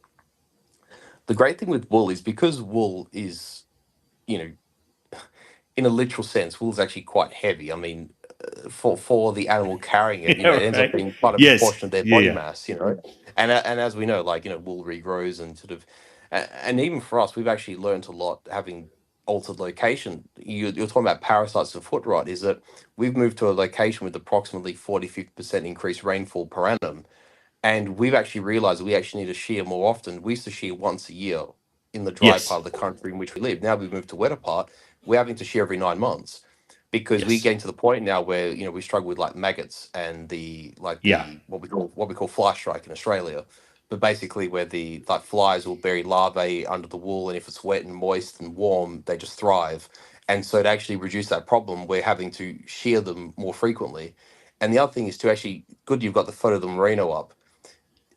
the great thing with wool is because wool is, you know, in a literal sense, wool is actually quite heavy. I mean, for the animal carrying it, you know, Yeah, it ends up right. being quite a Yes. proportion of their Yeah, body yeah. mass, you know. And as we know, like, you know, wool regrows and sort of, and even for us, we've actually learned a lot having altered location. You're talking about parasites and foot rot. Is that we've moved to a location with approximately 40-50% increased rainfall per annum, and we've actually realized that we actually need to shear more often. We used to shear once a year in the dry part Yes. of the country in which we live. Now we've moved to wetter part. We're having to shear every 9 months because we're Yes. getting to the point now where, you know, we struggle with like maggots and the like Yeah. the what we call fly strike in Australia. But basically where the like flies will bury larvae under the wool, and if it's wet and moist and warm, they just thrive. And so to actually reduce that problem, we're having to shear them more frequently. And the other thing is to actually, good you've got the photo of the merino up.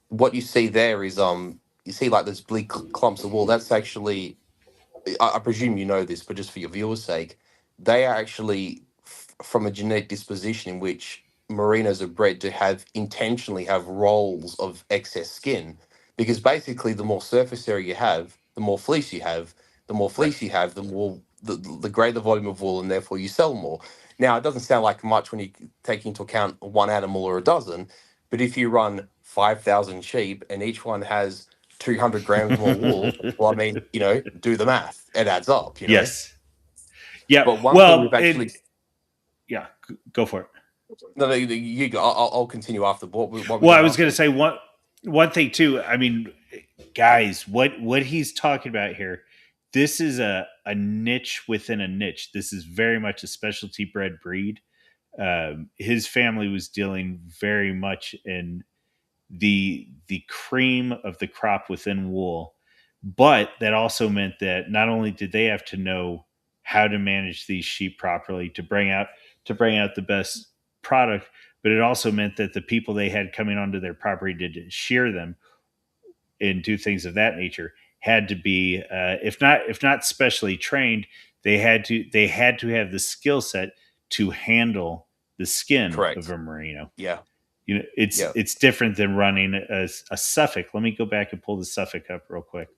What you see there is you see like those bleak clumps of wool. That's actually, I presume you know this, but just for your viewers' sake, they are actually from a genetic disposition in which merinos are bred to have intentionally have rolls of excess skin, because basically the more surface area you have, the more fleece you have. The more Right. fleece you have, the more the greater the volume of wool, and therefore you sell more. Now, it doesn't sound like much when you take into account one animal or a dozen, but if you run 5,000 sheep and each one has 200 grams more wool, well, I mean, you know, do the math. It adds up, you know. Yes. Yeah. But one thing Well, we've actually, yeah, go for it. no, no, you go. I'll continue after. What were you Well, I going to was ask going to me? say one thing too. I mean, guys, what he's talking about here, this is a niche within a niche. This is very much a specialty bred breed. His family was dealing very much in the cream of the crop within wool, but that also meant that not only did they have to know how to manage these sheep properly to bring out the best product, but it also meant that the people they had coming onto their property to shear them and do things of that nature had to be, if not specially trained, they had to have the skill set to handle the skin of Correct. a merino. Yeah. You know, it's Yeah. it's different than running a Suffolk. Let me go back and pull the Suffolk up real quick.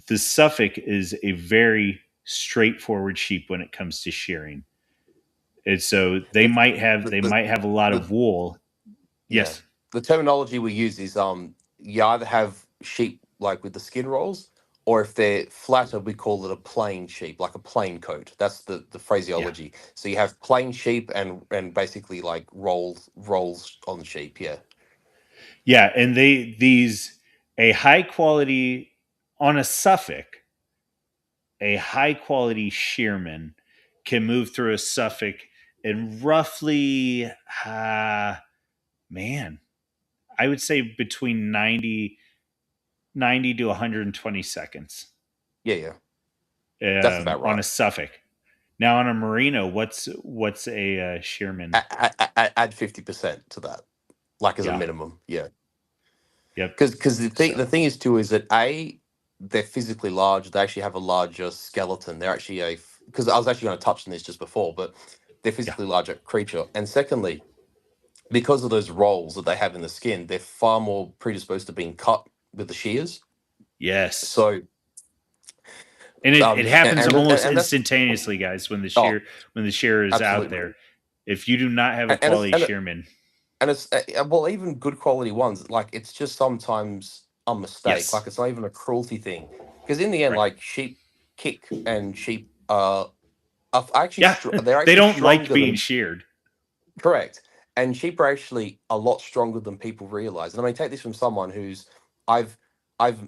The Suffolk is a very straightforward sheep when it comes to shearing, and so they It's might have the they the, might have a lot the of wool. yeah. Yes, The terminology we use is you either have sheep like with the skin rolls, or if they're flatter, we call it a plain sheep, like a plain coat. That's the yeah, phraseology. So you have plain sheep and basically like rolls on sheep. Yeah. yeah, and these a high quality on a Suffolk, a high quality shearman can move through a Suffolk in roughly, man, I would say between 90 to 120 seconds Yeah. Yeah. That's about on right. a Suffolk. Now on a Merino, what's a Shearman? Add 50% to that, like as a Yeah, minimum. Yeah. yep. Because So the thing is too is that they're physically large. They actually have a larger skeleton. They're actually because I was actually going to touch on this just before, but they're yeah, physically larger creature. And secondly, because of those rolls that they have in the skin, they're far more predisposed to being cut with the shears. yes, So and it happens almost and that's instantaneously, guys. When the oh, shearer is out absolutely. there, if you do not have a And it's quality shearman, and it's well, even good quality ones, like it's just sometimes a mistake, yes, like it's not even a cruelty thing, because in the end, right, like sheep kick and sheep actually yeah, they're they actually don't like stronger being than sheared. correct, and sheep are actually a lot stronger than people realize. And I mean, take this from someone who's I've I've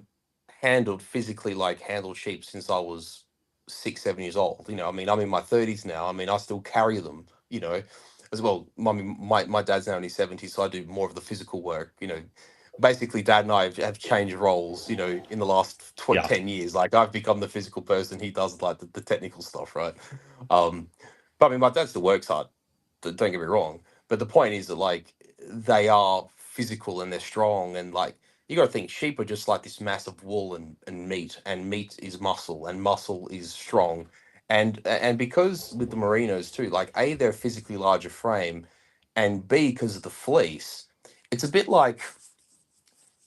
handled physically like handled sheep since I was 6 7 years old. You know, I mean, I'm in my 30s now. I mean, I still carry them. You know, as well. My dad's now in his 70s, so I do more of the physical work. You know, basically Dad and I have changed roles, in the last Yeah. 10 years. Like I've become the physical person, he does like the technical stuff, right? Um, but I mean, my dad still works hard. Don't get me wrong, but the point is that like they are physical and they're strong, and like you got to think sheep are just like this mass of wool and meat, and meat is muscle, and muscle is strong, and because with the merinos too, like a they're a physically larger frame, and b because of the fleece, it's a bit like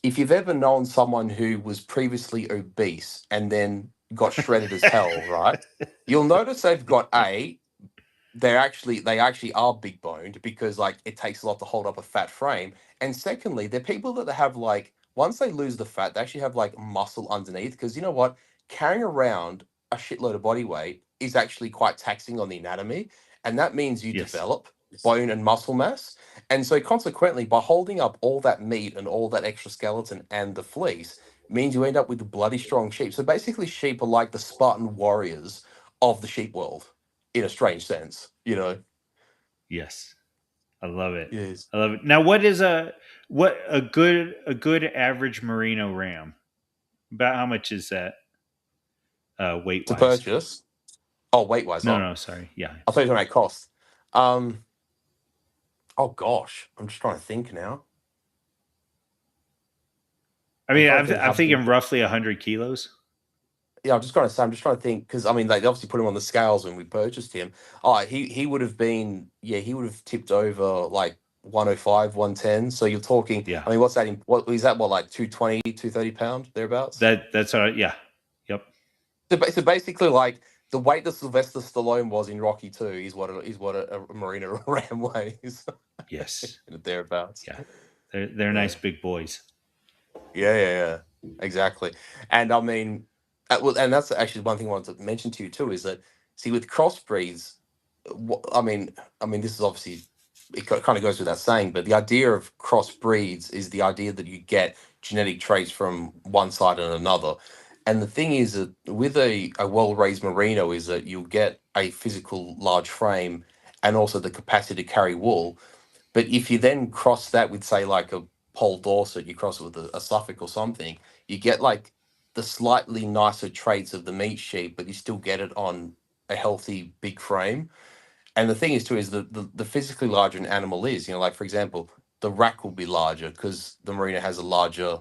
if you've ever known someone who was previously obese and then got shredded as hell, right? You'll notice they've got they actually are big boned because like it takes a lot to hold up a fat frame. And secondly, they're people that have like once they lose the fat, they actually have like muscle underneath. Because you know what? Carrying around a shitload of body weight is actually quite taxing on the anatomy. And that means you Yes. develop bone and muscle mass. And so consequently, by holding up all that meat and all that extra skeleton and the fleece, means you end up with a bloody strong sheep. So basically sheep are like the Spartan warriors of the sheep world in a strange sense, Yes. I love it. Yes. I love it. Now, what a good average merino ram? About how much is that weight To wise? purchase. Oh, weight wise, No, huh? no, sorry. Yeah. I'll tell you what it cost. Um, oh gosh, I'm just trying to think now. I I'm mean, trying to I'm think I'm how big. thinking roughly 100 kilos. Yeah, I'm just trying to think because I mean, they obviously put him on the scales when we purchased him. Oh, he would have been, yeah, he would have tipped over like 105, 110. So you're talking, Yeah. I mean, what's that in, what is that, what, like 220, 230 pound thereabouts? That's what. Yeah. Yep. So basically, like the weight that Sylvester Stallone was in Rocky Two is what a Marina Ram weighs, Yes. thereabouts. Yeah. They're nice Yeah, big boys. yeah, exactly. And I mean, well, and that's actually one thing I wanted to mention to you too is that see with crossbreeds, I mean, this is obviously it kind of goes without saying, but the idea of crossbreeds is the idea that you get genetic traits from one side and another. And the thing is that with a well-raised merino is that you'll get a physical large frame and also the capacity to carry wool. But if you then cross that with, say, like a Pole Dorset, you cross it with a Suffolk or something, you get like the slightly nicer traits of the meat sheep, but you still get it on a healthy big frame. And the thing is too is the physically larger an animal is, like for example, the rack will be larger because the merino has a larger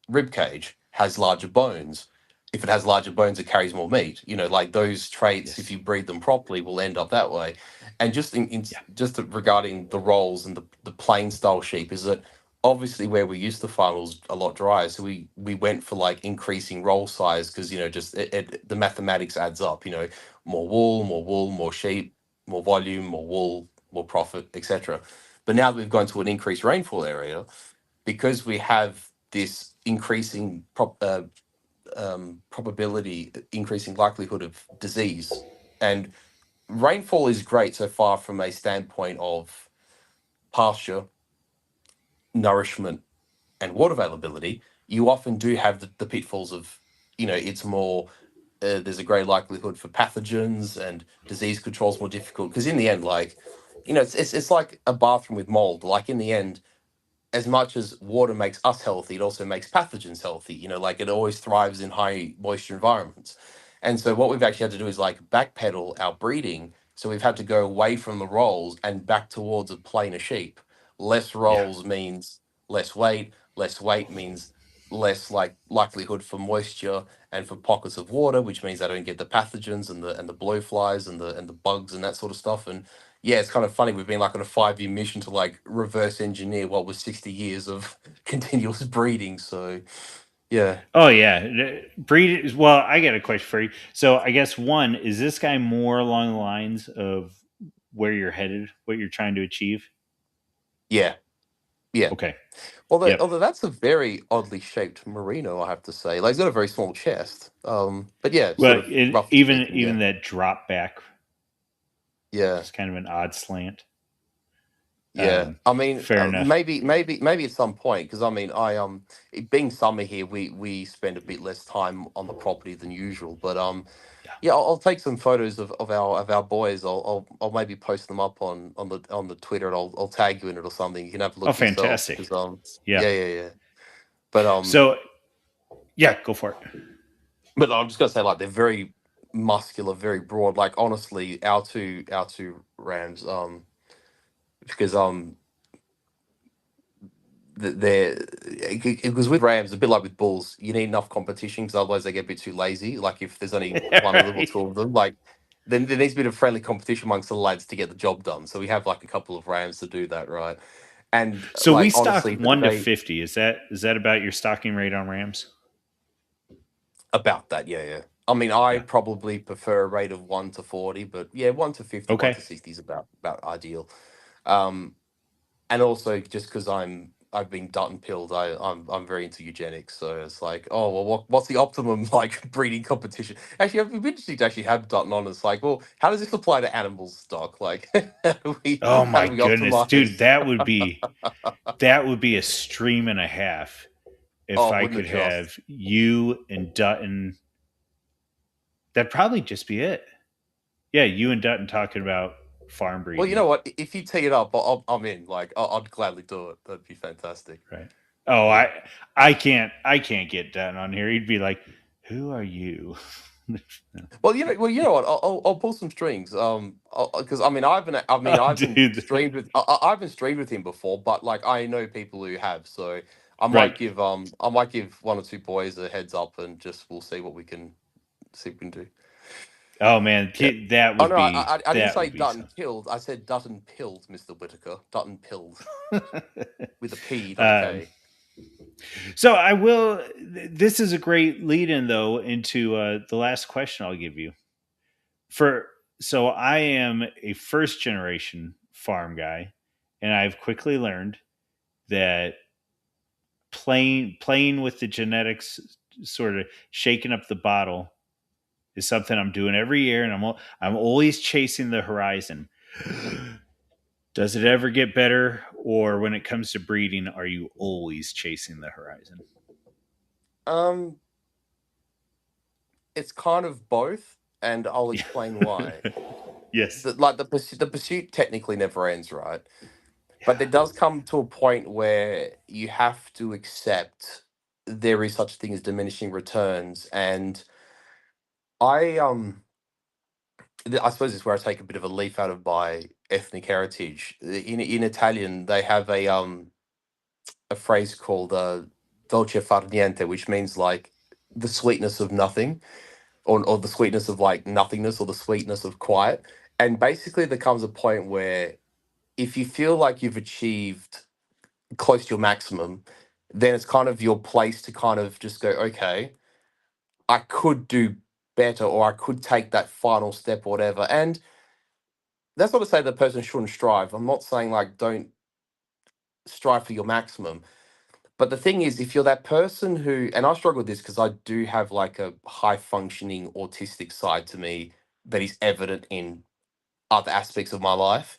rib cage, has larger bones. If it has larger bones, it carries more meat. Like those traits, if Yes. you breed them properly, will end up that way. And just Yeah. just regarding the rolls and the plain style sheep, is that obviously where we used to farm was a lot drier, so we went for like increasing roll size because just the mathematics adds up. More wool, more sheep, more volume, more wool, more profit, etc. But now that we've gone to an increased rainfall area, because we have this increasing probability, increasing likelihood of disease. And rainfall is great so far from a standpoint of pasture, nourishment, and water availability. You often do have the pitfalls of, it's more, there's a great likelihood for pathogens, and disease control is more difficult because in the end, like, it's like a bathroom with mold. Like in the end, as much as water makes us healthy, it also makes pathogens healthy. Like it always thrives in high moisture environments. And so what we've actually had to do is like backpedal our breeding. So we've had to go away from the rolls and back towards a plainer sheep. Less Yeah. rolls means less weight. Less weight means less like likelihood for moisture and for pockets of water, which means I don't get the pathogens and the blowflies and the bugs and that sort of stuff. And yeah, it's kind of funny. We've been like on a 5-year mission to like reverse engineer what was 60 years of continuous breeding. So yeah, Oh yeah. Breed. Well, I got a question for you. So I guess one is this guy more along the lines of where you're headed, what you're trying to achieve. yeah, yeah. Okay. Although, Yep. although that's a very oddly shaped merino, I have to say. Like, he's got a very small chest. But yeah, sort Well, of roughly even speaking, yeah, even that drop back yeah. is kind of an odd slant. Yeah, I mean, Fair enough. maybe at some point, because I mean, it being summer here, we spend a bit less time on the property than usual. But Yeah. yeah, I'll take some photos of our boys. I'll maybe post them up on the Twitter, and I'll tag you in it or something. You can have a Oh, look yourself. fantastic. Because Yeah. yeah, yeah, yeah. But So yeah, go for it. I'm just gonna say like they're very muscular, very broad. Like honestly, our two rams, because they're because with rams, a bit like with bulls, you need enough competition because otherwise they get a bit too lazy. Like if there's only one of them or Right. two of them, like then there needs a bit of friendly competition amongst the lads to get the job done. So we have like a couple of rams to do that, right? And So we like stock honestly, 1 to 50. Is that about your stocking rate on Rams? about that, yeah, yeah. I mean, I Yeah. probably prefer a rate of 1 to 40, but yeah, 1 to 50, one Okay. to 60 is about ideal. Um, and also just because I've been Dutton pilled, I'm very into eugenics. So it's like, oh well, what's the optimum like breeding competition? Actually, I'd be interested to actually have Dutton on. It's like, well, how does this apply to animal stock? Like, Oh how my do we goodness, dude, optimize? that would be a stream and a half if Oh, I wouldn't could it just? have you and Dutton. That'd probably just be it. Yeah, you and Dutton talking about farm Well, you breeding, know what? If you tee it up, I'm in. Like, I'd gladly do it. That'd be fantastic. right? Oh, Yeah. I can't get Dutton on here. He'd be like, "Who are you?" Well, you know what? I'll pull some strings. Because I haven't Dude, streamed with I haven't streamed with him before, but like I know people who have, so right? I might give one or two boys a heads up, and just we'll see what we can do. Oh man, Yeah. that Oh would no, I be I didn't that say would be Dutton something. killed. I said Dutton pilled, Mister Whitaker. Dutton pilled with a P, not a um, K. so I will. This is a great lead-in, though, into the last question I'll give you. For so I am a first-generation farm guy, and I've quickly learned that playing with the genetics, sort of shaking up the bottle, is something I'm doing every year, and I'm always chasing the horizon. Does it ever get better, or when it comes to breeding, are you always chasing the horizon? Um, it's kind of both, and I'll Yeah. explain why. Yes. The pursuit technically never ends, right? But there Yeah. does come to a point where you have to accept there is such a thing as diminishing returns. And I I suppose it's where I take a bit of a leaf out of my ethnic heritage. In Italian, they have a phrase called dolce far niente, which means like the sweetness of nothing, or the sweetness of like nothingness, or the sweetness of quiet. And basically there comes a point where if you feel like you've achieved close to your maximum, then it's kind of your place to kind of just go, okay, I could do better, or I could take that final step or whatever. And that's not to say the person shouldn't strive. I'm not saying like don't strive for your maximum. But the thing is, if you're that person who, and I struggle with this because I do have like a high functioning autistic side to me that is evident in other aspects of my life.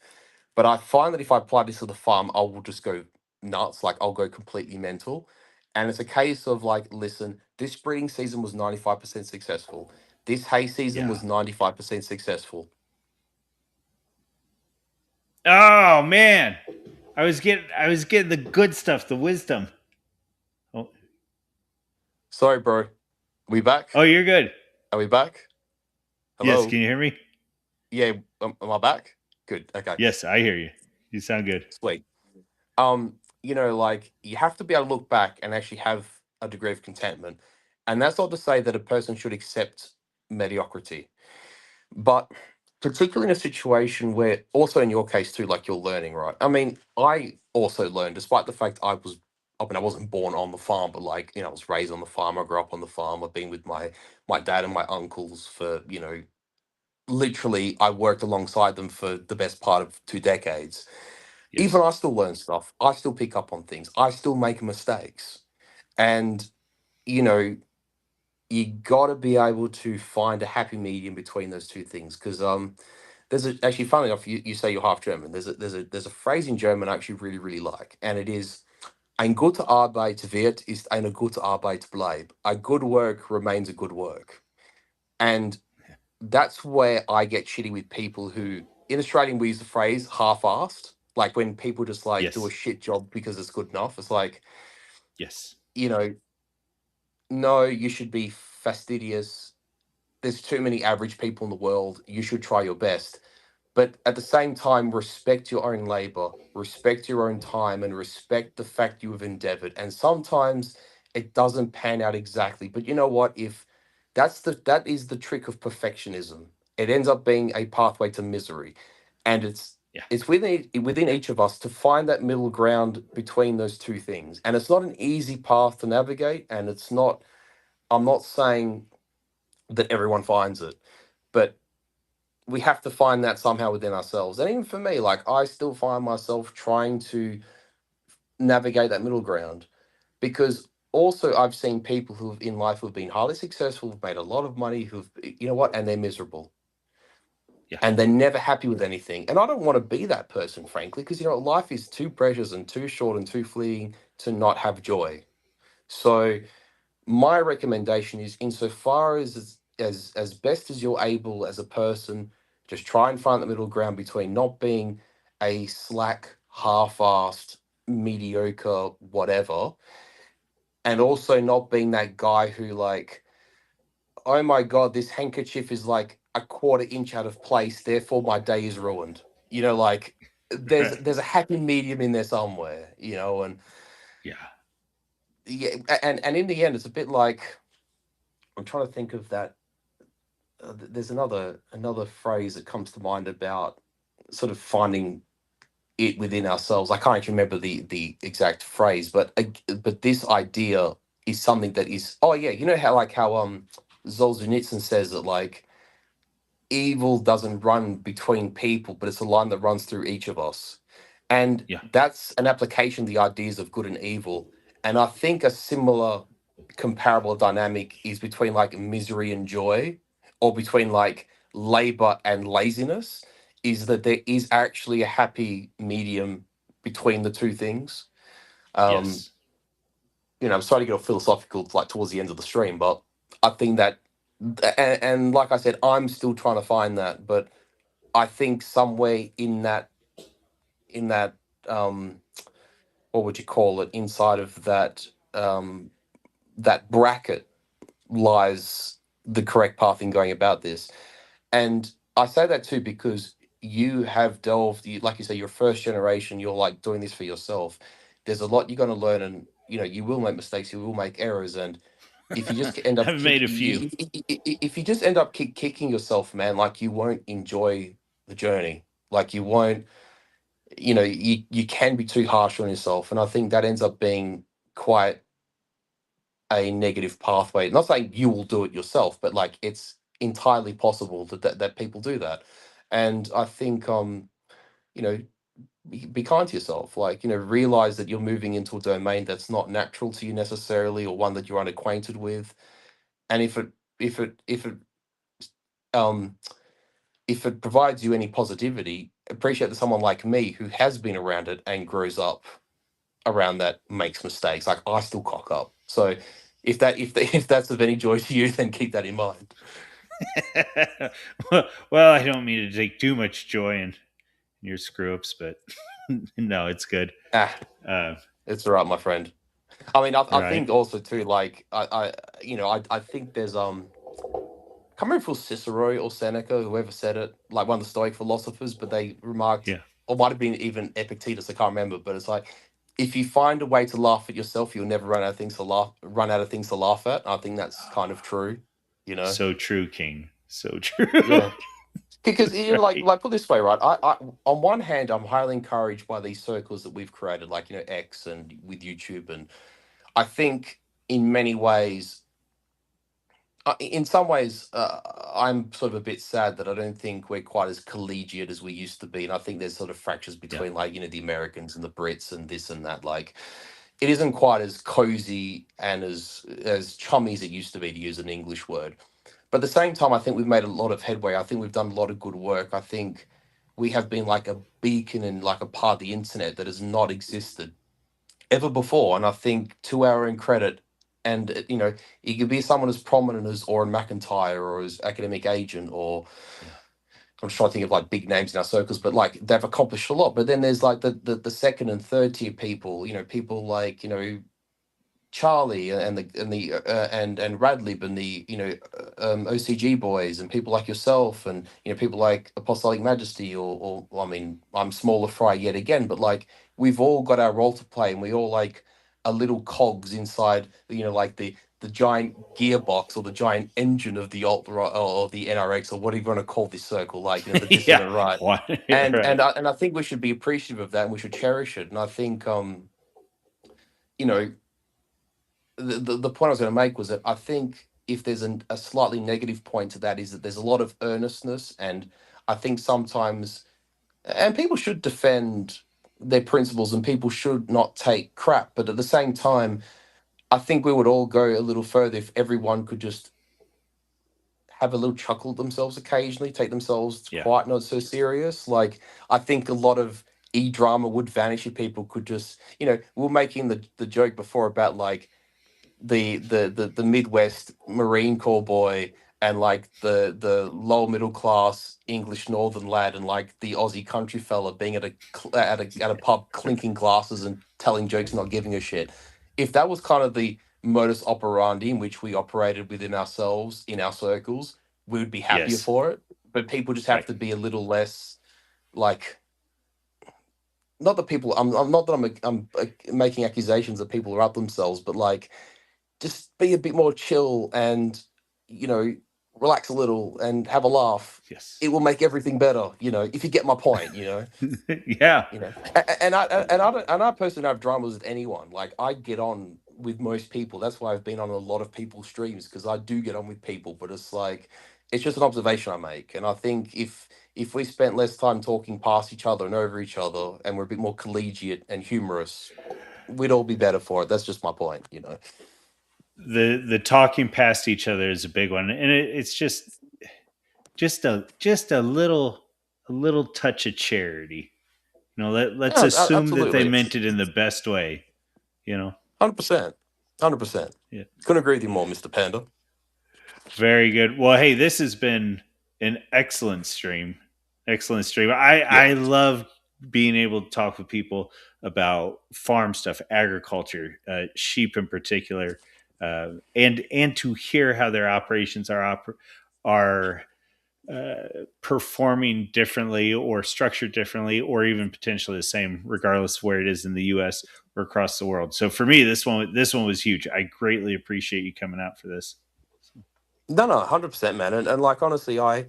But I find that if I apply this to the farm, I will just go nuts. Like I'll go completely mental. And it's a case of like, listen, this breeding season was 95% successful. This hay season Yeah. was 95% successful. Oh man, I was getting the good stuff, the wisdom. Oh, Sorry, bro. Are we back? oh, you're good. Are we back? Yes, Hello? can you hear me? Yeah, am I back? Good. Okay. Yes, I hear you. You sound good. Sweet. Like you have to be able to look back and actually have a degree of contentment. And that's not to say that a person should accept mediocrity. But particularly in a situation where, also in your case too, like you're learning, right? I mean, I also learned, despite the fact I wasn't born on the farm, but like, I was raised on the farm. I grew up on the farm. I've been with my dad and my uncles for, literally, I worked alongside them for the best part of 2 decades. Even Yes. I still learn stuff. I still pick up on things. I still make mistakes. And, you know, you got to be able to find a happy medium between those two things. Because actually, funny enough, you say you're half German. There's a phrase in German I actually really really like, and it is "Ein gute Arbeit wird ist eine gute Arbeit bleib." A good work remains a good work, and that's where I get shitty with people who, in Australian, we use the phrase half-assed. Like when people just like do a Yes. shit job because it's good enough. It's like, Yes. you know, no, you should be fastidious. There's too many average people in the world. You should try your best. But at the same time, respect your own labor, respect your own time, and respect the fact you have endeavored. And sometimes it doesn't pan out exactly. But you know what? If that is the trick of perfectionism. It ends up being a pathway to misery. And Yeah. it's within each of us to find that middle ground between those two things. And it's not an easy path to navigate. And it's not, I'm not saying that everyone finds it, but we have to find that somehow within ourselves. And even for me, like I still find myself trying to navigate that middle ground because also I've seen people who've in life who've been highly successful, who've made a lot of money, who've, you know what, and they're miserable Yeah. and they're never happy with anything. And I don't want to be that person, frankly, because you know life is too precious and too short and too fleeting to not have joy. So my recommendation is insofar as best as you're able as a person, just try and find the middle ground between not being a slack, half-assed, mediocre, whatever, and also not being that guy who like, oh my god, this handkerchief is like a quarter inch out of place, therefore my day is ruined. You know, like there's a happy medium in there somewhere, you know, and Yeah. yeah, and in the end, it's a bit like I'm trying to think of that there's another phrase that comes to mind about sort of finding it within ourselves. I can't actually remember the exact phrase, but this idea is something that is oh yeah, you know how like how Solzhenitsyn says that like evil doesn't run between people, but it's a line that runs through each of us. And Yeah. that's an application of the ideas of good and evil. And I think a similar comparable dynamic is between like misery and joy, or between like labor and laziness, is that there is actually a happy medium between the two things. Um, Yes. I'm starting to get philosophical like towards the end of the stream, but I think that and like I said, I'm still trying to find that, but I think somewhere in that um what would you call it inside of that bracket lies the correct path in going about this. And I say that too because you have delved, like you say, you're first generation, you're like doing this for yourself. There's a lot you're going to learn, and you will make mistakes, you will make errors, and if you just end up I've made a few. if you just end up kicking yourself, man, like you won't enjoy the journey. Like you won't, you can be too harsh on yourself, and I think that ends up being quite a negative pathway. Not saying you will do it yourself, but like it's entirely possible that people do that. And I think you know, be kind to yourself. Like, realize that you're moving into a domain that's not natural to you necessarily, or one that you're unacquainted with. And um if it provides you any positivity, appreciate that someone like me who has been around it and grows up around that makes mistakes. Like I still cock up. So if that's of any joy to you, then keep that in mind. Well, I don't mean to take too much joy in your screw ups, but no, it's good. Ah, Uh, it's all right, my friend. I mean, I right. think also too, like I think there's I can't remember if it was Cicero or Seneca, whoever said it, like one of the Stoic philosophers, but they remarked, Yeah. or might have been even Epictetus, I can't remember, but it's like if you find a way to laugh at yourself, you'll never run out of things to laugh at. I think that's kind of true, you know. So true, King. So true. Yeah. Because Right. put it this way, right? I on one hand, I'm highly encouraged by these circles that we've created, like X and with YouTube, and I think in many ways, in some ways, I'm sort of a bit sad that I don't think we're quite as collegiate as we used to be, and I think there's sort of fractures Yeah. between like the Americans and the Brits and this and that. Like, it isn't quite as cozy and as chummy as it used to be, to use an English word. But at the same time, I think we've made a lot of headway. I think we've done a lot of good work. I think we have been like a beacon and like a part of the internet that has not existed ever before. And I think to our own credit, and it could be someone as prominent as Oren McIntyre or as academic agent, or Yeah. I'm just trying to think of like big names in our circles, but like they've accomplished a lot. But then there's like the second and third tier people, people like, Charlie and Radlib and the OCG boys and people like yourself and people like Apostolic Majesty or I mean I'm smaller fry yet again, but like we've all got our role to play and we all like a little cogs inside like the giant gearbox or the giant engine of the alt or the NRX or whatever you want to call this circle, like the Yeah. dissonant right. Why? And Right. I think we should be appreciative of that and we should cherish it. And I think you know the point I was going to make was that I think if there's a slightly negative point to that is that there's a lot of earnestness, and I think sometimes, and people should defend their principles, and people should not take crap, but at the same time, I think we would all go a little further if everyone could just have a little chuckle at themselves occasionally, take themselves Yeah. quite not so serious. Like I think a lot of e-drama would vanish if people could just, we were making the joke before about like the Midwest Marine Corps boy and like the low middle class English Northern lad and like the Aussie country fella being at a pub clinking glasses and telling jokes, not giving a shit. If that was kind of the modus operandi in which we operated within ourselves in our circles, we would be happier Yes. for it. But people just have Right. to be a little less like not that people. I'm not that I'm making accusations that people are up themselves, but like just be a bit more chill and you know relax a little and have a laugh. Yes. It will make everything better, if you get my point. Yeah. And I personally don't have dramas with anyone. Like I get on with most people. That's why I've been on a lot of people's streams, because I do get on with people, but it's like it's just an observation I make. And I think if we spent less time talking past each other and over each other and we're a bit more collegiate and humorous, we'd all be better for it. That's just my point. The talking past each other is a big one, and it's just a little touch of charity. Let's Yeah, assume that they absolutely. meant it in the best way. You know. 100%. 100%. Yeah. Couldn't agree with you more, Mr. Panda. Very good. Well, hey, this has been an excellent stream. Excellent stream. I Yeah. love being able to talk with people about farm stuff, agriculture, sheep in particular, and to hear how their operations are performing differently or structured differently, or even potentially the same, regardless of where it is in the U.S. or across the world. So for me, this one was huge. I greatly appreciate you coming out for this. No, no, 100%, man. And like honestly, I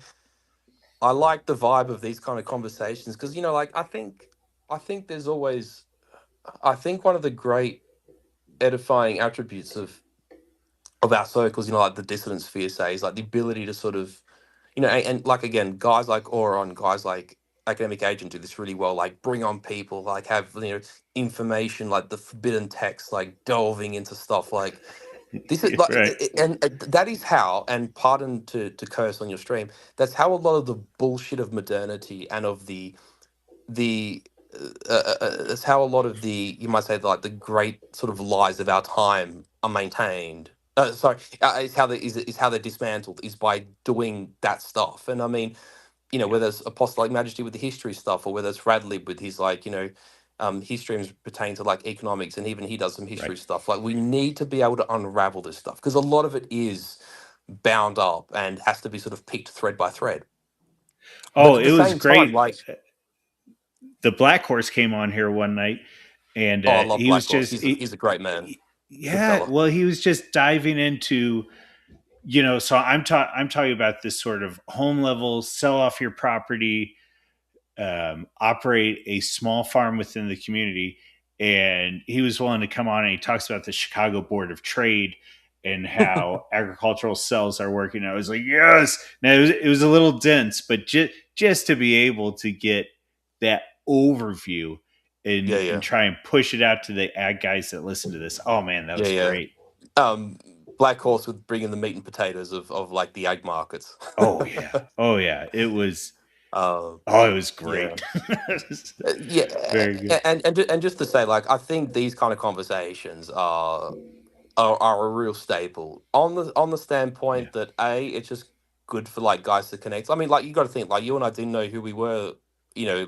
like the vibe of these kind of conversations because like I think there's always I think one of the great edifying attributes of our circles, like the dissonant sphere says, like the ability to sort of and like again, guys like Auron, guys like Academic Agent do this really well. Like bring on people, like have information, like the forbidden text, like delving into stuff. Like this is like, Right. and that is how. And pardon to curse on your stream. That's how a lot of the bullshit of modernity and of the that's how a lot of the you might say like the great sort of lies of our time are maintained. Sorry, is how they're dismantled is by doing that stuff. And I mean, Yeah. whether it's Apostolic Majesty with the history stuff, or whether it's Radlib with his like his streams pertain to like economics, and even he does some Right. history stuff. Like we need to be able to unravel this stuff because a lot of it is bound up and has to be sort of picked thread by thread. But Oh, at the it was same time, great. like, The Black Horse came on here one night, and oh, I love he was Black Horse. just, He's a great man. Good yeah. fella. Well, he was just diving into, So I'm talking about this sort of home level, sell off your property, operate a small farm within the community. And he was willing to come on and he talks about the Chicago Board of Trade and how agricultural cells are working. I was like, yes. Now it was a little dense, but just to be able to get that overview Yeah, and yeah, try and push it out to the ag guys that listen to this. Oh man, that yeah, was yeah. great. Um, Black Horse would bring in the meat and potatoes of like the ag markets. Oh yeah. Oh yeah. It was. um, Oh, it was yeah. great. Yeah, Very good. and just to say, like, I think these kind of conversations are a real staple on the Yeah. standpoint that it's just good for like guys to connect. I mean, like you got to think like you and I didn't know who we were,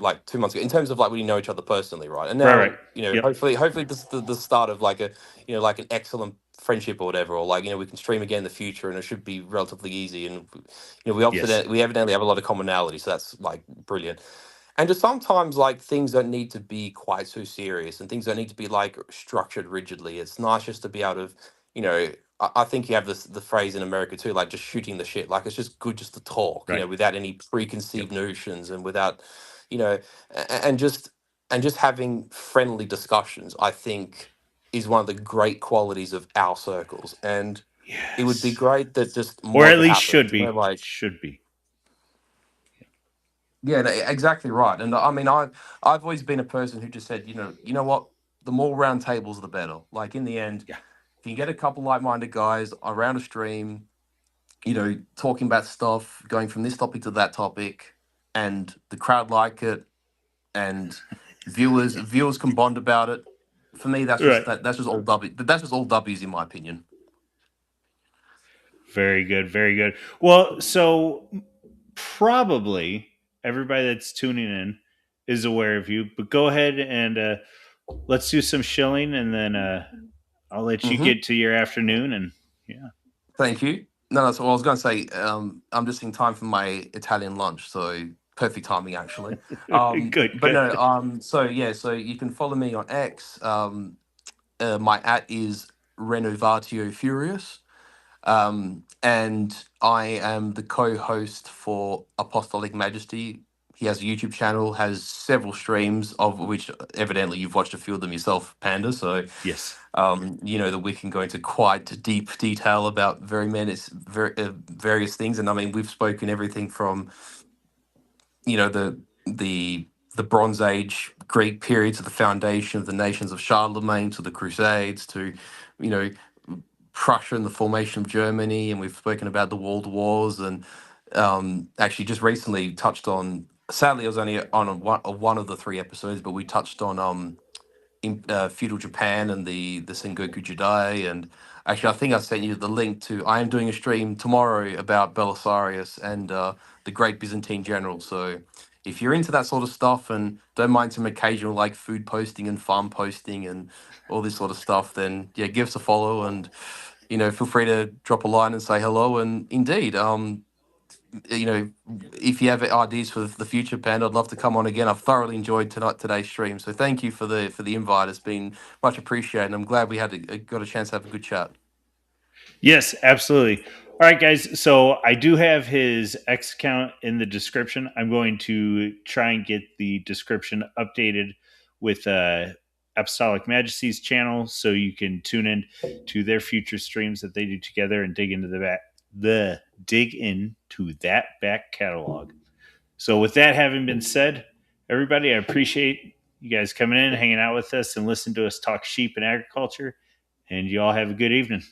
like 2 months ago, in terms of like we know each other personally, right? And Right, right. now, Yep. hopefully this is the start of like a, like an excellent friendship or whatever, or like, we can stream again in the future, and it should be relatively easy. And Yes. we evidently have a lot of commonality, so that's like brilliant. And just sometimes like things don't need to be quite so serious, and things don't need to be like structured rigidly. It's nice just to be able to, you know, I think you have the phrase in America too, like just shooting the shit. Like it's just good just to talk, Right. without any Yep. preconceived notions, and without, you know, and just having friendly discussions, I think is one of the great qualities of our circles. And it would be Yes. great that just Or more of at it least happened, should be. like, Should be. yeah, no, exactly right. And I mean, I've always been a person who just said, you know what, the more round tables, the better. Like in the end, Yeah. if you get a couple like-minded guys around a stream, talking about stuff, going from this topic to that topic, and the crowd like it, and viewers can bond about it. For me, Right. that's just all W. That's just all W's in my opinion. Very good. Very good. Well, so probably everybody that's tuning in is aware of you, but go ahead and let's do some shilling, and then I'll let you Hmm. get to your afternoon. And yeah. Thank you. No, that's what I was going to say. I'm just in time for my Italian lunch, so perfect timing actually. Good. But Good. no, so yeah, so you can follow me on X. My at is Renovatio Furious. And I am the co-host for Apostolic Majesty. He has a YouTube channel, has several streams, of which evidently you've watched a few of them yourself, Panda. So, Yes. that we can go into quite deep detail about various things. And I mean, we've spoken everything from, the the Bronze Age Greek period to the foundation of the nations of Charlemagne to the Crusades to, you know, Prussia and the formation of Germany, and we've spoken about the world wars, and actually just recently touched on. Sadly, I was only on one of the three episodes, but we touched on feudal Japan and the Sengoku Jidai. And actually, I think I sent you the link to. I am doing a stream tomorrow about Belisarius and the Great Byzantine general. So if you're into that sort of stuff and don't mind some occasional like food posting and farm posting and all this sort of stuff, then yeah, give us a follow, and feel free to drop a line and say hello. And indeed, you know, if you have ideas for the future, Panda, I'd love to come on again. I've thoroughly enjoyed today's stream, so thank you for the invite. It's been much appreciated, and I'm glad we got a chance to have a good chat. Yes, absolutely. All right, guys. So I do have his X account in the description. I'm going to try and get the description updated with Apostolic Majesty's channel, so you can tune in to their future streams that they do together and dig into dig into that back catalog. So with that having been said, everybody, I appreciate you guys coming in, hanging out with us, and listening to us talk sheep and agriculture. And you all have a good evening.